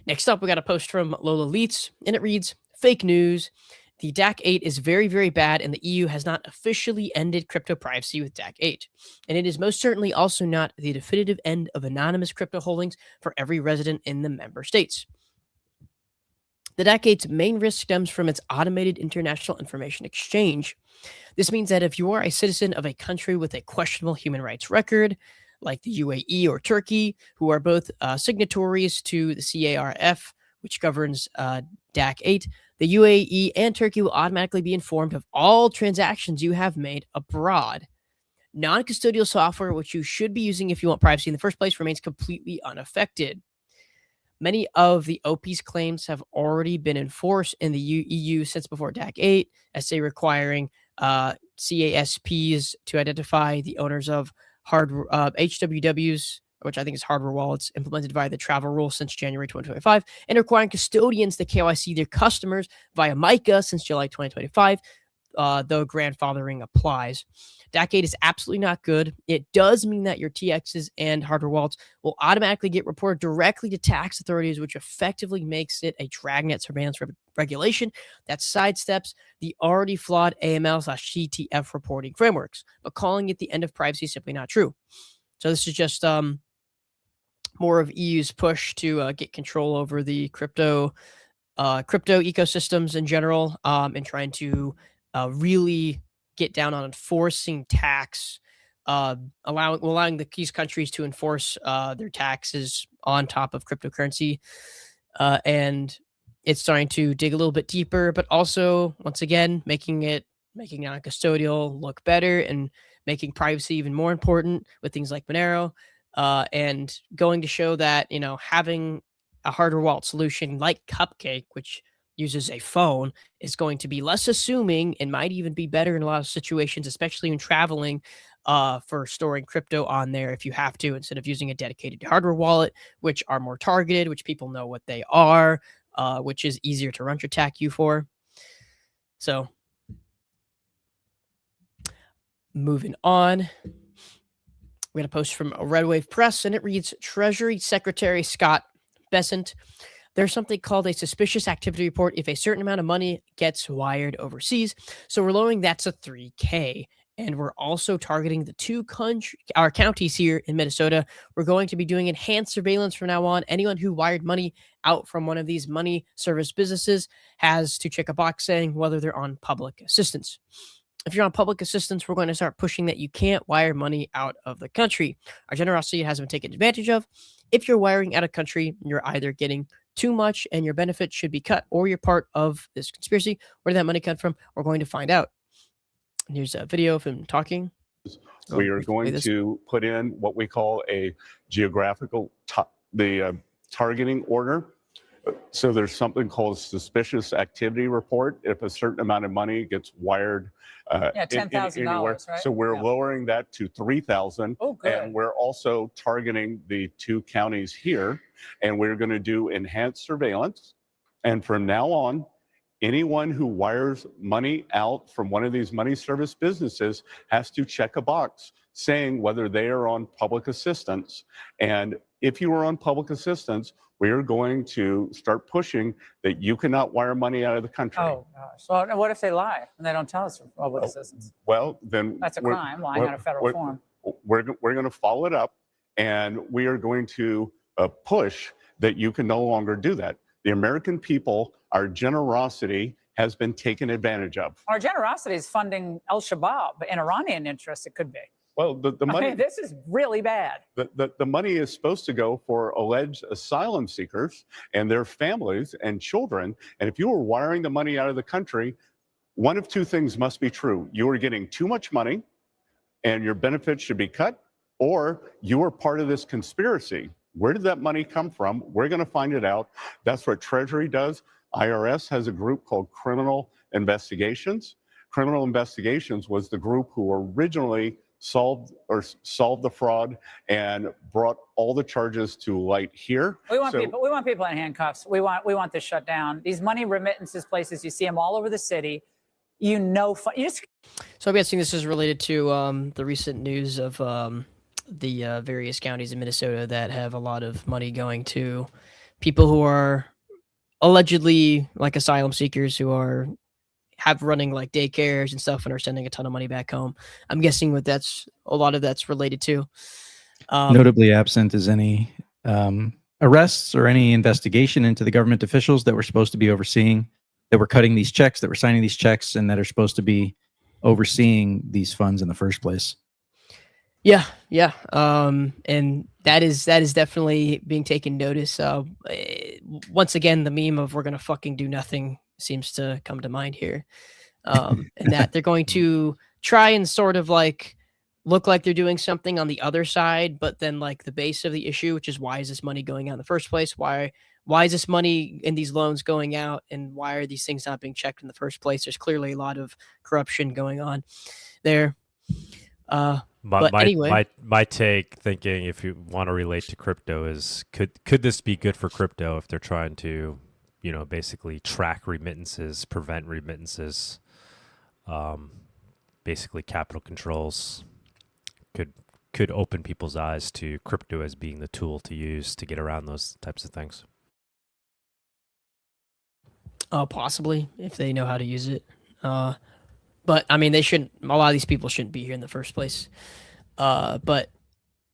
Next up, we got a post from L0la L33tz, and it reads, fake news. The DAC 8 is very, very bad, and the EU has not officially ended crypto privacy with DAC 8. And it is most certainly also not the definitive end of anonymous crypto holdings for every resident in the member states. The DAC 8's main risk stems from its automated international information exchange. This means that if you are a citizen of a country with a questionable human rights record, like the UAE or Turkey, who are both signatories to the CARF, which governs DAC 8, the UAE and Turkey will automatically be informed of all transactions you have made abroad. Non-custodial software, which you should be using if you want privacy in the first place, remains completely unaffected. Many of the OP's claims have already been enforced in the EU since before DAC 8, as they requiring CASPs to identify the owners of HWWs, which I think is hardware wallets, implemented via the travel rule since January 2025, and requiring custodians to KYC their customers via MiCA since July 2025, though grandfathering applies. DAC 8 is absolutely not good. It does mean that your TXs and hardware wallets will automatically get reported directly to tax authorities, which effectively makes it a dragnet surveillance regulation that sidesteps the already flawed AML/CTF reporting frameworks. But calling it the end of privacy is simply not true. So this is just more of EU's push to get control over the crypto crypto ecosystems in general, and trying to really get down on enforcing tax, allowing these countries to enforce their taxes on top of cryptocurrency. And it's starting to dig a little bit deeper, but also, once again, making non-custodial look better and making privacy even more important with things like Monero, and going to show that, having a hardware wallet solution like Cupcake, which uses a phone, is going to be less assuming and might even be better in a lot of situations, especially when traveling, for storing crypto on there if you have to, instead of using a dedicated hardware wallet, which are more targeted, which people know what they are, which is easier to run attack you for. So moving on, we got a post from Red Wave Press, and it reads, Treasury Secretary Scott Bessent, there's something called a suspicious activity report if a certain amount of money gets wired overseas. So we're lowering that to 3K. And we're also targeting the our counties here in Minnesota. We're going to be doing enhanced surveillance from now on. Anyone who wired money out from one of these money service businesses has to check a box saying whether they're on public assistance. If you're on public assistance, we're going to start pushing that you can't wire money out of the country. Our generosity has been taken advantage of. If you're wiring out of country, you're either getting too much and your benefit should be cut, or you're part of this conspiracy. Where did that money come from? We're going to find out. And here's a video of him talking. We are going to put in what we call a geographical targeting order. So there's something called a suspicious activity report if a certain amount of money gets wired $10,000, right? So we're lowering that to $3,000. Oh, good. And we're also targeting the 2 counties here, and we're going to do enhanced surveillance. And from now on, anyone who wires money out from one of these money service businesses has to check a box saying whether they are on public assistance. And if you are on public assistance, we are going to start pushing that you cannot wire money out of the country. Oh, gosh. Well, what if they lie and they don't tell us for public assistance? Well, then that's a crime, lying on a federal form. We're going to follow it up, and we are going to push that you can no longer do that. The American people, our generosity has been taken advantage of. Our generosity is funding Al-Shabaab, in Iranian interest, it could be. Well, the money. I mean, this is really bad. The money is supposed to go for alleged asylum seekers and their families and children. And if you are wiring the money out of the country, one of 2 things must be true. You are getting too much money and your benefits should be cut, or you are part of this conspiracy. Where did that money come from? We're going to find it out. That's what Treasury does. IRS has a group called Criminal Investigations. Criminal Investigations was the group who originally solved the fraud and brought all the charges to light here. We want people in handcuffs. We want this shut down. These money remittances places, you see them all over the city. So I'm guessing this is related to the recent news of the various counties in Minnesota that have a lot of money going to people who are allegedly like asylum seekers who are running like daycares and stuff and are sending a ton of money back home. I'm guessing a lot of that's related to. Notably absent is any arrests or any investigation into the government officials that were supposed to be overseeing, that were cutting these checks, that were signing these checks, and that are supposed to be overseeing these funds in the first place. Yeah. And that is definitely being taken notice of. Once again, the meme of we're going to fucking do nothing seems to come to mind here. And that they're going to try and sort of like look like they're doing something on the other side, but then like the base of the issue, which is why is this money going out in the first place? Why is this money in these loans going out, and why are these things not being checked in the first place? There's clearly a lot of corruption going on there. But anyway, my take, thinking if you want to relate to crypto, is could this be good for crypto if they're trying to, basically track remittances, prevent remittances, basically capital controls could open people's eyes to crypto as being the tool to use to get around those types of things. Possibly, if they know how to use it. But I mean, a lot of these people shouldn't be here in the first place. But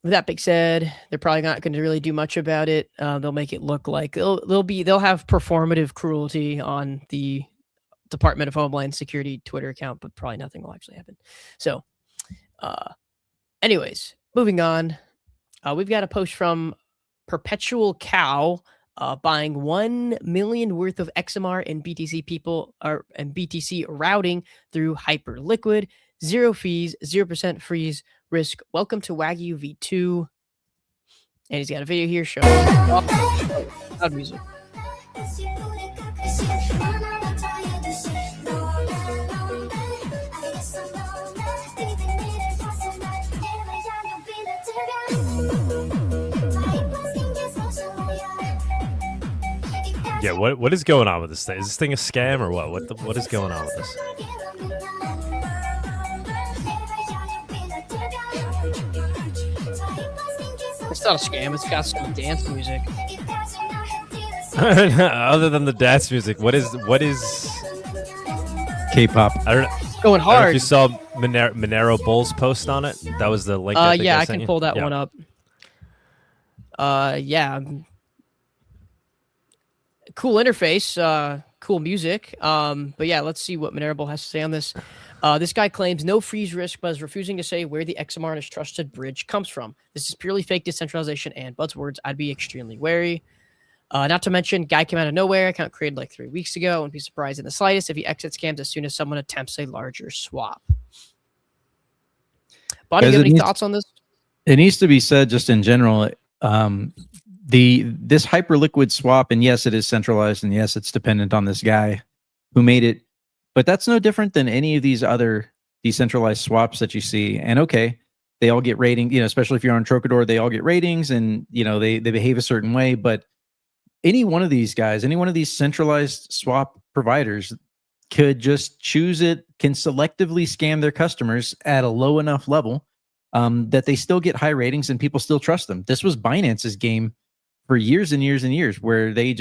with that being said, they're probably not going to really do much about it. They'll make it look like they'll have performative cruelty on the Department of Homeland Security Twitter account, but probably nothing will actually happen. So, anyways, moving on. We've got a post from Perpetual Cow buying 1 million worth of XMR and BTC routing through Hyperliquid. 0 fees, 0% freeze risk. Welcome to Wagyu V2. And he's got a video here showing loud music. Yeah, what is going on with this thing? Is this thing a scam or what? What is going on with this? It's not a scam. It's got some dance music. Other than the dance music, what is K-pop? I don't know. Going hard. I don't know if you saw Monero Bull's post on it. That was the link. Yeah, I can pull that one up. Yeah. Cool interface, cool music. But yeah, let's see what Monero Bull has to say on this. This guy claims no freeze risk, but is refusing to say where the XMR and his trusted bridge comes from. This is purely fake decentralization and buzzwords. I'd be extremely wary. Not to mention, guy came out of nowhere. Account created like 3 weeks ago. Wouldn't be surprised in the slightest if he exit scams as soon as someone attempts a larger swap. Bawdy, do you have any thoughts on this? It needs to be said just in general. This Hyperliquid swap, and yes, it is centralized, and yes, it's dependent on this guy who made it. But that's no different than any of these other decentralized swaps that you see. And okay, they all get rating, especially if you're on Trocador, they all get ratings and, they behave a certain way. But any one of these guys, any one of these centralized swap providers could just choose it, can selectively scam their customers at a low enough level that they still get high ratings and people still trust them. This was Binance's game for years and years and years, where they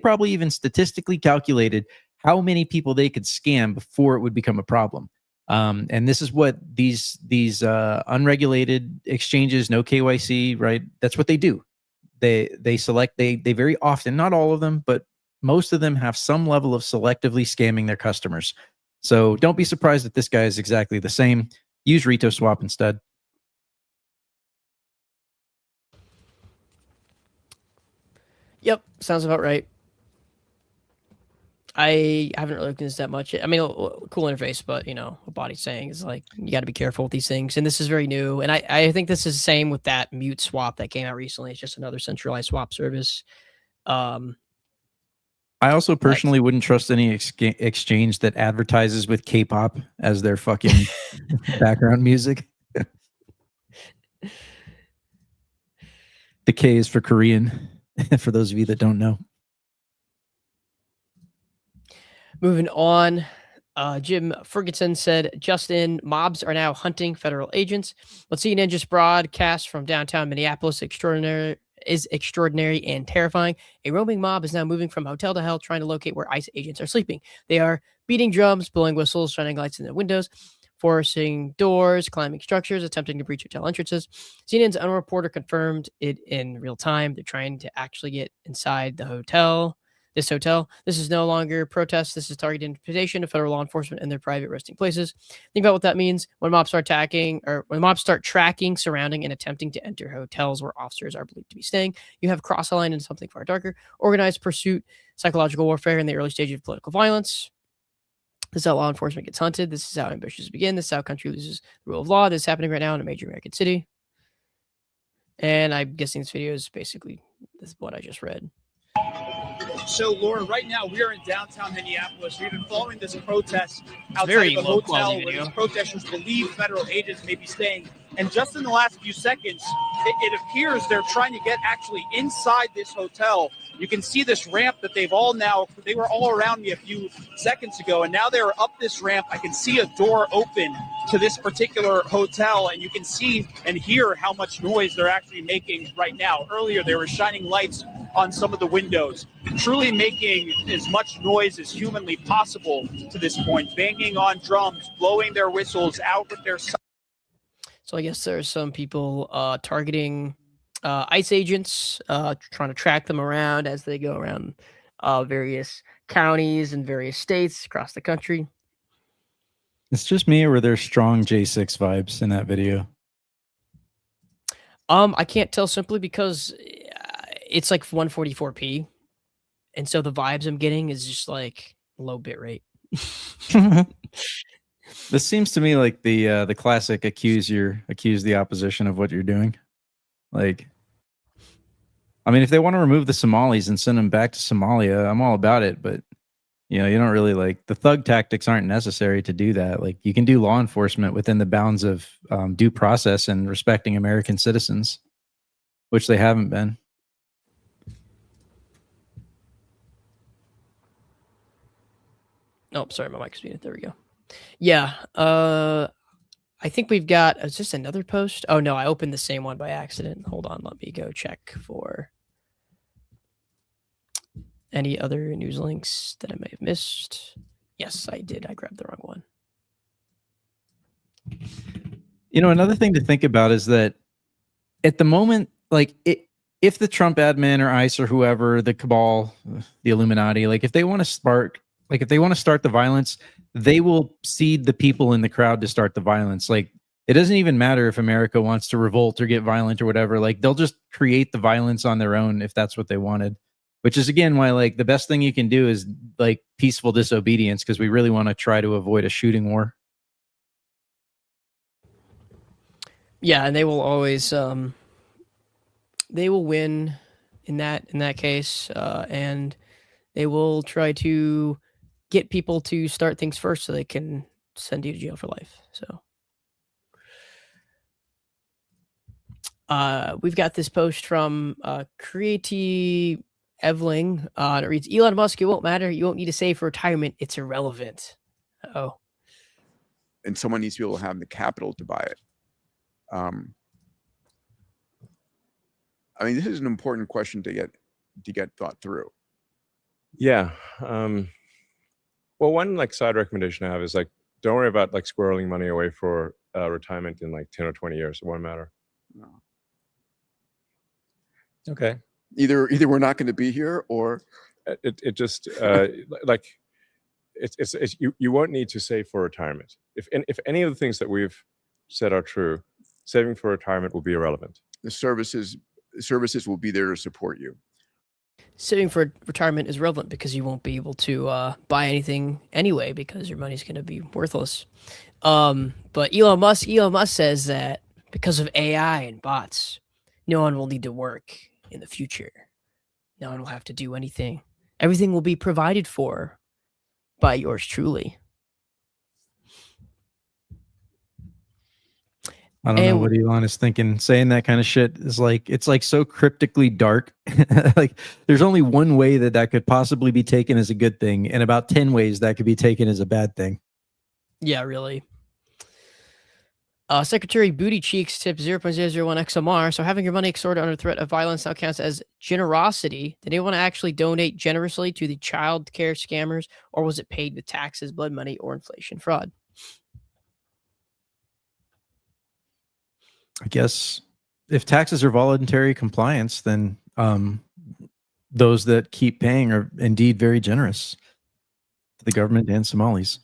probably even statistically calculated how many people they could scam before it would become a problem. And this is what these unregulated exchanges, no KYC, right? That's what they do. They select, they very often, not all of them, but most of them have some level of selectively scamming their customers. So don't be surprised that this guy is exactly the same. Use RitoSwap instead. Yep, sounds about right. I haven't really looked into this that much. I mean, cool interface, but what Bawdy's saying is like, you got to be careful with these things. And this is very new. And I think this is the same with that mute swap that came out recently. It's just another centralized swap service. I also personally wouldn't trust any exchange that advertises with K-pop as their fucking background music. The K is for Korean, for those of you that don't know. Moving on, Jim Ferguson said, Justin, mobs are now hunting federal agents. Let's see, CNN just broadcast from downtown Minneapolis. Extraordinary and terrifying. A roaming mob is now moving from hotel to hell, trying to locate where ICE agents are sleeping. They are beating drums, blowing whistles, shining lights in the windows, forcing doors, climbing structures, attempting to breach hotel entrances. CNN's own reporter confirmed it in real time. They're trying to actually get inside the hotel. This hotel. This is no longer protest. This is targeted intimidation of federal law enforcement in their private resting places. Think about what that means when mobs start tracking, surrounding, and attempting to enter hotels where officers are believed to be staying. You have cross-aligned into something far darker. Organized pursuit, psychological warfare in the early stages of political violence. This is how law enforcement gets hunted. This is how ambitions begin. This is how a country loses the rule of law. This is happening right now in a major American city. And I'm guessing this video is basically what I just read. So, Laura, right now we are in downtown Minneapolis. We've been following this protest outside of a hotel where these protesters believe federal agents may be staying. And just in the last few seconds, it appears they're trying to get actually inside this hotel. You can see this ramp that they were all around me a few seconds ago, and now they're up this ramp. I can see a door open to this particular hotel, and you can see and hear how much noise they're actually making right now. Earlier, they were shining lights on some of the windows, truly making as much noise as humanly possible to this point, banging on drums, blowing their whistles out with their... So I guess there's some people targeting ICE agents, trying to track them around as they go around various counties and various states across the country. It's just me, or were there strong J6 vibes in that video? I can't tell simply because it's like 144p, and so the vibes I'm getting is just like low bit rate. This seems to me like the classic accuse the opposition of what you're doing. Like, I mean, if they want to remove the Somalis and send them back to Somalia, I'm all about it. But you know, you don't really like the thug tactics aren't necessary to do that. Like, you can do law enforcement within the bounds of due process and respecting American citizens, which they haven't been. Oh, sorry, my mic's muted. There we go. Yeah, I think we've got. Is this another post? Oh no, I opened the same one by accident. Hold on, let me go check for any other news links that I may have missed. Yes, I did. I grabbed the wrong one. You know, another thing to think about is that at the moment, like, if the Trump admin or ICE or whoever, the cabal, the Illuminati, like, if they want to start the violence, they will seed the people in the crowd to start the violence. Like, it doesn't even matter if America wants to revolt or get violent or whatever. Like, they'll just create the violence on their own if that's what they wanted. Which is, again, why, like, the best thing you can do is, like, peaceful disobedience, because we really want to try to avoid a shooting war. Yeah, and they will always they will win in that case, and they will try to get people to start things first so they can send you to jail for life. So we've got this post from Creatieveling. It reads, Elon Musk, it won't matter. You won't need to save for retirement. It's irrelevant. Oh. And someone needs to be able to have the capital to buy it. I mean, this is an important question to get thought through. Yeah. Well, one like side recommendation I have is like, don't worry about like squirreling money away for retirement in like 10 or 20 years. It won't matter. No. Okay. Either we're not going to be here, or it just like it's you won't need to save for retirement. If any of the things that we've said are true, saving for retirement will be irrelevant. The services will be there to support you. Saving for retirement is relevant because you won't be able to buy anything anyway because your money's going to be worthless. But Elon Musk says that because of AI and bots, no one will need to work in the future. No one will have to do anything. Everything will be provided for by yours truly. I don't know what Elon is thinking. Saying that kind of shit is like, it's like so cryptically dark. Like, there's only one way that could possibly be taken as a good thing, and about 10 ways that could be taken as a bad thing. Yeah, really. Secretary Booty Cheeks tipped 0.001 XMR. So having your money extorted under threat of violence now counts as generosity. Did anyone actually donate generously to the child care scammers, or was it paid with taxes, blood money, or inflation fraud? I guess if taxes are voluntary compliance, then those that keep paying are indeed very generous to the government and Somalis.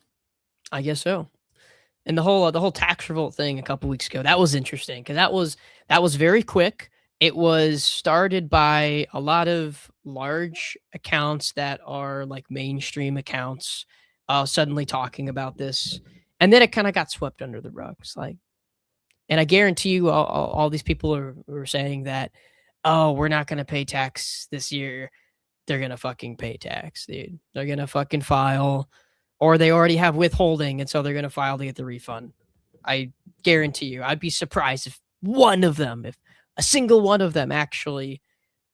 I guess so. And the whole tax revolt thing a couple weeks ago, that was interesting because that was very quick. It was started by a lot of large accounts that are like mainstream accounts suddenly talking about this, and then it kind of got swept under the rug. It's like, and I guarantee you, all these people were saying that, oh, we're not going to pay tax this year. They're going to fucking pay tax, dude. They're going to fucking file, or they already have withholding, and so they're going to file to get the refund. I guarantee you, I'd be surprised if a single one of them actually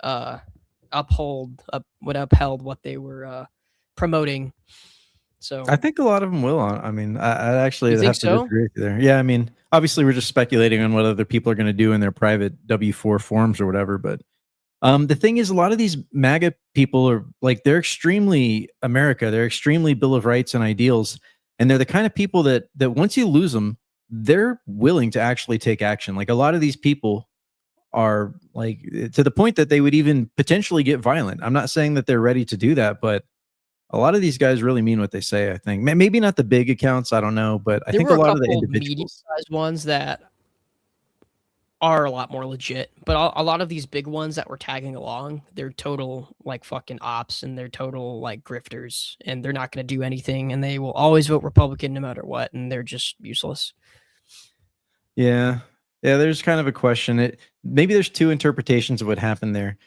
upheld what they were promoting. So I think a lot of them will. I mean, I actually have to disagree with you there. Yeah, I mean, obviously we're just speculating on what other people are going to do in their private W4 forums or whatever. But the thing is, a lot of these MAGA people are like, they're extremely America. They're extremely Bill of Rights and ideals. And they're the kind of people that once you lose them, they're willing to actually take action. Like a lot of these people are like to the point that they would even potentially get violent. I'm not saying that they're ready to do that, but a lot of these guys really mean what they say. I think maybe not the big accounts. I don't know, but I think a lot of the individuals, medium-sized ones that are a lot more legit, but a lot of these big ones that were tagging along, they're total like fucking ops and they're total like grifters, and they're not going to do anything, and they will always vote Republican no matter what, and they're just useless. Yeah. There's kind of a question. Maybe there's two interpretations of what happened there.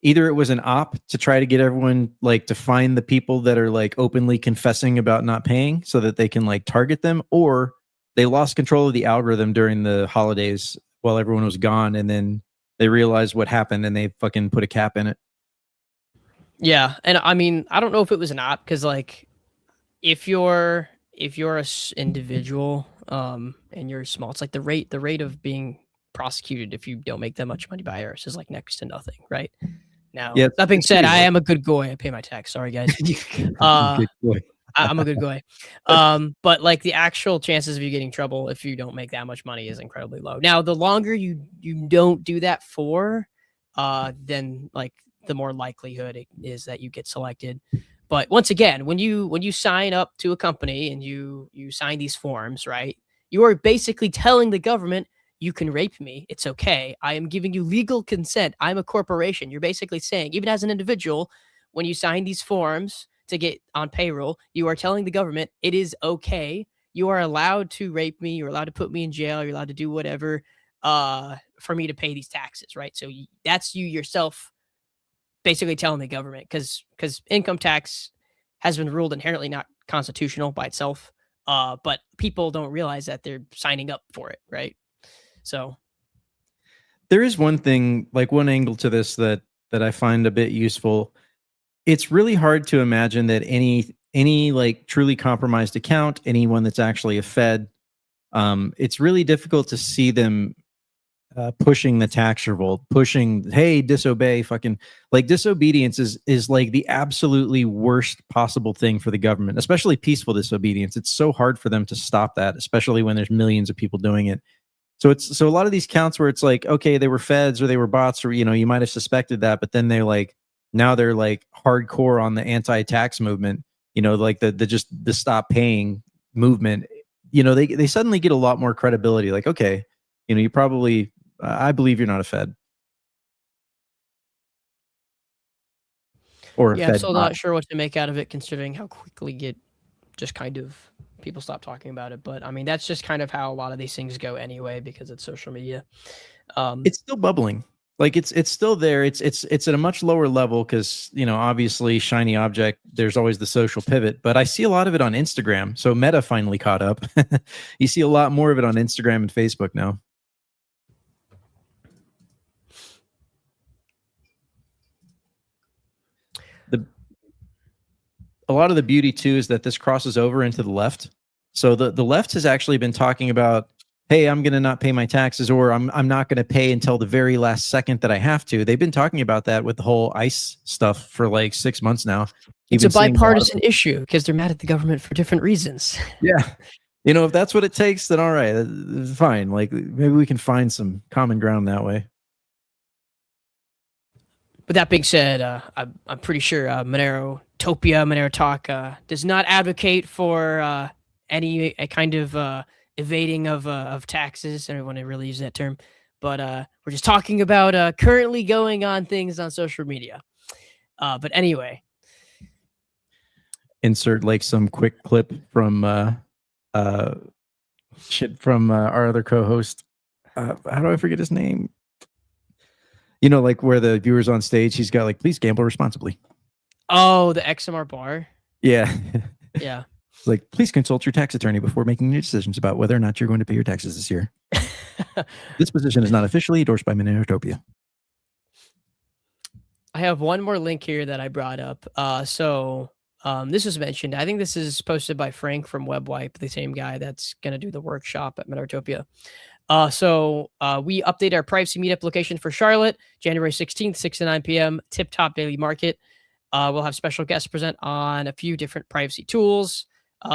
Either it was an op to try to get everyone like to find the people that are like openly confessing about not paying so that they can like target them, or they lost control of the algorithm during the holidays while everyone was gone, and then they realized what happened and they fucking put a cap in it. Yeah, and I mean, I don't know if it was an op, because like if you're a individual and you're small, it's like the rate of being prosecuted if you don't make that much money by IRS is like next to nothing, right? Now, that being said, I am a good boy. I pay my tax. Sorry, guys. Good boy. I'm a good guy. But like the actual chances of you getting trouble if you don't make that much money is incredibly low. Now, the longer you don't do that for, then like the more likelihood it is that you get selected. But once again, when you sign up to a company and you sign these forms, right, you are basically telling the government, you can rape me. It's okay. I am giving you legal consent. I'm a corporation. You're basically saying, even as an individual, when you sign these forms to get on payroll, you are telling the government it is okay. You are allowed to rape me. You're allowed to put me in jail. You're allowed to do whatever for me to pay these taxes, right? So that's you yourself basically telling the government, because income tax has been ruled inherently not constitutional by itself, but people don't realize that they're signing up for it, right? So there is one thing, like one angle to this that I find a bit useful. It's really hard to imagine that any like truly compromised account, anyone that's actually a Fed, it's really difficult to see them pushing the tax revolt, pushing, hey, disobey, fucking like disobedience is like the absolutely worst possible thing for the government, especially peaceful disobedience. It's so hard for them to stop that, especially when there's millions of people doing it. So a lot of these counts where it's like, okay, they were Feds or they were bots, or, you know, you might have suspected that, but then they're like, now they're like hardcore on the anti-tax movement, you know, like the stop paying movement, you know, they suddenly get a lot more credibility. Like, okay, you know, you probably, I believe you're not a Fed. Or yeah, I'm still not sure what to make out of it, considering how quickly just kind of people stop talking about it. But I mean, that's just kind of how a lot of these things go anyway, because it's social media. It's still bubbling. Like it's still there. It's at a much lower level because, you know, obviously shiny object, there's always the social pivot, but I see a lot of it on Instagram. So Meta finally caught up. You see a lot more of it on Instagram and Facebook now. A lot of the beauty too is that this crosses over into the left. So the left has actually been talking about, hey, I'm going to not pay my taxes, or I'm not going to pay until the very last second that I have to. They've been talking about that with the whole ICE stuff for like 6 months now. It's a bipartisan issue because they're mad at the government for different reasons. Yeah. You know, if that's what it takes, then all right, fine. Like maybe we can find some common ground that way. But that being said, I'm pretty sure Monerotopia does not advocate for any kind of evading of taxes. Everyone really uses that term, but we're just talking about currently going on things on social media. But anyway, insert like some quick clip from our other co-host. How do I forget his name? You know, like where the viewer's on stage, he's got like, please gamble responsibly. Oh, the XMR bar. Yeah. Yeah. It's like, please consult your tax attorney before making any decisions about whether or not you're going to pay your taxes this year. This position is not officially endorsed by Monerotopia. I have one more link here that I brought up. This was mentioned. I think this is posted by Frank from Webwipe, the same guy that's going to do the workshop at Monerotopia. We update our privacy meetup location for Charlotte, January 16th, 6 to 9 p.m., Tip Top Daily Market. We'll have special guests present on a few different privacy tools.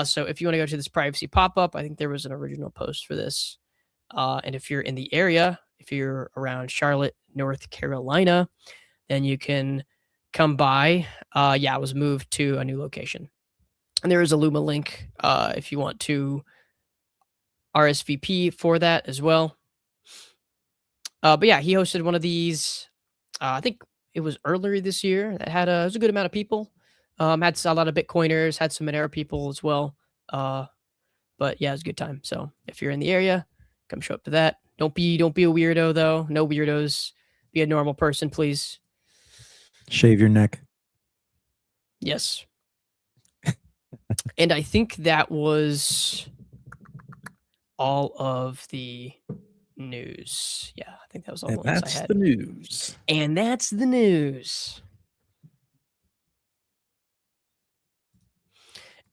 So if you want to go to this privacy pop-up, I think there was an original post for this. And if you're in the area, if you're around Charlotte, North Carolina, then you can come by. Yeah, it was moved to a new location. And there is a Luma link if you want to RSVP for that as well. But yeah, he hosted one of these. I think it was earlier this year. That had it was a good amount of people. Had a lot of Bitcoiners, had some Monero people as well. But yeah, it was a good time. So if you're in the area, come show up to that. Don't be a weirdo though. No weirdos. Be a normal person, please. Shave your neck. Yes. And I think that was all of the news. Yeah, I think that was all the ones I That's had. the news. And that's the news.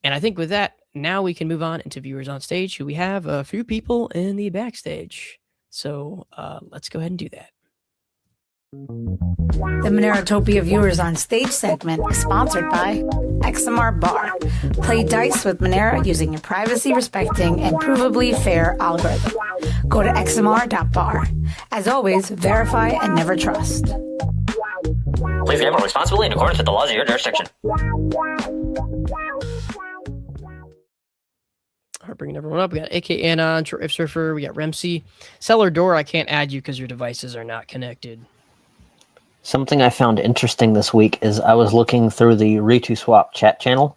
And I think with that, now we can move on into viewers on stage, who we have a few people in the backstage. So let's go ahead and do that. The Monerotopia Viewers on Stage segment is sponsored by XMR Bar. Play dice with Monero using your privacy-respecting and provably fair algorithm. Go to XMR.bar. As always, verify and never trust. Please gamble responsibly in accordance with the laws of your jurisdiction. We're bringing everyone up. We got AK Anon, If Surfer, we got Remsey. Cellar Door, I can't add you because your devices are not connected. Something I found interesting this week is I was looking through the ReToSwap chat channel,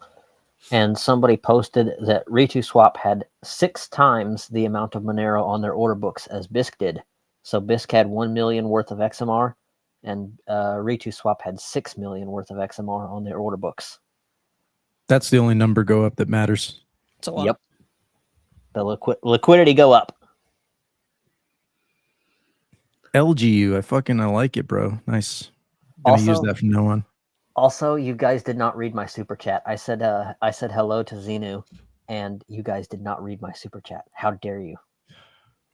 and somebody posted that ReToSwap had 6 times the amount of Monero on their order books as Bisq did. So Bisq had 1 million worth of XMR, and ReToSwap had 6 million worth of XMR on their order books. That's the only number go up that matters. It's a lot. Yep. The liquidity go up. LGU, I like it, bro. Nice. Gonna use that from now on. Also, you guys did not read my super chat. I said hello to Xenu, and you guys did not read my super chat. How dare you?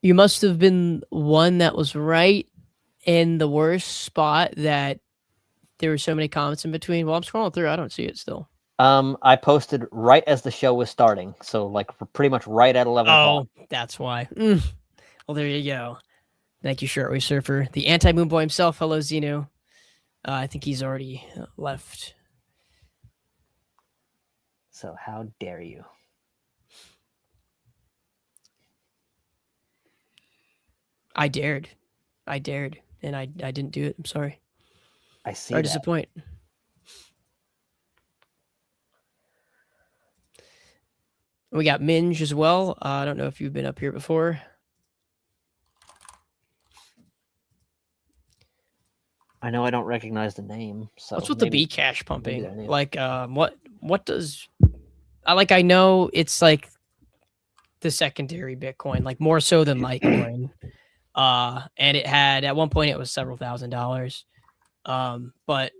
You must have been one that was right in the worst spot that there were so many comments in between. Well, I'm scrolling through. I don't see it still. I posted right as the show was starting, so like pretty much right at 11 o'clock. Oh, that's why. Well, there you go. Thank you, Shortwave Surfer. The anti-moon boy himself. Hello, Xenu. I think he's already left. So how dare you? I dared, and I didn't do it. I'm sorry. I see. Sorry to disappoint. We got Minge as well. I don't know if you've been up here before. I know I don't recognize the name. So what's with the Bcash pumping? Like, what does? I know it's like the secondary Bitcoin, like more so than Litecoin. And it had at one point it was several $1,000s. But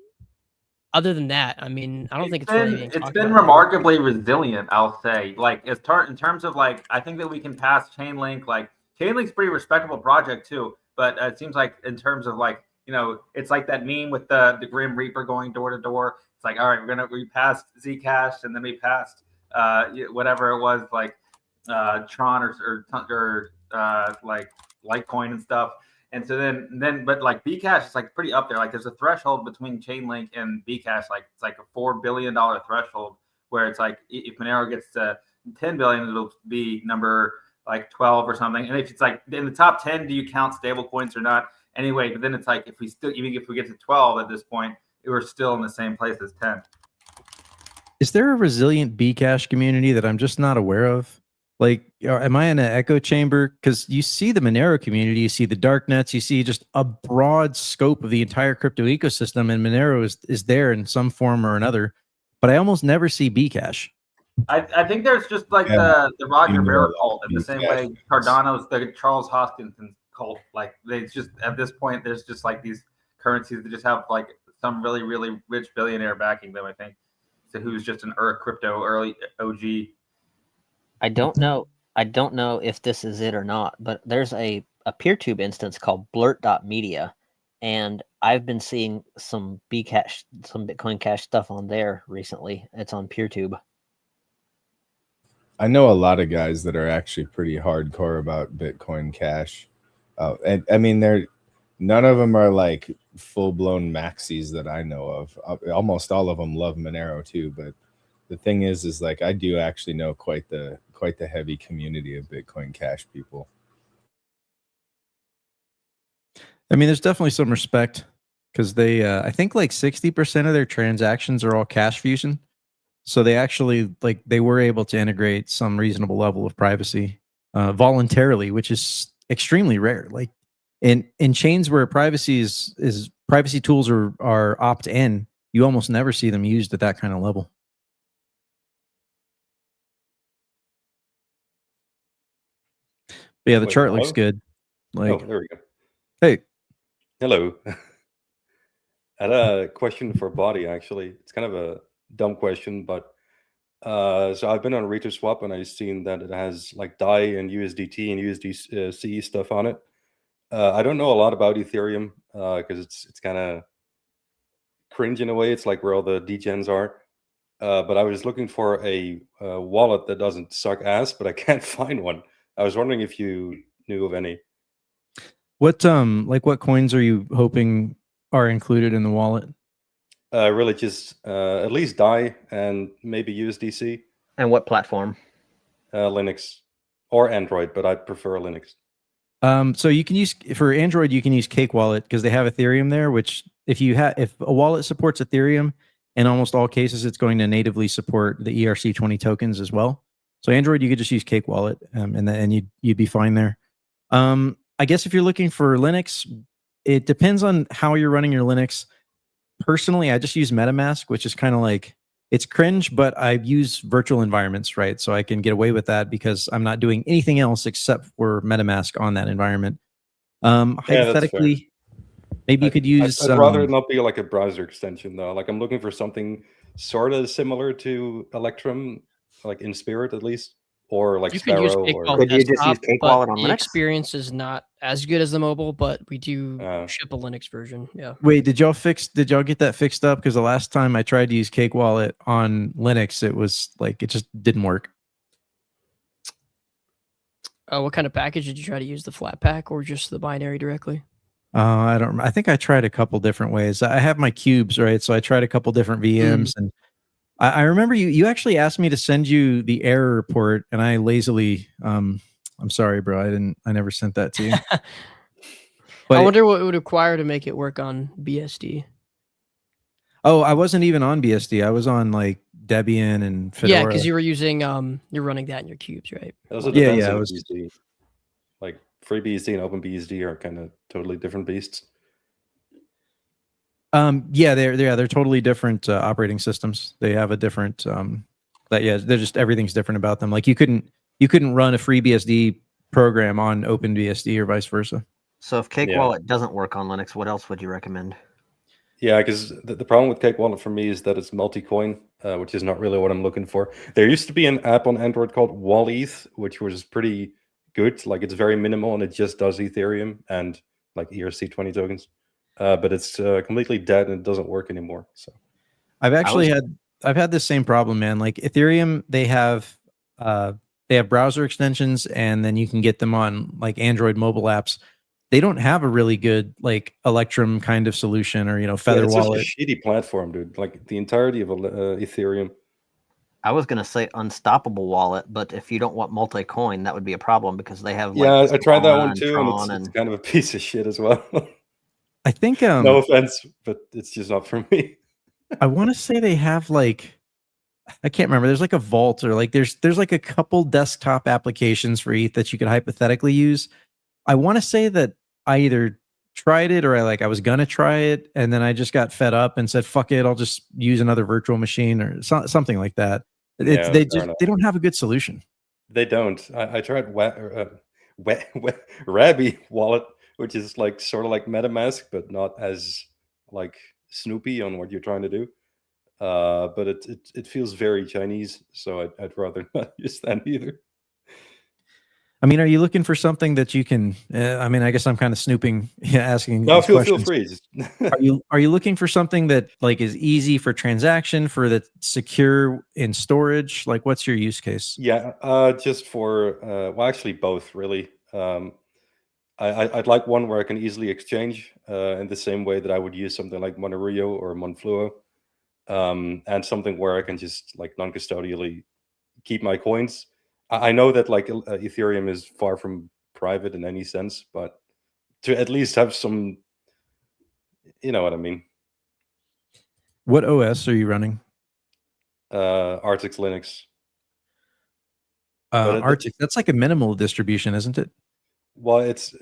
other than that, I mean, I don't think it's really being it's been remarkably resilient, I'll say. Like in terms of like, I think that we can pass Chainlink. Like Chainlink's a pretty respectable project too, but it seems like in terms of like, you know, it's like that meme with the Grim Reaper going door to door. It's like, all right, we passed Zcash and then we passed whatever it was, like Tron or like Litecoin and stuff. And so then but like Bcash is like pretty up there. Like there's a threshold between Chainlink and Bcash, like it's like a $4 billion threshold where it's like if Monero gets to 10 billion, it'll be number like 12 or something. And if it's like in the top 10, do you count stable coins or not? Anyway, but then it's like if we get to 12 at this point, we're still in the same place as 10. Is there a resilient Bcash community that I'm just not aware of? Like, am I in an echo chamber? Because you see the Monero community, you see the darknets, you see just a broad scope of the entire crypto ecosystem, and Monero is there in some form or another. But I almost never see Bcash. I think there's just like the Roger Ver cult in the same way Cardano's the Charles Hoskinson cult. Like they just at this point there's just like these currencies that just have like some really, really rich billionaire backing them, I think. So who's just an crypto early OG. I don't know if this is it or not, but there's a PeerTube instance called blurt.media, and I've been seeing some Bcash, some Bitcoin Cash stuff on there recently. It's on PeerTube. I know a lot of guys that are actually pretty hardcore about Bitcoin Cash. And I mean, none of them are like full-blown maxis that I know of. Almost all of them love Monero too, but the thing is like I do actually know quite the heavy community of Bitcoin Cash people. I mean, there's definitely some respect because they, I think like 60% of their transactions are all cash fusion. So they actually they were able to integrate some reasonable level of privacy voluntarily, which is extremely rare. Like in chains where privacy privacy tools are opt-in, you almost never see them used at that kind of level. But yeah, the chart looks good. Like, oh, there we go. Hey. Hello. I had a question for Bawdy, actually. It's kind of a dumb question, but so I've been on RetroSwap and I've seen that it has like DAI and USDT and USDC stuff on it. I don't know a lot about Ethereum because it's kind of cringe in a way. It's like where all the degens are. But I was looking for a wallet that doesn't suck ass, but I can't find one. I was wondering if you knew of any. What what coins are you hoping are included in the wallet? Really just at least DAI and maybe USDC. And what platform? Linux or Android, but I prefer Linux. So you can use for Android, you can use Cake Wallet because they have Ethereum there. Which if a wallet supports Ethereum, in almost all cases, it's going to natively support the ERC20 tokens as well. So Android, you could just use Cake Wallet, and you'd be fine there. I guess if you're looking for Linux, it depends on how you're running your Linux. Personally, I just use MetaMask, which is kind of like, it's cringe, but I use virtual environments, right? So I can get away with that because I'm not doing anything else except for MetaMask on that environment. Hypothetically, maybe you could use... I'd rather it not be like a browser extension, though. Like I'm looking for something sort of similar to Electrum, like in spirit at least. Or like you Sparrow. Could use Cake Wallet Could you just use Cake Wallet on the Linux? experience is not as good as the mobile, but we do ship a Linux version. Yeah. Wait, did y'all get that fixed up? Because the last time I tried to use Cake Wallet on Linux, it was like, it just didn't work. What kind of package did you try to use? The flat pack or just the binary directly? I don't remember. I think I tried a couple different ways. I have my cubes, right? So I tried a couple different VMs and I remember you actually asked me to send you the error report, and I lazily, I'm sorry, bro, I never sent that to you. But I wonder what it would require to make it work on BSD. Oh, I wasn't even on BSD. I was on like Debian and Fedora. Yeah, because you were using, you're running that in your cubes, right? It also depends on BSD. Like FreeBSD and OpenBSD are kind of totally different beasts. Yeah, they're totally different operating systems. They have a different they're just, everything's different about them. Like you couldn't run a FreeBSD program on OpenBSD or vice versa. So if Cake Wallet doesn't work on Linux, what else would you recommend? Yeah, because the problem with Cake Wallet for me is that it's multi-coin, which is not really what I'm looking for. There used to be an app on Android called WallEth, which was pretty good. Like it's very minimal and it just does Ethereum and like ERC20 tokens. But it's completely dead and it doesn't work anymore. So I've had this same problem, man. Like Ethereum, they have browser extensions, and then you can get them on like Android mobile apps. They don't have a really good like Electrum kind of solution, or Feather Wallet. It's just a shitty platform, dude. Like the entirety of Ethereum. I was gonna say Unstoppable Wallet, but if you don't want multi-coin, that would be a problem because they have. Yeah, I tried that one too, and it's kind of a piece of shit as well. I think no offense, but it's just not for me. I want to say they have like, I can't remember. There's like a vault, or like there's like a couple desktop applications for ETH that you could hypothetically use. I want to say that I either tried it or I was gonna try it, and then I just got fed up and said, "Fuck it, I'll just use another virtual machine or something like that." They don't have a good solution. They don't. I tried Rabby Wallet, which is like sort of like MetaMask, but not as like Snoopy on what you're trying to do. But it feels very Chinese, so I'd rather not use that either. I mean, are you looking for something that you can? I mean, I guess I'm kind of snooping, asking. No, these feel questions. free. Are you looking for something that like is easy for transaction, for the secure in storage? Like, what's your use case? Yeah, just for well, actually both really. I'd like one where I can easily exchange in the same way that I would use something like Monerio or Monfluo, and something where I can just like non-custodially keep my coins. I know that like Ethereum is far from private in any sense, but to at least have some, you know what I mean. What OS are you running? Artix Linux. Arch, that's like a minimal distribution, isn't it? Well, it's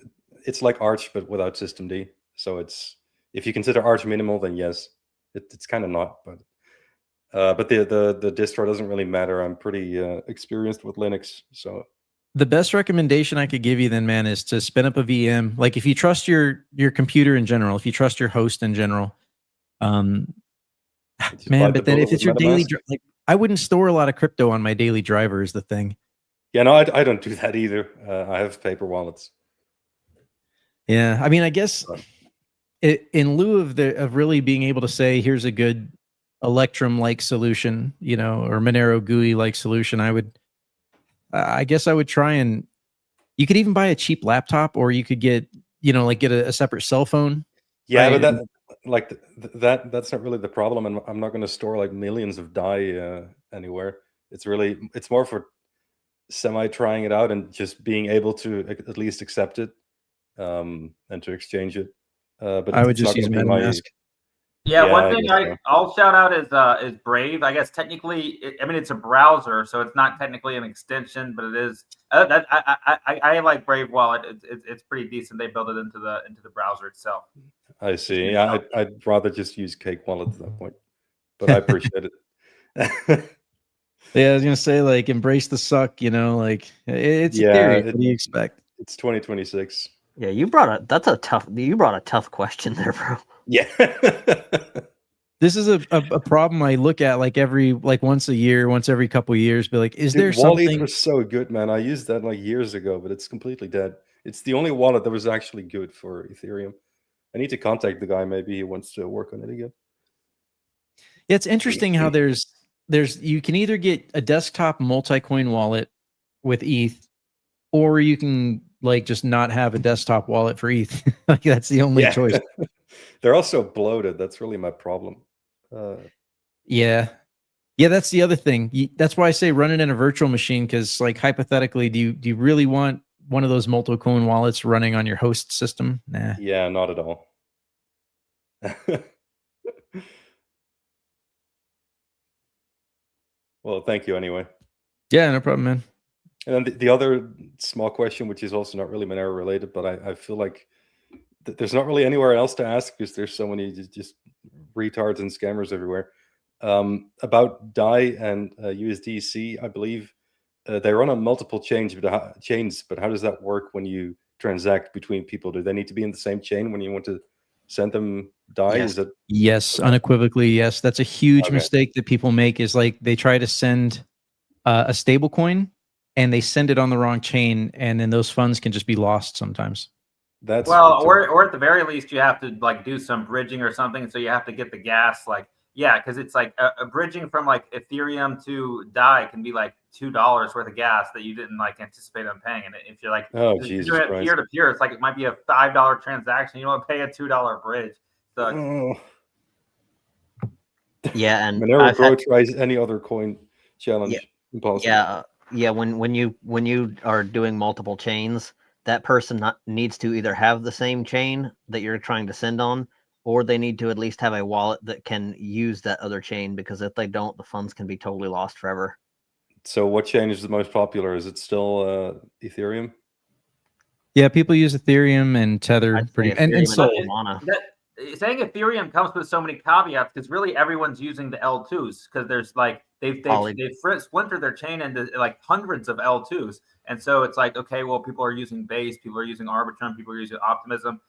like Arch but without systemd. So it's, if you consider Arch minimal, then yes, it's kind of not. But the distro doesn't really matter. I'm pretty experienced with Linux, so. The best recommendation I could give you then, man, is to spin up a VM. Like if you trust your computer in general, if you trust your host in general, man. But then if it's your daily, like I wouldn't store a lot of crypto on my daily driver is the thing. Yeah, no, I don't do that either. I have paper wallets. Yeah, I mean, I guess in lieu of really being able to say, here's a good Electrum-like solution, you know, or Monero GUI-like solution, I guess I would try and, you could even buy a cheap laptop, or you could get, you know, like get a separate cell phone. Yeah, right? But that's not really the problem, and I'm not going to store like millions of DAI anywhere. It's more for semi-trying it out and just being able to at least accept it, and to exchange it. But I would just use MetaMask. Yeah, one thing I'll shout out is Brave. I guess technically, I mean, it's a browser, so it's not technically an extension, but it is. I like Brave Wallet. It's pretty decent. They built it into the browser itself. I see. Yeah, I'd rather just use Cake Wallet at that point, but I appreciate it. Yeah, I was gonna say, like, embrace the suck. You know, like it's a theory. What do you expect? It's 2026. Yeah, you brought a tough question there, bro. Yeah. This is a problem I look at like once a year, once every couple of years. Be like, is there something? Wallet was so good, man. I used that like years ago, but it's completely dead. It's the only wallet that was actually good for Ethereum. I need to contact the guy. Maybe he wants to work on it again. Yeah, it's interesting how there's you can either get a desktop multi-coin wallet with ETH, or you can like just not have a desktop wallet for ETH. Like that's the only choice. They're also bloated. That's really my problem. Yeah, that's the other thing. That's why I say run it in a virtual machine, because like hypothetically, do you really want one of those multi-coin wallets running on your host system? Nah. Yeah, not at all. Well, thank you anyway. Yeah, no problem, man. And then the other small question, which is also not really Monero related, but I feel like there's not really anywhere else to ask because there's so many just retards and scammers everywhere. About DAI and USDC, I believe they run on multiple chains, but how does that work when you transact between people? Do they need to be in the same chain when you want to send them DAI? Yes. Is it? Yes, unequivocally, yes. That's a huge mistake that people make, is like they try to send a stable coin and they send it on the wrong chain, and then those funds can just be lost sometimes. That's or at the very least you have to like do some bridging or something, so you have to get the gas, like because it's like a bridging from like Ethereum to DAI can be like $2 worth of gas that you didn't like anticipate on paying. And if you're like doing it peer to peer, it's like it might be a $5 transaction. You don't pay a $2 bridge. So yeah, and Monero tries any other coin challenge. Impossible. Yeah. When you are doing multiple chains, that person needs to either have the same chain that you're trying to send on, or they need to at least have a wallet that can use that other chain, because if they don't, the funds can be totally lost forever. So what chain is the most popular? Is it still Ethereum? Yeah, people use Ethereum and Tether and Sol. Saying Ethereum comes with so many caveats, because really everyone's using the L2s, because there's like they've splintered their chain into like hundreds of L2s, and so it's like, okay, well, people are using Base, people are using Arbitrum, people are using Optimism.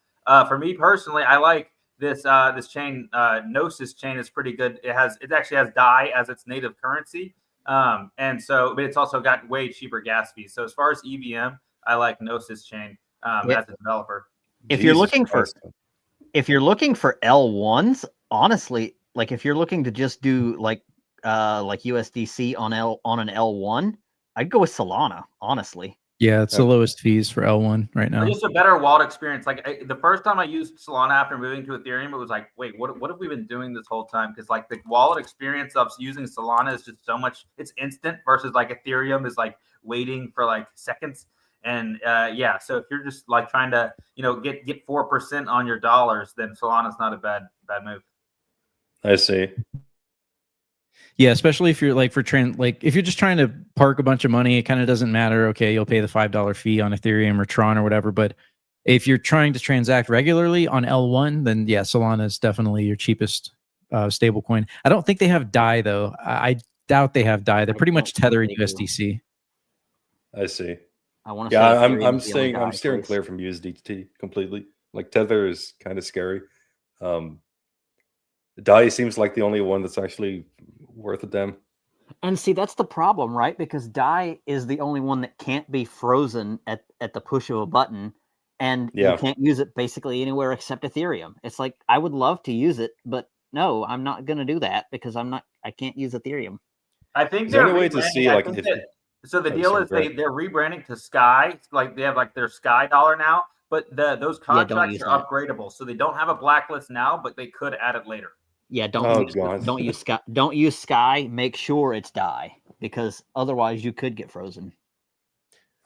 For me personally, I like this chain. Gnosis chain is pretty good. It actually has DAI as its native currency, and so but it's also got way cheaper gas fees. So as far as EVM, I like Gnosis chain as a developer. If you're looking for L1s, honestly, like if you're looking to just do like USDC on an L1, I'd go with Solana, honestly. Yeah, it's the lowest fees for L1 right now. Just a better wallet experience. Like the first time I used Solana after moving to Ethereum, it was like, wait, what have we been doing this whole time? Because like the wallet experience of using Solana is just so much. It's instant versus like Ethereum is like waiting for like seconds. And so if you're just like trying to get 4% on your dollars, then Solana's not a bad move. I see. Yeah, especially if you're like if you're just trying to park a bunch of money, it kind of doesn't matter. Okay, you'll pay the $5 fee on Ethereum or Tron or whatever. But if you're trying to transact regularly on L1, then yeah, Solana is definitely your cheapest stable coin. I don't think they have DAI though. I doubt they have DAI. They're pretty much Tether and USDC. I see. I want to. Yeah, I'm steering clear from USDT completely. Like Tether is kind of scary. DAI seems like the only one that's actually worth a damn. And see, that's the problem, right? Because DAI is the only one that can't be frozen at the push of a button, and you can't use it basically anywhere except Ethereum. It's like, I would love to use it, but no, I'm not going to do that because I can't use Ethereum. I think is there any way to see like so the deal is they're rebranding to Sky. Like they have like their Sky dollar now, but those contracts are upgradable. So they don't have a blacklist now, but they could add it later. Yeah, don't use Sky. Don't use Sky. Make sure it's DAI, because otherwise you could get frozen.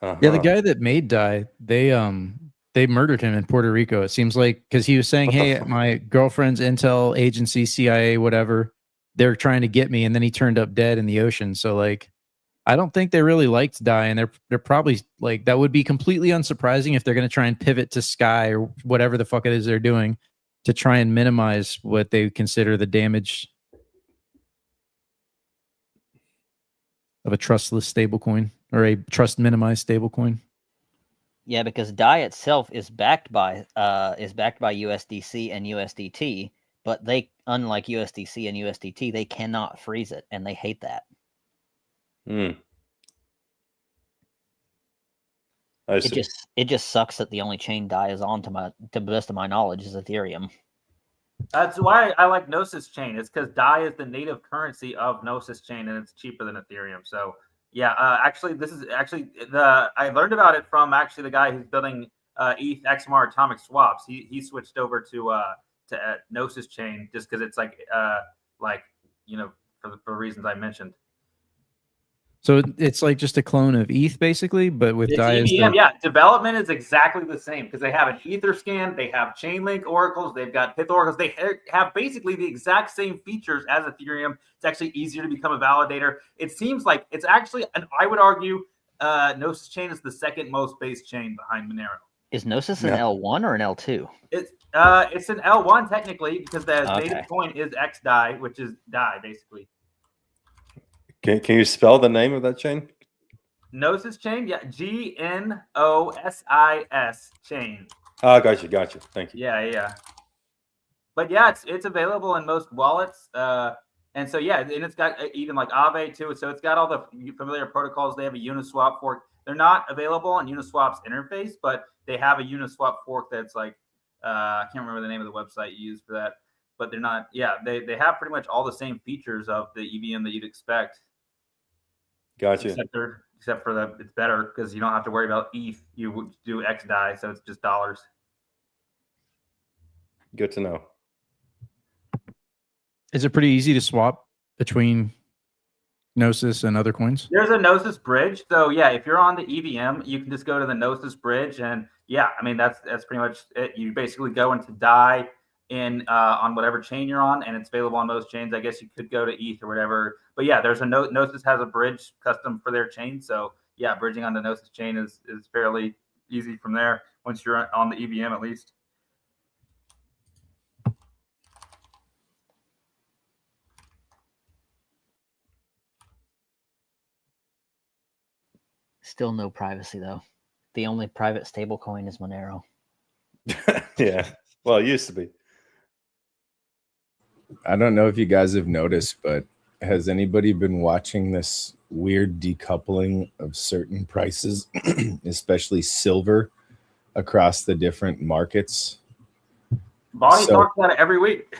Yeah, the guy that made DAI, they murdered him in Puerto Rico. It seems like, because he was saying, "Hey, my girlfriend's intel agency, CIA, whatever, they're trying to get me," and then he turned up dead in the ocean. So like, I don't think they really liked DAI, and they're probably like, that would be completely unsurprising if they're going to try and pivot to Sky or whatever the fuck it is they're doing, to try and minimize what they consider the damage of a trustless stablecoin or a trust minimized stablecoin. Yeah, because DAI itself is backed by USDC and USDT, but they, unlike USDC and USDT, they cannot freeze it, and they hate that. It just sucks that the only chain DAI is on, to the best of my knowledge, is Ethereum. That's why I like Gnosis chain. It's because DAI is the native currency of Gnosis chain, and it's cheaper than Ethereum. So yeah, actually, this is actually I learned about it from actually the guy who's building ETH XMR atomic swaps. He switched over to Gnosis chain just because it's like for reasons I mentioned. So it's like just a clone of ETH, basically, but with DAI. Yeah, development is exactly the same because they have an Etherscan, they have Chainlink oracles, they've got Pyth oracles. They have basically the exact same features as Ethereum. It's actually easier to become a validator. It seems like it's actually, and I would argue, Gnosis chain is the second most based chain behind Monero. Is Gnosis an L1 or an L2? It's an L1 technically because the native coin is XDAI, which is DAI basically. Can you spell the name of that chain? Gnosis chain, yeah, GNOSIS chain. Ah, gotcha. Thank you. Yeah. But yeah, it's available in most wallets, and so yeah, and it's got even like Aave too. So it's got all the familiar protocols. They have a Uniswap fork. They're not available on Uniswap's interface, but they have a Uniswap fork that's like I can't remember the name of the website you use for that. But they're not. Yeah, they have pretty much all the same features of the EVM that you'd expect. Gotcha. Except for it's better because you don't have to worry about ETH. You do XDAI, so it's just dollars. Good to know. Is it pretty easy to swap between Gnosis and other coins? There's a Gnosis bridge. So yeah, if you're on the EVM, you can just go to the Gnosis bridge, and yeah, I mean that's pretty much it. You basically go into DAI on whatever chain you're on, and it's available on those chains. I guess you could go to ETH or whatever, but yeah, there's Gnosis has a bridge custom for their chain. So yeah, bridging on the Gnosis chain is fairly easy from there once you're on the EVM at least. Still no privacy though. The only private stablecoin is Monero. Yeah, well, it used to be. I don't know if you guys have noticed, but has anybody been watching this weird decoupling of certain prices, especially silver, across the different markets? Bawdy talks about it every week.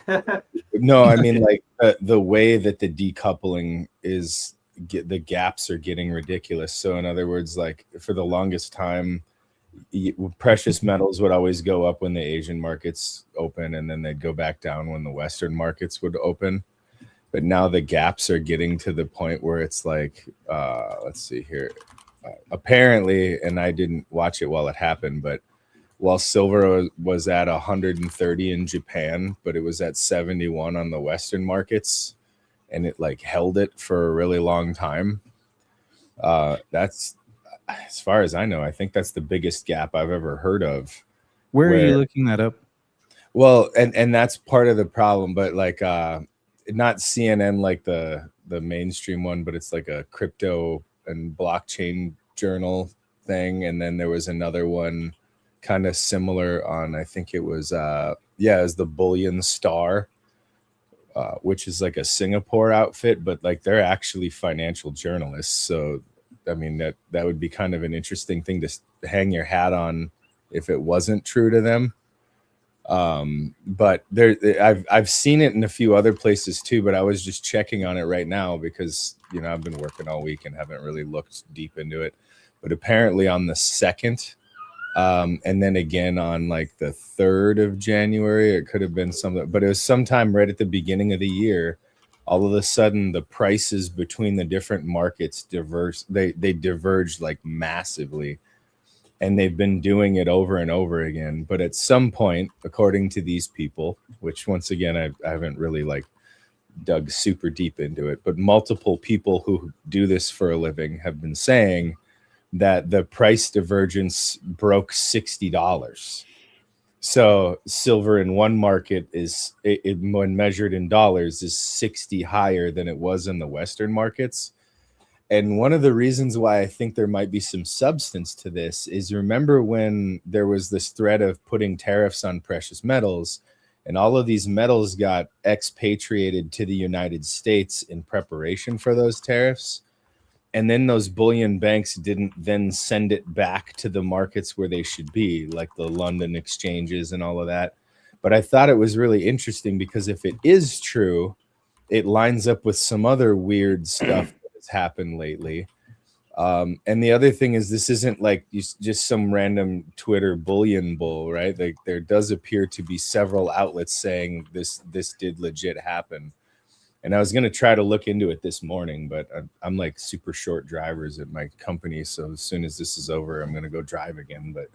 No, I mean like the way that the decoupling is, the gaps are getting ridiculous. So in other words, like for the longest time, precious metals would always go up when the Asian markets open, and then they'd go back down when the Western markets would open. But now the gaps are getting to the point where it's like, let's see here. Apparently, and I didn't watch it while it happened, but while silver was at 130 in Japan, but it was at 71 on the Western markets, and it like held it for a really long time. That's, as far as I know, I think that's the biggest gap I've ever heard of. Where are you looking that up? Well, and that's part of the problem, but like not CNN like the mainstream one, but it's like a crypto and blockchain journal thing. And then there was another one kind of similar on, I think it was it was the Bullion Star, which is like a Singapore outfit, but like they're actually financial journalists. So I mean that would be kind of an interesting thing to hang your hat on if it wasn't true to them. But I've seen it in a few other places too, but I was just checking on it right now because, you know, I've been working all week and haven't really looked deep into it. But apparently on the 2nd, and then again on like the 3rd of January, it could have been something, but it was sometime right at the beginning of the year. All of a sudden, the prices between the different markets diverged. They diverged like massively. And they've been doing it over and over again. But at some point, according to these people, which once again, I haven't really like dug super deep into it, but multiple people who do this for a living have been saying that the price divergence broke $60. So silver in one market is, when measured in dollars, is 60 higher than it was in the Western markets. And one of the reasons why I think there might be some substance to this is, remember when there was this threat of putting tariffs on precious metals, and all of these metals got expatriated to the United States in preparation for those tariffs. And then those bullion banks didn't then send it back to the markets where they should be, like the London exchanges and all of that. But I thought it was really interesting because if it is true, it lines up with some other weird stuff happened lately. And the other thing is, this isn't like just some random Twitter bullion bull, right? Like there does appear to be several outlets saying this did legit happen. And I was going to try to look into it this morning, but I'm like super short drivers at my company, so as soon as this is over, I'm going to go drive again. But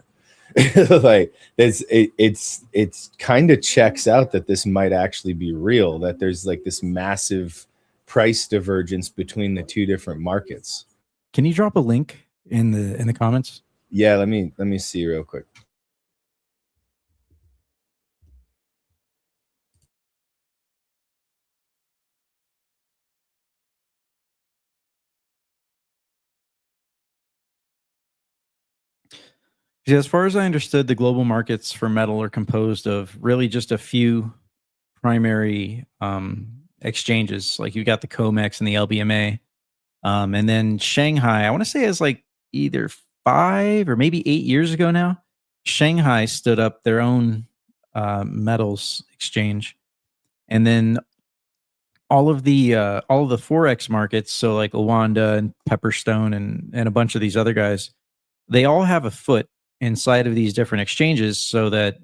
like it's kind of checks out that this might actually be real, that there's like this massive price divergence between the two different markets. Can you drop a link in the comments? Yeah, let me see real quick. Yeah, as far as I understood, the global markets for metal are composed of really just a few primary exchanges. Like you've got the COMEX and the LBMA. And then Shanghai, I want to say is like either 5 or maybe 8 years ago now, Shanghai stood up their own metals exchange. And then all of the Forex markets, so like Luanda and Pepperstone and a bunch of these other guys, they all have a foot inside of these different exchanges, so that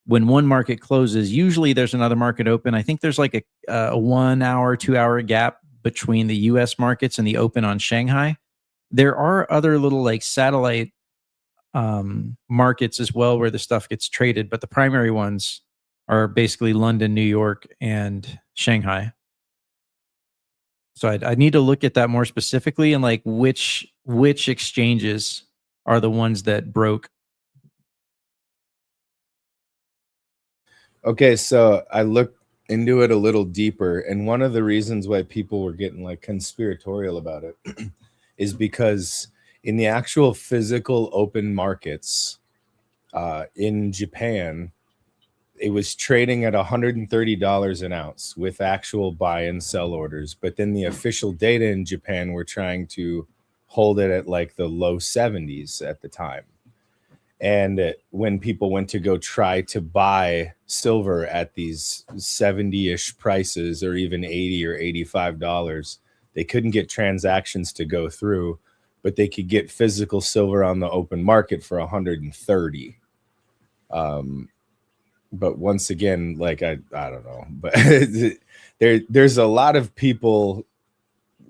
when one market closes, usually there's another market open. I think there's like a 1 hour, 2 hour gap between the US markets and the open on Shanghai. There are other little like satellite markets as well where the stuff gets traded, but the primary ones are basically London, New York, and Shanghai. So I need to look at that more specifically, and like which exchanges are the ones that broke. Okay, so I looked into it a little deeper, and one of the reasons why people were getting like conspiratorial about it is because in the actual physical open markets in Japan, it was trading at $130 an ounce with actual buy and sell orders. But then the official data in Japan were trying to hold it at like the low 70s at the time. And when people went to go try to buy silver at these 70-ish prices, or even $80 or $85, they couldn't get transactions to go through, but they could get physical silver on the open market for $130. But once again, like I don't know, but there's a lot of people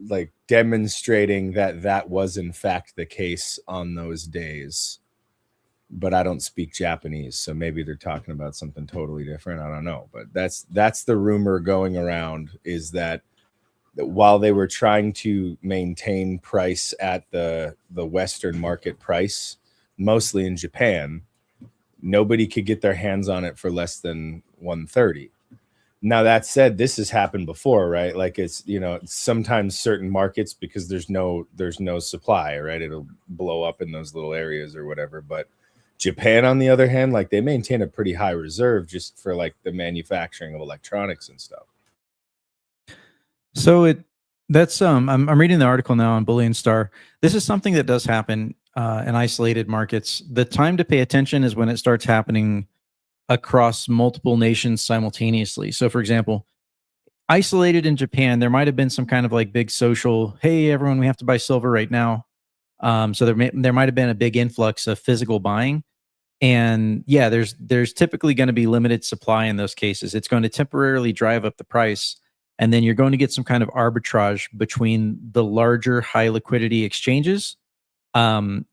like demonstrating that was in fact the case on those days. But I don't speak Japanese, so maybe they're talking about something totally different. I don't know, but that's the rumor going around, is that while they were trying to maintain price at the Western market price, mostly in Japan, nobody could get their hands on it for less than 130. Now, that said, this has happened before, right? Like, it's, you know, sometimes certain markets, because there's no supply, right? It'll blow up in those little areas or whatever. But Japan, on the other hand, like, they maintain a pretty high reserve just for like the manufacturing of electronics and stuff. So that's I'm reading the article now on Bullion Star. This is something that does happen in isolated markets. The time to pay attention is when it starts happening across multiple nations simultaneously. So, for example, isolated in Japan, there might have been some kind of like big social, hey, everyone, we have to buy silver right now. So there might have been a big influx of physical buying. And yeah, there's typically going to be limited supply in those cases. It's going to temporarily drive up the price. And then you're going to get some kind of arbitrage between the larger high liquidity exchanges and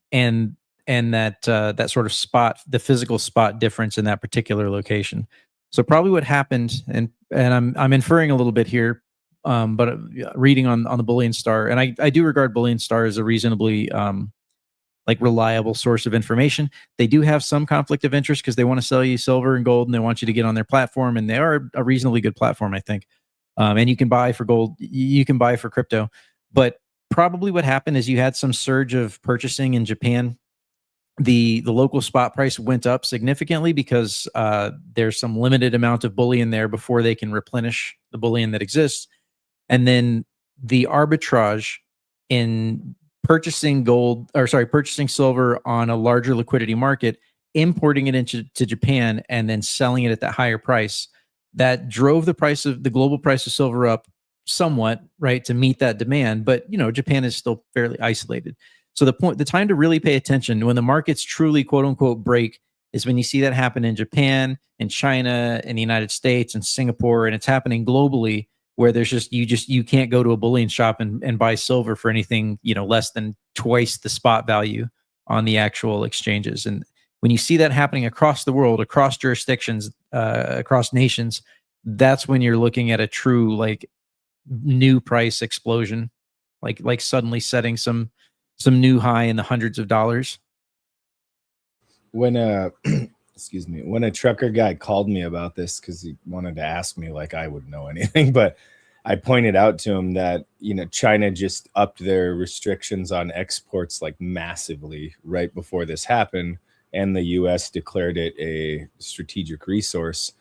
that sort of spot, the physical spot difference in that particular location. So probably what happened, and I'm inferring a little bit here, but reading on the Bullion Star, and I do regard Bullion Star as a reasonably like reliable source of information. They do have some conflict of interest because they want to sell you silver and gold, and they want you to get on their platform, and they are a reasonably good platform, I think. And you can buy for gold, you can buy for crypto, but probably what happened is you had some surge of purchasing in Japan. The local spot price went up significantly because there's some limited amount of bullion there before they can replenish the bullion that exists. And then the arbitrage in purchasing purchasing silver on a larger liquidity market, importing it into Japan, and then selling it at that higher price, that drove the global price of silver up somewhat, right, to meet that demand. But, you know, Japan is still fairly isolated. So the time to really pay attention when the markets truly, quote unquote, break is when you see that happen in Japan, in China, in the United States, and Singapore, and it's happening globally, where there's you can't go to a bullion shop and buy silver for anything, you know, less than twice the spot value on the actual exchanges. And when you see that happening across the world, across jurisdictions, across nations, that's when you're looking at a true like new price explosion, like suddenly setting some new high in the hundreds of dollars. When excuse me, when a trucker guy called me about this because he wanted to ask me like I would know anything, but I pointed out to him that, you know, China just upped their restrictions on exports like massively right before this happened, and the US declared it a strategic resource.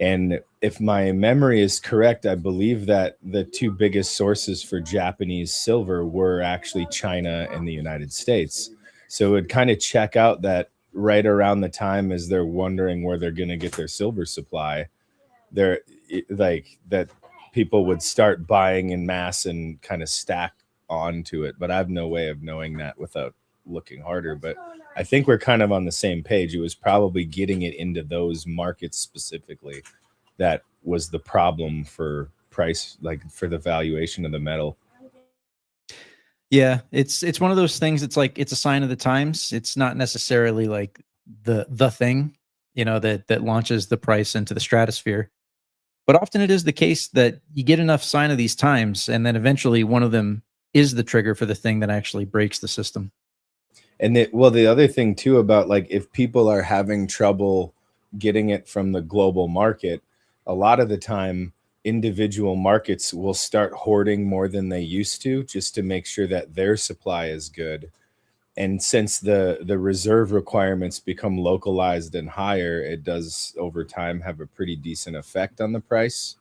And if my memory is correct, I believe that the two biggest sources for Japanese silver were actually China and the United States. So it would kind of check out that right around the time as they're wondering where they're going to get their silver supply, they're like that people would start buying in mass and kind of stack onto it. But I have no way of knowing that without looking harder. But I think we're kind of on the same page. It was probably getting it into those markets specifically that was the problem for price, like for the valuation of the metal. Yeah, it's one of those things. It's like it's a sign of the times. It's not necessarily like the thing, you know, that launches the price into the stratosphere. But often it is the case that you get enough sign of these times, and then eventually one of them is the trigger for the thing that actually breaks the system. And the other thing too about like if people are having trouble getting it from the global market, a lot of the time individual markets will start hoarding more than they used to just to make sure that their supply is good. And since the reserve requirements become localized and higher, it does over time have a pretty decent effect on the price.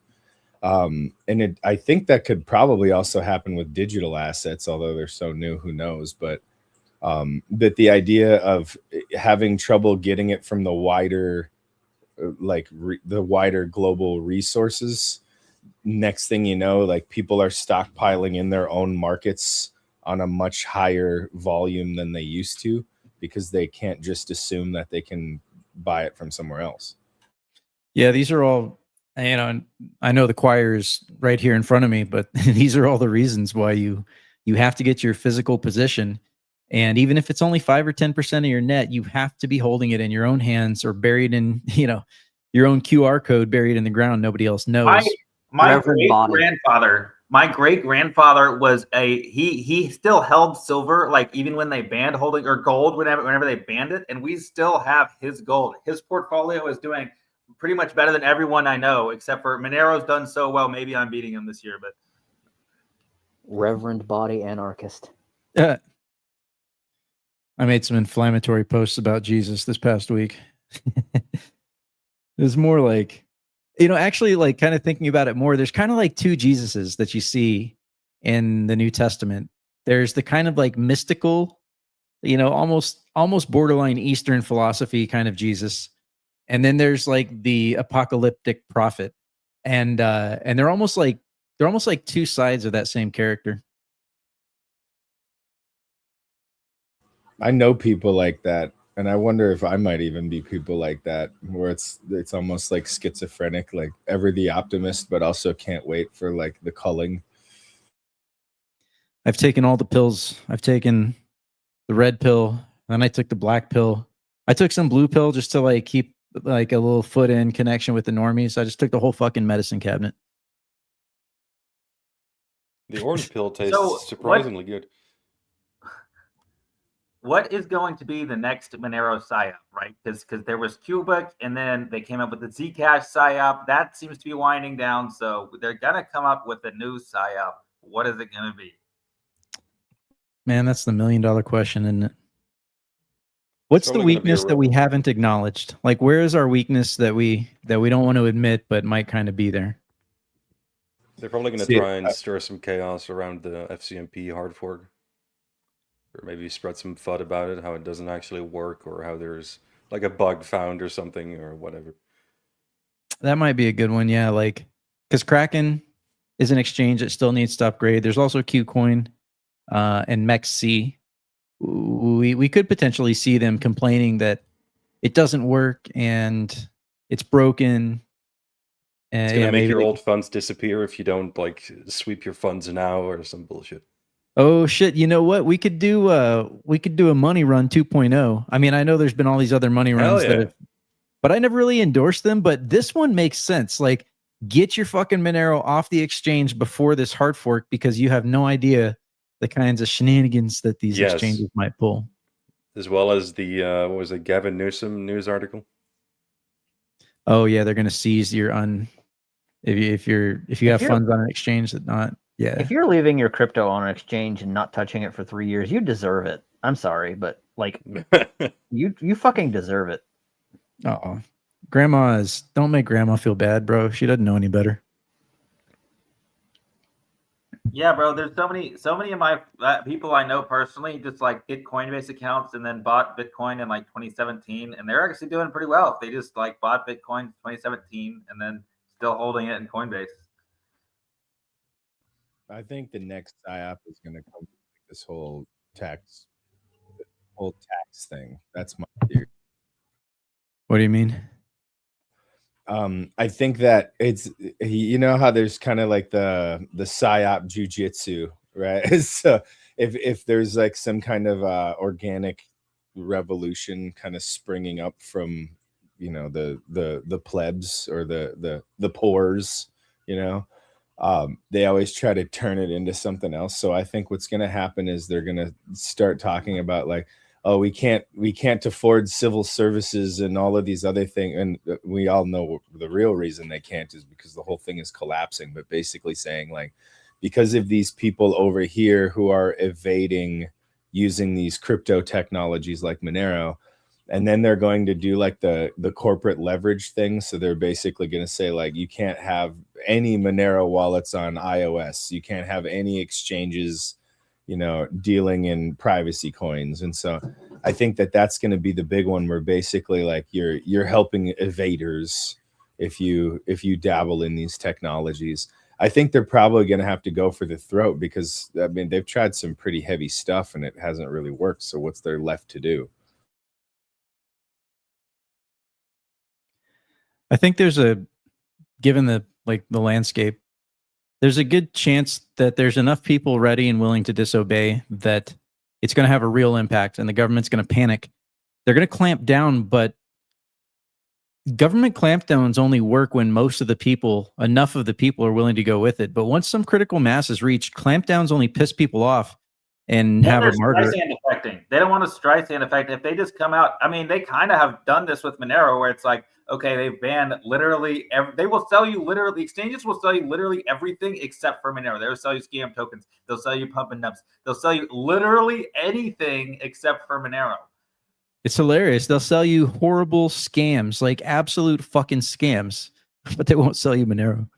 And I think that could probably also happen with digital assets, although they're so new, who knows? But the idea of having trouble getting it from the wider, the wider global resources, next thing you know, like people are stockpiling in their own markets on a much higher volume than they used to, because they can't just assume that they can buy it from somewhere else. Yeah, these are all, you know, I know the choir is right here in front of me, but these are all the reasons why you have to get your physical position. And even if it's only 5 or 10% of your net, you have to be holding it in your own hands or buried in, you know, your own QR code buried in the ground. Nobody else knows. My great grandfather was he still held silver, like even when they banned holding, or gold whenever they banned it, and we still have his gold. His portfolio is doing pretty much better than everyone I know, except for Monero's done so well. Maybe I'm beating him this year, but Reverend Bawdyanarchist. I made some inflammatory posts about Jesus this past week. It's more like, you know, actually, like, kind of thinking about it more, there's kind of like two Jesuses that you see in the New Testament. There's the kind of like mystical, you know, almost borderline Eastern philosophy kind of Jesus. And then there's like the apocalyptic prophet. And they're almost like two sides of that same character. I know people like that, and I wonder if I might even be people like that, where it's almost like schizophrenic, like ever the optimist, but also can't wait for like the culling. I've taken all the pills. I've taken the red pill, then I took the black pill. I took some blue pill just to like keep like a little foot in connection with the normies. I just took the whole fucking medicine cabinet. The orange pill tastes surprisingly good. What is going to be the next Monero PSYOP, right? Because there was Cubic, and then they came up with the Zcash PSYOP. That seems to be winding down, so they're going to come up with a new PSYOP. What is it going to be? Man, that's the $1 million question, isn't it? What's the weakness that we haven't acknowledged? Like, where is our weakness that we don't want to admit but might kind of be there? They're probably going to try and stir some chaos around the FCMP hard fork. Or maybe spread some FUD about it, how it doesn't actually work, or how there's like a bug found or something, or whatever. That might be a good one, yeah. Like, because Kraken is an exchange that still needs to upgrade. There's also Qcoin and MEXC. We could potentially see them complaining that it doesn't work and it's broken. It's going to make your old funds disappear if you don't like sweep your funds now or some bullshit. Oh shit! You know what? We could do a money run 2.0. I mean, I know there's been all these other money runs but I never really endorsed them. But this one makes sense. Like, get your fucking Monero off the exchange before this hard fork, because you have no idea the kinds of shenanigans that these exchanges might pull. As well as the what was it, Gavin Newsom news article? Oh yeah, they're gonna seize your if you have funds on an exchange that not. Yeah. If you're leaving your crypto on an exchange and not touching it for 3 years, you deserve it. I'm sorry, but like you fucking deserve it. Uh-oh. Don't make grandma feel bad, bro. She doesn't know any better. Yeah, bro. There's so many of my people I know personally just like get Coinbase accounts and then bought Bitcoin in like 2017, and they're actually doing pretty well. They just like bought Bitcoin in 2017 and then still holding it in Coinbase. I think the next PSYOP is going to come with this whole tax thing. That's my theory. What do you mean? I think that it's, you know how there's kind of like the PSYOP jujitsu, right? So if there's like some kind of organic revolution kind of springing up from, you know, the plebs or the poors, you know, they always try to turn it into something else. So I think what's going to happen is they're going to start talking about like, oh, we can't afford civil services and all of these other things. And we all know the real reason they can't is because the whole thing is collapsing. But basically saying like, because of these people over here who are evading using these crypto technologies like Monero. And then they're going to do like the corporate leverage thing. So they're basically going to say like, you can't have any Monero wallets on iOS. You can't have any exchanges, you know, dealing in privacy coins. And so I think that that's going to be the big one where basically like you're helping evaders if you dabble in these technologies. I think they're probably going to have to go for the throat because I mean, they've tried some pretty heavy stuff and it hasn't really worked. So what's there left to do? I think there's given the landscape, there's a good chance that there's enough people ready and willing to disobey that it's going to have a real impact and the government's going to panic. They're going to clamp down, but government clampdowns only work when enough of the people are willing to go with it. But once some critical mass is reached, clampdowns only piss people off and have a martyr. They don't want a Streisand effect. If they just come out, I mean, they kind of have done this with Monero where it's like, okay, they've banned literally they will sell you literally, exchanges will sell you literally everything except for Monero. They'll sell you scam tokens. They'll sell you pump and dumps. They'll sell you literally anything except for Monero. It's hilarious. They'll sell you horrible scams, like absolute fucking scams, but they won't sell you Monero.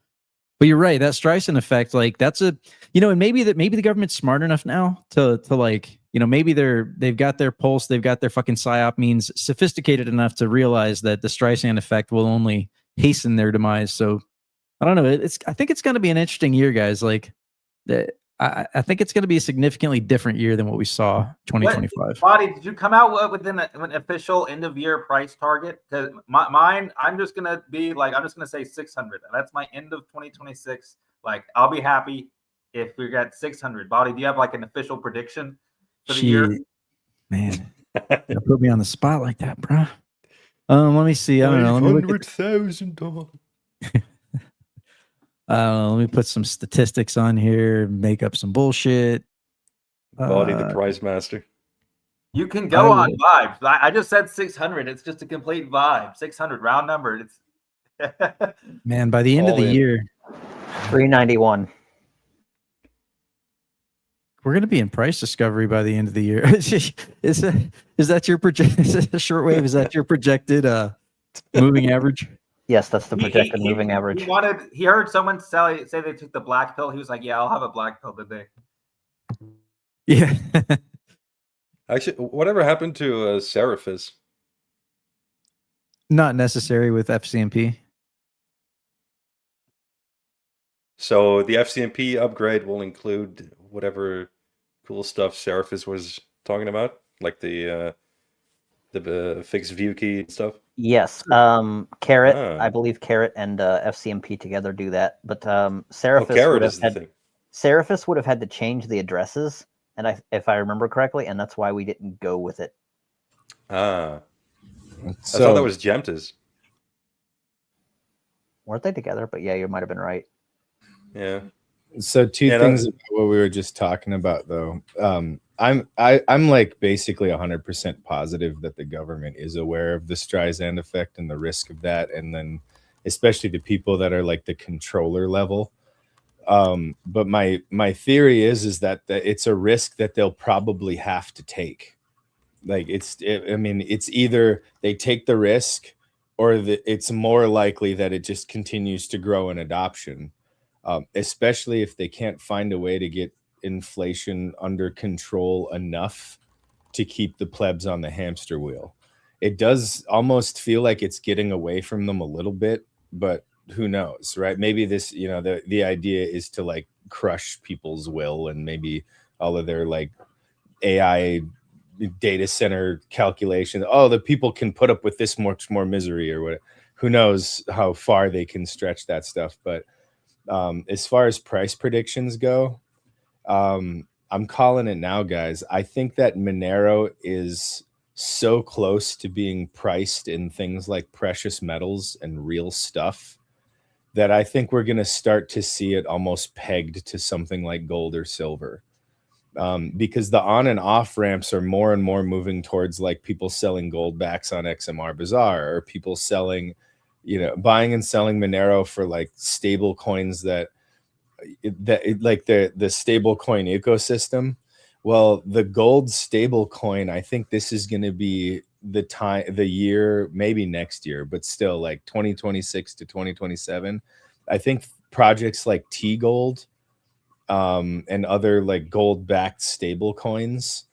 But you're right. That Streisand effect, like that's and maybe the government's smart enough now to like, maybe they've got their pulse, they've got their fucking psyop means sophisticated enough to realize that the Streisand effect will only hasten their demise. So I don't know. I think it's going to be an interesting year, guys. Like I think it's going to be a significantly different year than what we saw 2025. Bawdy, did you come out with an official end of year price target? Because mine, I'm just going to say 600. That's my end of 2026. Like, I'll be happy if we got 600. Bawdy, do you have like an official prediction for the year? Man, you put me on the spot like that, bro. Let me see. I don't know. $500,000. Let me put some statistics on here, make up some bullshit. Bawdy, the prize master. You can go on vibes. I just said 600. It's just a complete vibe. 600 round number. It's man, by the end of the year, 391. We're gonna be in price discovery by the end of the year. Is that your project? Is it a shortwave? Is that your projected moving average? Yes, that's the projected moving average. He heard someone say they took the black pill. He was like, "Yeah, I'll have a black pill today." Yeah. Actually, whatever happened to Seraphis? Not necessary with FCMP. So the FCMP upgrade will include whatever cool stuff Seraphis was talking about, like the fixed view key and stuff. Yes, Carrot. I believe Carrot and FCMP together do that. But Seraphis would have had to change the addresses, and if I remember correctly, and that's why we didn't go with it. I thought that was Gemtas. Weren't they together? But yeah, you might have been right. Yeah. So two things about what we were just talking about, though. I'm like basically 100% positive that the government is aware of the Streisand effect and the risk of that, and then especially the people that are like the controller level. But my theory is that it's a risk that they'll probably have to take. Like it's either they take the risk or it's more likely that it just continues to grow in adoption, especially if they can't find a way to get inflation under control enough to keep the plebs on the hamster wheel. It does almost feel like it's getting away from them a little bit, but who knows, right? Maybe this, the idea is to like crush people's will, and maybe all of their like AI data center calculation. Oh, the people can put up with this much more misery or what? Who knows how far they can stretch that stuff. But as far as price predictions go, I'm calling it now, guys. I think that Monero is so close to being priced in things like precious metals and real stuff that I think we're going to start to see it almost pegged to something like gold or silver. Because the on and off ramps are more and more moving towards like people selling gold backs on XMR Bazaar, or people selling, buying and selling Monero for like stable coins that like the stable coin ecosystem, Well, the gold stable coin, I think this is going to be the year, maybe next year, but still like 2026 to 2027. I think projects like T Gold and other like gold backed stable coins,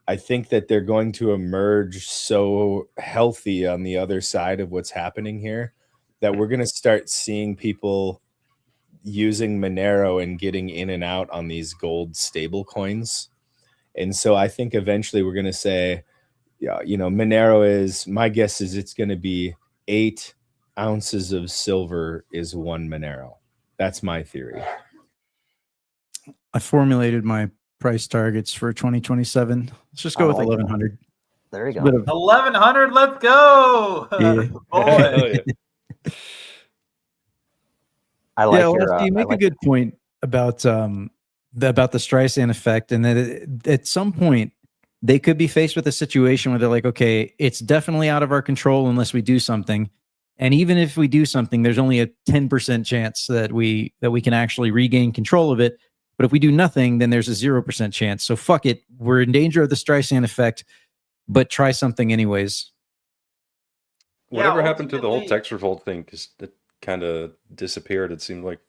I think that they're going to emerge so healthy on the other side of what's happening here that we're going to start seeing people using Monero and getting in and out on these gold stable coins. And so I think eventually we're going to say, yeah, you know, Monero is, my guess is it's going to be 8 ounces of silver is 1 Monero. That's my theory. I formulated my price targets for 2027. Let's just go with 1100. There you go. 1100. Let's go. Yeah. Boy. I like you make a good point about the Streisand effect, and that at some point they could be faced with a situation where they're like, okay, it's definitely out of our control unless we do something. And even if we do something, there's only a 10% chance that we can actually regain control of it. But if we do nothing, then there's a 0% chance. So fuck it. We're in danger of the Streisand effect, but try something anyways. Whatever happened to the whole text revolt thing? Because it kind of disappeared, it seemed like.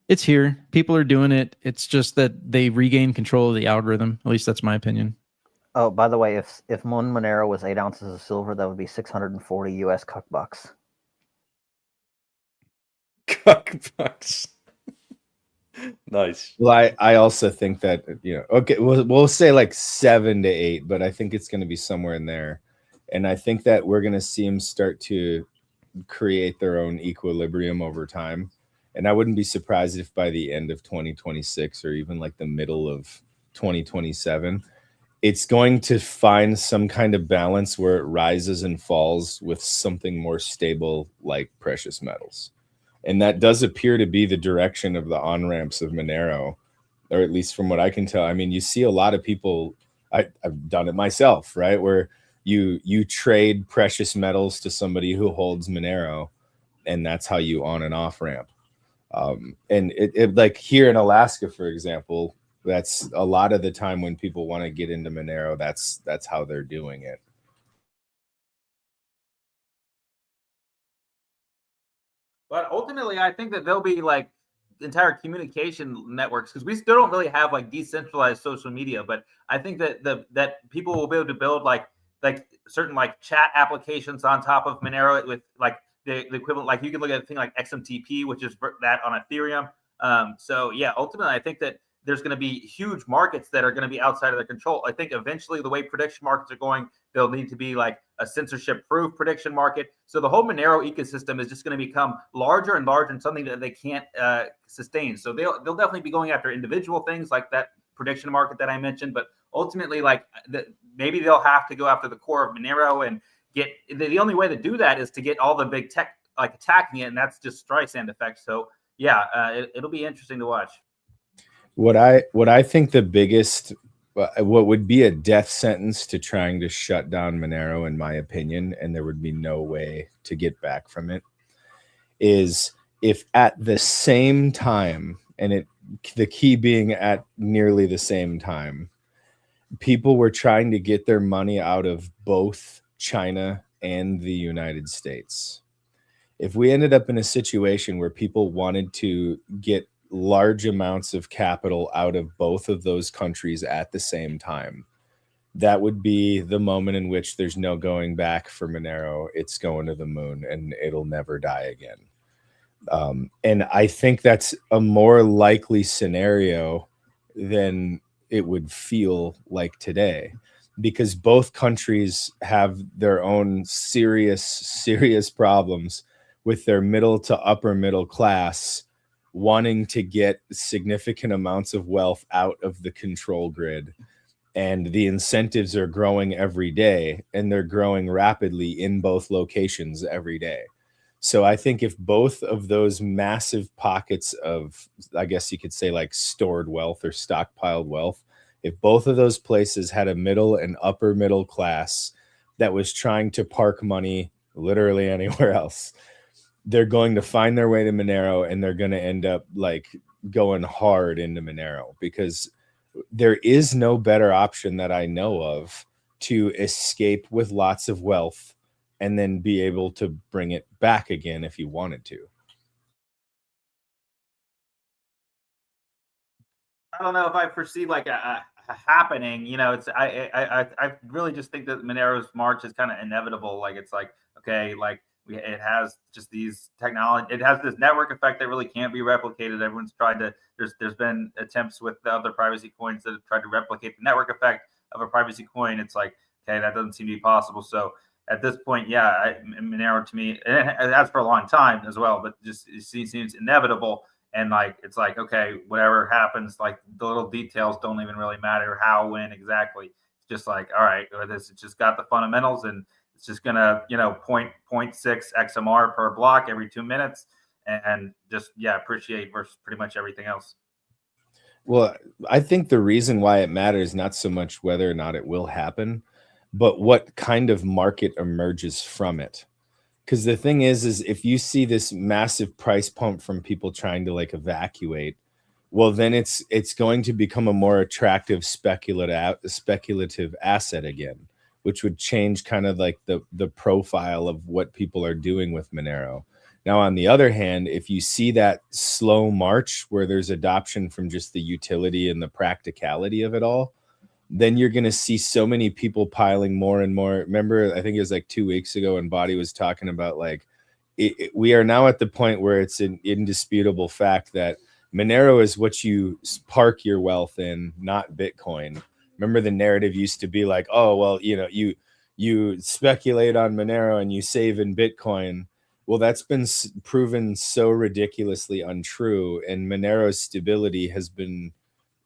It's here. People are doing it. It's just that they regain control of the algorithm. At least that's my opinion. Oh, by the way, if one Monero was 8 ounces of silver, that would be 640 US cuck bucks. Cuck bucks. Nice. Well, I also think that, you know, okay, we'll say like 7 to 8, but I think it's going to be somewhere in there. And I think that we're going to see them start to create their own equilibrium over time. And I wouldn't be surprised if by the end of 2026 or even like the middle of 2027, it's going to find some kind of balance where it rises and falls with something more stable like precious metals. And that does appear to be the direction of the on-ramps of Monero, or at least from what I can tell. I mean, you see a lot of people, I've done it myself, right? Where you trade precious metals to somebody who holds Monero, and that's how you on and off ramp. And it like here in Alaska, for example, that's a lot of the time when people want to get into Monero, that's how they're doing it. But ultimately, I think that there'll be like entire communication networks, because we still don't really have like decentralized social media. But I think that that people will be able to build like certain like chat applications on top of Monero with like the equivalent. Like you can look at a thing like XMTP, which is that on Ethereum. So yeah, ultimately, I think that there's going to be huge markets that are going to be outside of their control. I think eventually the way prediction markets are going, there'll need to be like a censorship-proof prediction market. So the whole Monero ecosystem is just going to become larger and larger and something that they can't sustain. So they'll definitely be going after individual things like that prediction market that I mentioned. But ultimately, like maybe they'll have to go after the core of Monero and get the only way to do that is to get all the big tech like attacking it, and that's just Streisand effect. So yeah, it'll be interesting to watch. What I think the biggest, what would be a death sentence to trying to shut down Monero, in my opinion, and there would be no way to get back from it, is if at the same time, and the key being at nearly the same time, people were trying to get their money out of both China and the United States. If we ended up in a situation where people wanted to get large amounts of capital out of both of those countries at the same time, that would be the moment in which there's no going back for Monero. It's going to the moon and it'll never die again. And I think that's a more likely scenario than it would feel like today, because both countries have their own serious problems with their middle to upper middle class wanting to get significant amounts of wealth out of the control grid. And the incentives are growing every day, and they're growing rapidly in both locations every day. So I think if both of those massive pockets of, I guess you could say like stored wealth or stockpiled wealth, if both of those places had a middle and upper middle class that was trying to park money literally anywhere else, they're going to find their way to Monero, and they're going to end up like going hard into Monero, because there is no better option that I know of to escape with lots of wealth and then be able to bring it back again if you wanted to. I don't know if I foresee like a happening. You know, it's I really just think that Monero's march is kind of inevitable. Like it's like, okay, like it has just these technology. It has this network effect that really can't be replicated. Everyone's tried to. There's been attempts with the other privacy coins that have tried to replicate the network effect of a privacy coin. It's like, okay, that doesn't seem to be possible. So at this point, yeah, Monero to me, and it has for a long time as well, but just it seems inevitable. And like, it's like, okay, whatever happens, like the little details don't even really matter how, when exactly. It's just like, all right, this just got the fundamentals and it's just going to, 0.6 XMR per block every 2 minutes. And just, yeah, appreciate versus pretty much everything else. Well, I think the reason why it matters, not so much whether or not it will happen, but what kind of market emerges from it. Because the thing is if you see this massive price pump from people trying to like evacuate, well, then it's going to become a more attractive speculative asset again, which would change kind of like the profile of what people are doing with Monero. Now, on the other hand, if you see that slow march where there's adoption from just the utility and the practicality of it all, then you're going to see so many people piling more and more. Remember, I think it was like 2 weeks ago when Bawdy was talking about like, we are now at the point where it's an indisputable fact that Monero is what you park your wealth in, not Bitcoin. Remember the narrative used to be like, oh, well, you speculate on Monero and you save in Bitcoin. Well, that's been proven so ridiculously untrue, and Monero's stability has been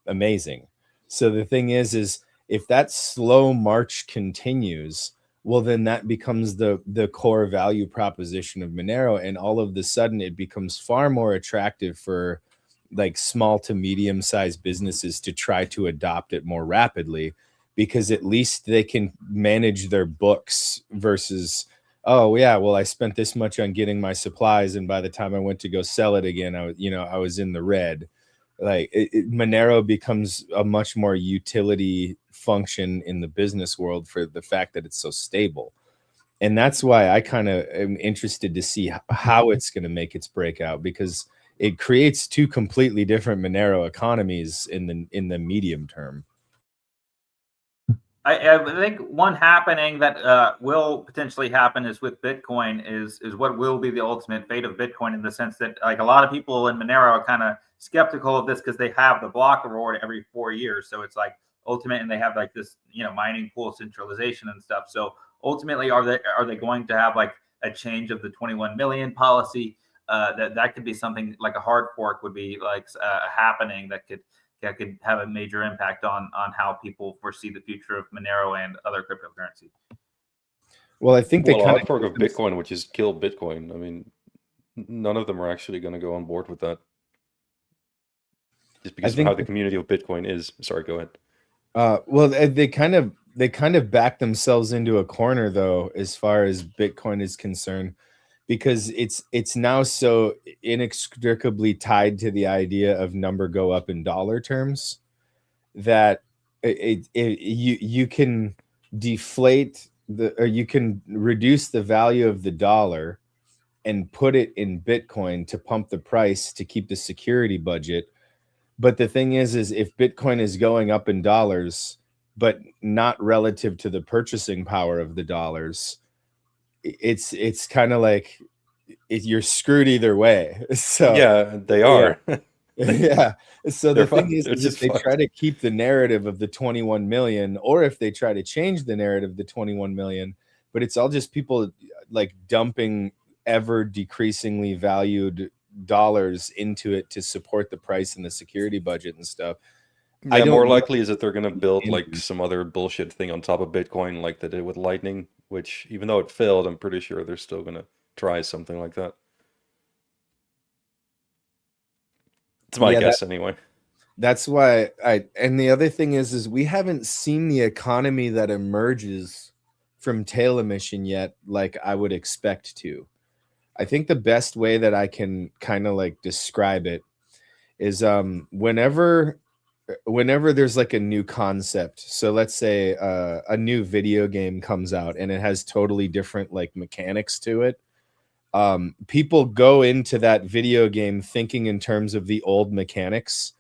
amazing. So the thing is if that slow march continues, well, then that becomes the core value proposition of Monero. And all of the sudden it becomes far more attractive for like small to medium sized businesses to try to adopt it more rapidly, because at least they can manage their books versus, oh yeah, well, I spent this much on getting my supplies, and by the time I went to go sell it again, I was in the red. Like Monero becomes a much more utility function in the business world for the fact that it's so stable. And that's why I kind of am interested to see how it's going to make its breakout, because it creates two completely different Monero economies in the medium term. I think one happening that will potentially happen is with Bitcoin is what will be the ultimate fate of Bitcoin, in the sense that like a lot of people in Monero are kind of skeptical of this because they have the block reward every 4 years. So it's like ultimate, and they have like this, mining pool centralization and stuff. So ultimately, are they going to have like a change of the 21 million policy? That could be something like a hard fork would be like happening that could have a major impact on how people foresee the future of Monero and other cryptocurrency. Well, I think a hard fork of Bitcoin, which is kill Bitcoin. I mean, none of them are actually going to go on board with that, just because of how the community of Bitcoin is. Sorry, go ahead. Well, they kind of back themselves into a corner, though, as far as Bitcoin is concerned, because it's now so inextricably tied to the idea of number go up in dollar terms that you can deflate or you can reduce the value of the dollar and put it in Bitcoin to pump the price to keep the security budget. But the thing is if Bitcoin is going up in dollars, but not relative to the purchasing power of the dollars, it's kind of like you're screwed either way. So yeah, they are. Yeah. So the thing is if they try to keep the narrative of the 21 million, or if they try to change the narrative of the 21 million, but it's all just people like dumping ever decreasingly valued dollars into it to support the price and the security budget and stuff. Yeah, more likely is that they're going to build like some other bullshit thing on top of Bitcoin, like they did with Lightning, which even though it failed, I'm pretty sure they're still going to try something like that. It's my guess anyway. That's why and the other thing is we haven't seen the economy that emerges from tail emission yet, like I would expect to. I think the best way that I can kind of like describe it is whenever whenever there's like a new concept, so let's say a new video game comes out and it has totally different like mechanics to it, people go into that video game thinking in terms of the old mechanics,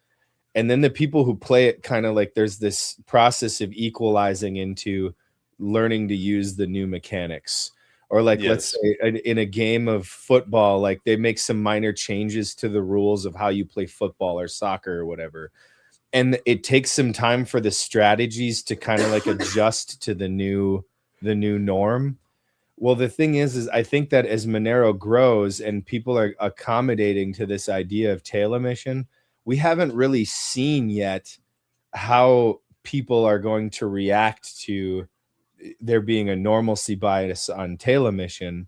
and then the people who play it kind of like there's this process of equalizing into learning to use the new mechanics. Or like, let's say in a game of football, like they make some minor changes to the rules of how you play football or soccer or whatever. And it takes some time for the strategies to kind of like adjust to the new norm. Well, the thing is I think that as Monero grows and people are accommodating to this idea of tail emission, we haven't really seen yet how people are going to react to there being a normalcy bias on tail emission.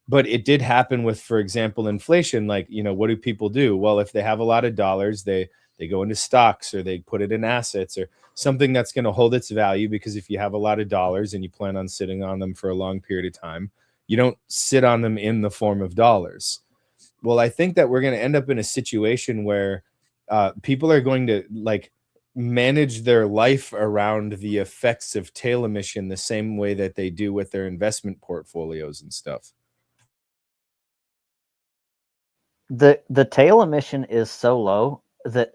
But it did happen with, for example, inflation. Like, you know, what do people do? Well, if they have a lot of dollars, they go into stocks or they put it in assets or something that's going to hold its value, because if you have a lot of dollars and you plan on sitting on them for a long period of time, you don't sit on them in the form of dollars. Well, I think that we're going to end up in a situation where people are going to like manage their life around the effects of tail emission the same way that they do with their investment portfolios and stuff. The tail emission is so low that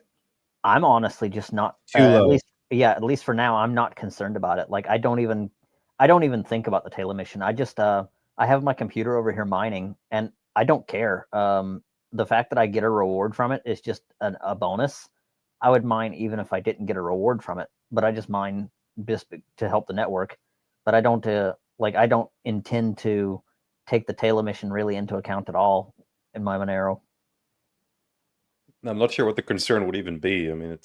I'm honestly just not too low. At least for now, I'm not concerned about it. Like I don't even think about the tail emission. I just I have my computer over here mining and I don't care. The fact that I get a reward from it is just a bonus. I would mine even if I didn't get a reward from it, but I just mine just to help the network. But I don't I don't intend to take the tail emission really into account at all in my Monero. I'm not sure what the concern would even be. I mean,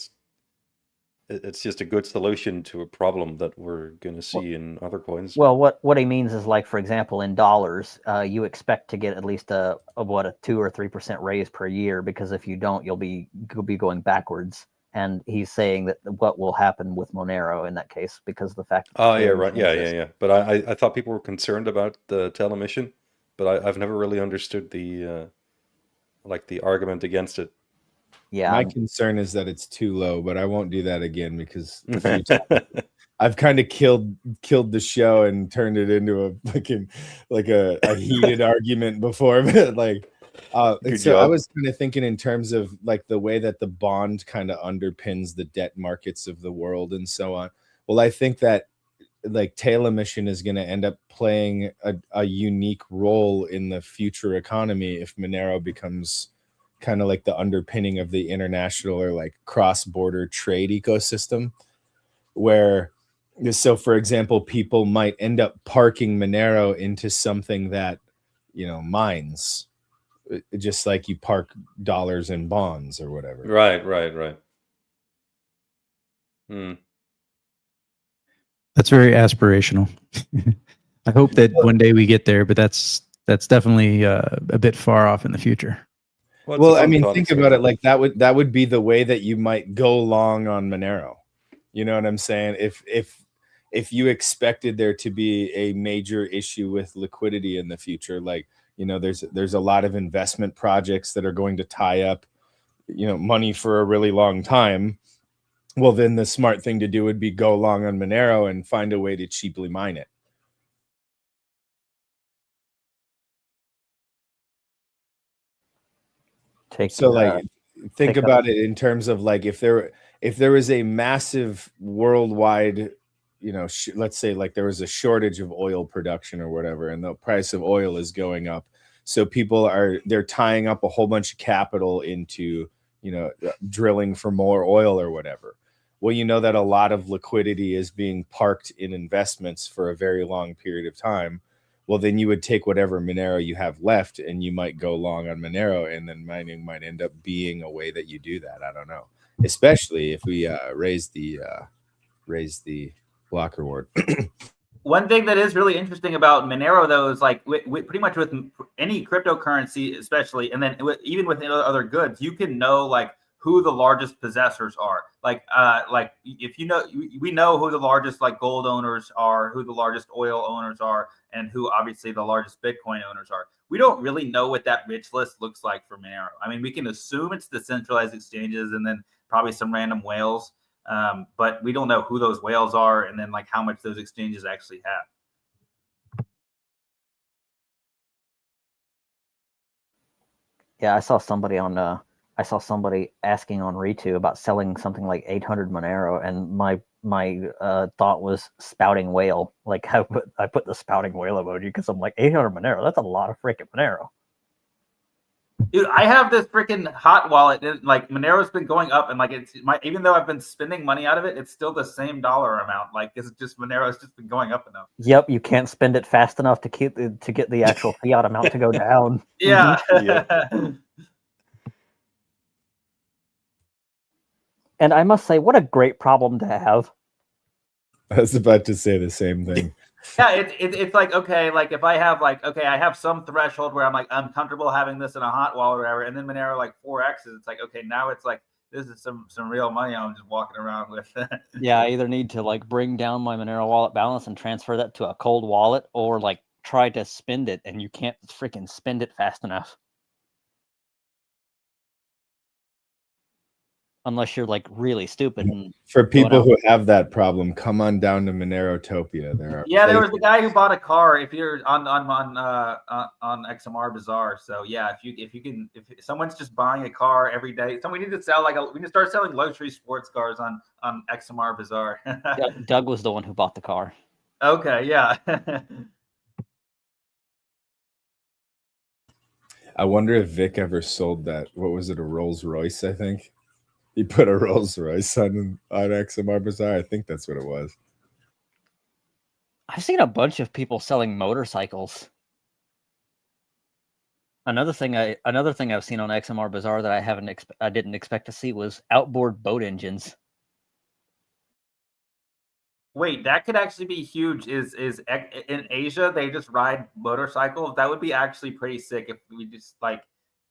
it's just a good solution to a problem that we're going to see in other coins. Well, what he means is, like, for example, in dollars, you expect to get at least a 2 or 3% raise per year, because if you don't, you'll be going backwards. And he's saying that what will happen with Monero in that case, because of the fact. Oh yeah, right, yeah. But I thought people were concerned about the tail emission, but I've never really understood the the argument against it. Yeah, my concern is that it's too low, but I won't do that again because I've kind of killed the show and turned it into a heated argument before. But so I was kind of thinking in terms of like the way that the bond kind of underpins the debt markets of the world and so on. Well, I think that like tail emission is going to end up playing a unique role in the future economy if Monero becomes kind of like the underpinning of the international or like cross-border trade ecosystem, where, so for example, people might end up parking Monero into something that, you know, mines, just like you park dollars in bonds or whatever. Right. That's very aspirational. I hope that one day we get there, but that's definitely a bit far off in the future. Well, I mean, think about it. Like that would be the way that you might go long on Monero. You know what I'm saying? If you expected there to be a major issue with liquidity in the future, like, you know, there's a lot of investment projects that are going to tie up, you know, money for a really long time. Well, then the smart thing to do would be go long on Monero and find a way to cheaply mine it. Think about it in terms of like if there was a massive worldwide, you know, let's say like there was a shortage of oil production or whatever, and the price of oil is going up, so they're tying up a whole bunch of capital into, you know, drilling for more oil or whatever. Well, you know that a lot of liquidity is being parked in investments for a very long period of time. Well, then you would take whatever Monero you have left and you might go long on Monero, and then mining might end up being a way that you do that. I don't know, especially if we raise the block reward. One thing that is really interesting about Monero, though, is like pretty much with any cryptocurrency, especially, and then even with other goods, you can know like who the largest possessors are. Like if you know, we know who the largest like gold owners are, who the largest oil owners are, and who obviously the largest Bitcoin owners are. We don't really know what that rich list looks like for Monero. I mean, we can assume it's the centralized exchanges and then probably some random whales. But we don't know who those whales are, and then like how much those exchanges actually have. Yeah, I saw somebody asking on Ritu about selling something like 800 Monero, and my thought was spouting whale. Like I put the spouting whale emoji because I'm like 800 Monero. That's a lot of freaking Monero. Dude, I have this freaking hot wallet. And, like Monero's been going up, and like even though I've been spending money out of it, it's still the same dollar amount. Like it's just Monero's just been going up enough. Yep, you can't spend it fast enough to get the actual fiat amount to go down. Yeah. Mm-hmm. And I must say, what a great problem to have. I was about to say the same thing. Yeah, it's like, okay, like if I have like, okay, I have some threshold where I'm comfortable having this in a hot wallet or whatever, and then Monero like 4x's, it's like, okay, now it's like this is some real money I'm just walking around with. Yeah, I either need to like bring down my Monero wallet balance and transfer that to a cold wallet, or like try to spend it, and you can't freaking spend it fast enough. Unless you're like really stupid. And for people who have that problem, come on down to Monerotopia. There was the guy who bought a car. If you're on XMR Bazaar, so yeah, if someone's just buying a car every day, so we need to sell we need to start selling luxury sports cars on XMR Bazaar. Yeah, Doug was the one who bought the car. Okay, yeah. I wonder if Vic ever sold that. What was it? A Rolls Royce, I think. He put a Rolls Royce on XMR Bazaar. I think that's what it was. I've seen a bunch of people selling motorcycles. Another thing I've seen on XMR Bazaar that I didn't expect to see was outboard boat engines. Wait, that could actually be huge. Is in Asia they just ride motorcycles? That would be actually pretty sick if we just like.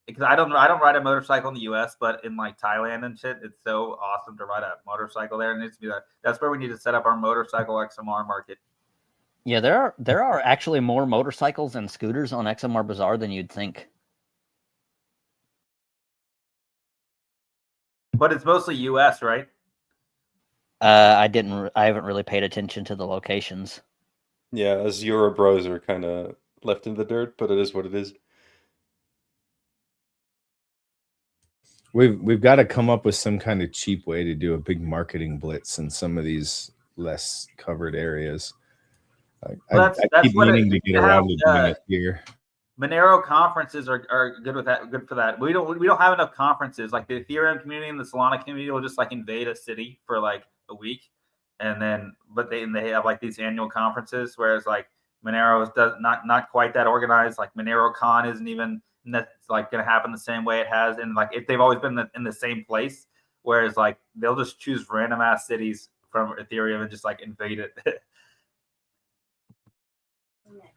Because I don't ride a motorcycle in the U.S., but in like Thailand and shit, it's so awesome to ride a motorcycle there. And it needs to be that's where we need to set up our motorcycle XMR market. Yeah, there are actually more motorcycles and scooters on XMR Bazaar than you'd think. But it's mostly U.S., right? I haven't really paid attention to the locations. Yeah, as Eurobros are kind of left in the dirt, but it is what it is. We've got to come up with some kind of cheap way to do a big marketing blitz in some of these less covered areas. I keep meaning to get around to doing it here. Monero conferences are good with that. Good for that. We don't have enough conferences. Like the Ethereum community and the Solana community will just like invade a city for like a week, and then they have like these annual conferences. Whereas like Monero does not quite that organized. Like MoneroCon isn't even. And that's like going to happen the same way it has, and like if they've always been in the same place, whereas like they'll just choose random ass cities from Ethereum and just like invade it.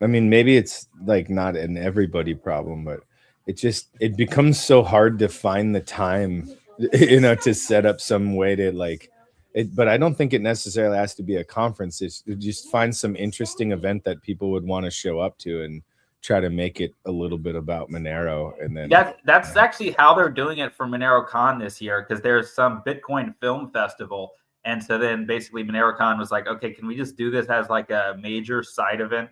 I mean, maybe it's like not an everybody problem, but it becomes so hard to find the time, to set up some way to like it. But I don't think it necessarily has to be a conference. It's just find some interesting event that people would want to show up to and try to make it a little bit about Monero. And then that's actually how they're doing it for MoneroCon this year, because there's some Bitcoin film festival. And so then basically MoneroCon was like, okay, can we just do this as like a major side event?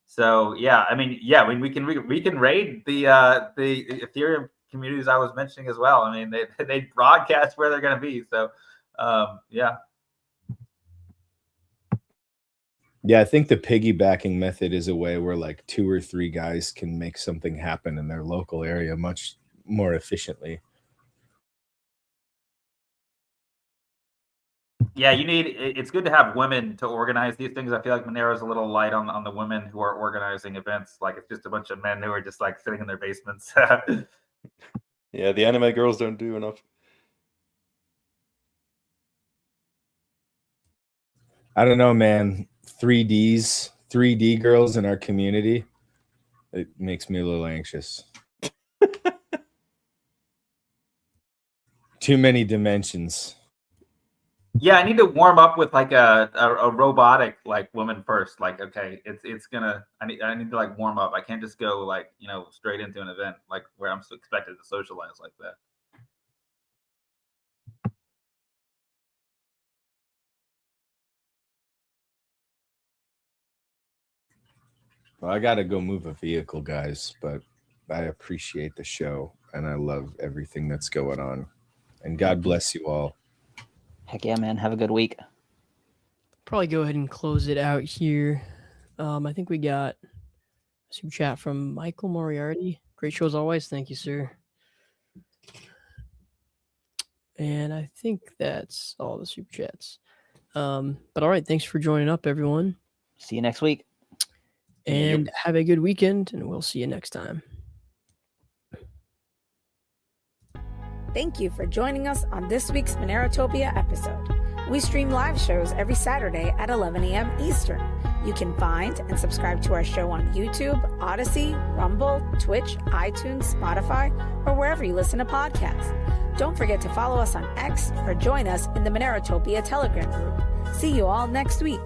So yeah, I mean, we can raid the Ethereum communities I was mentioning as well. I mean, they broadcast where they're going to be. So yeah. Yeah, I think the piggybacking method is a way where like 2 or 3 guys can make something happen in their local area much more efficiently. Yeah, it's good to have women to organize these things. I feel like Monero's a little light on the women who are organizing events. Like it's just a bunch of men who are just like sitting in their basements. Yeah, the anime girls don't do enough. I don't know, man. 3D girls in our community. It makes me a little anxious. Too many dimensions. Yeah, I need to warm up with like a robotic like woman first. Like, okay, I need to like warm up. I can't just go like, straight into an event like where I'm expected to socialize like that. Well, I got to go move a vehicle, guys, but I appreciate the show and I love everything that's going on. And God bless you all. Heck yeah, man. Have a good week. Probably go ahead and close it out here. I think we got a super chat from Michael Moriarty. Great show as always. Thank you, sir. And I think that's all the super chats. But all right, thanks for joining up, everyone. See you next week. And have a good weekend, and we'll see you next time. Thank you for joining us on this week's Monerotopia episode. We stream live shows every Saturday at 11 a.m. Eastern. You can find and subscribe to our show on YouTube, Odyssey, Rumble, Twitch, iTunes, Spotify, or wherever you listen to podcasts. Don't forget to follow us on X or join us in the Monerotopia Telegram group. See you all next week.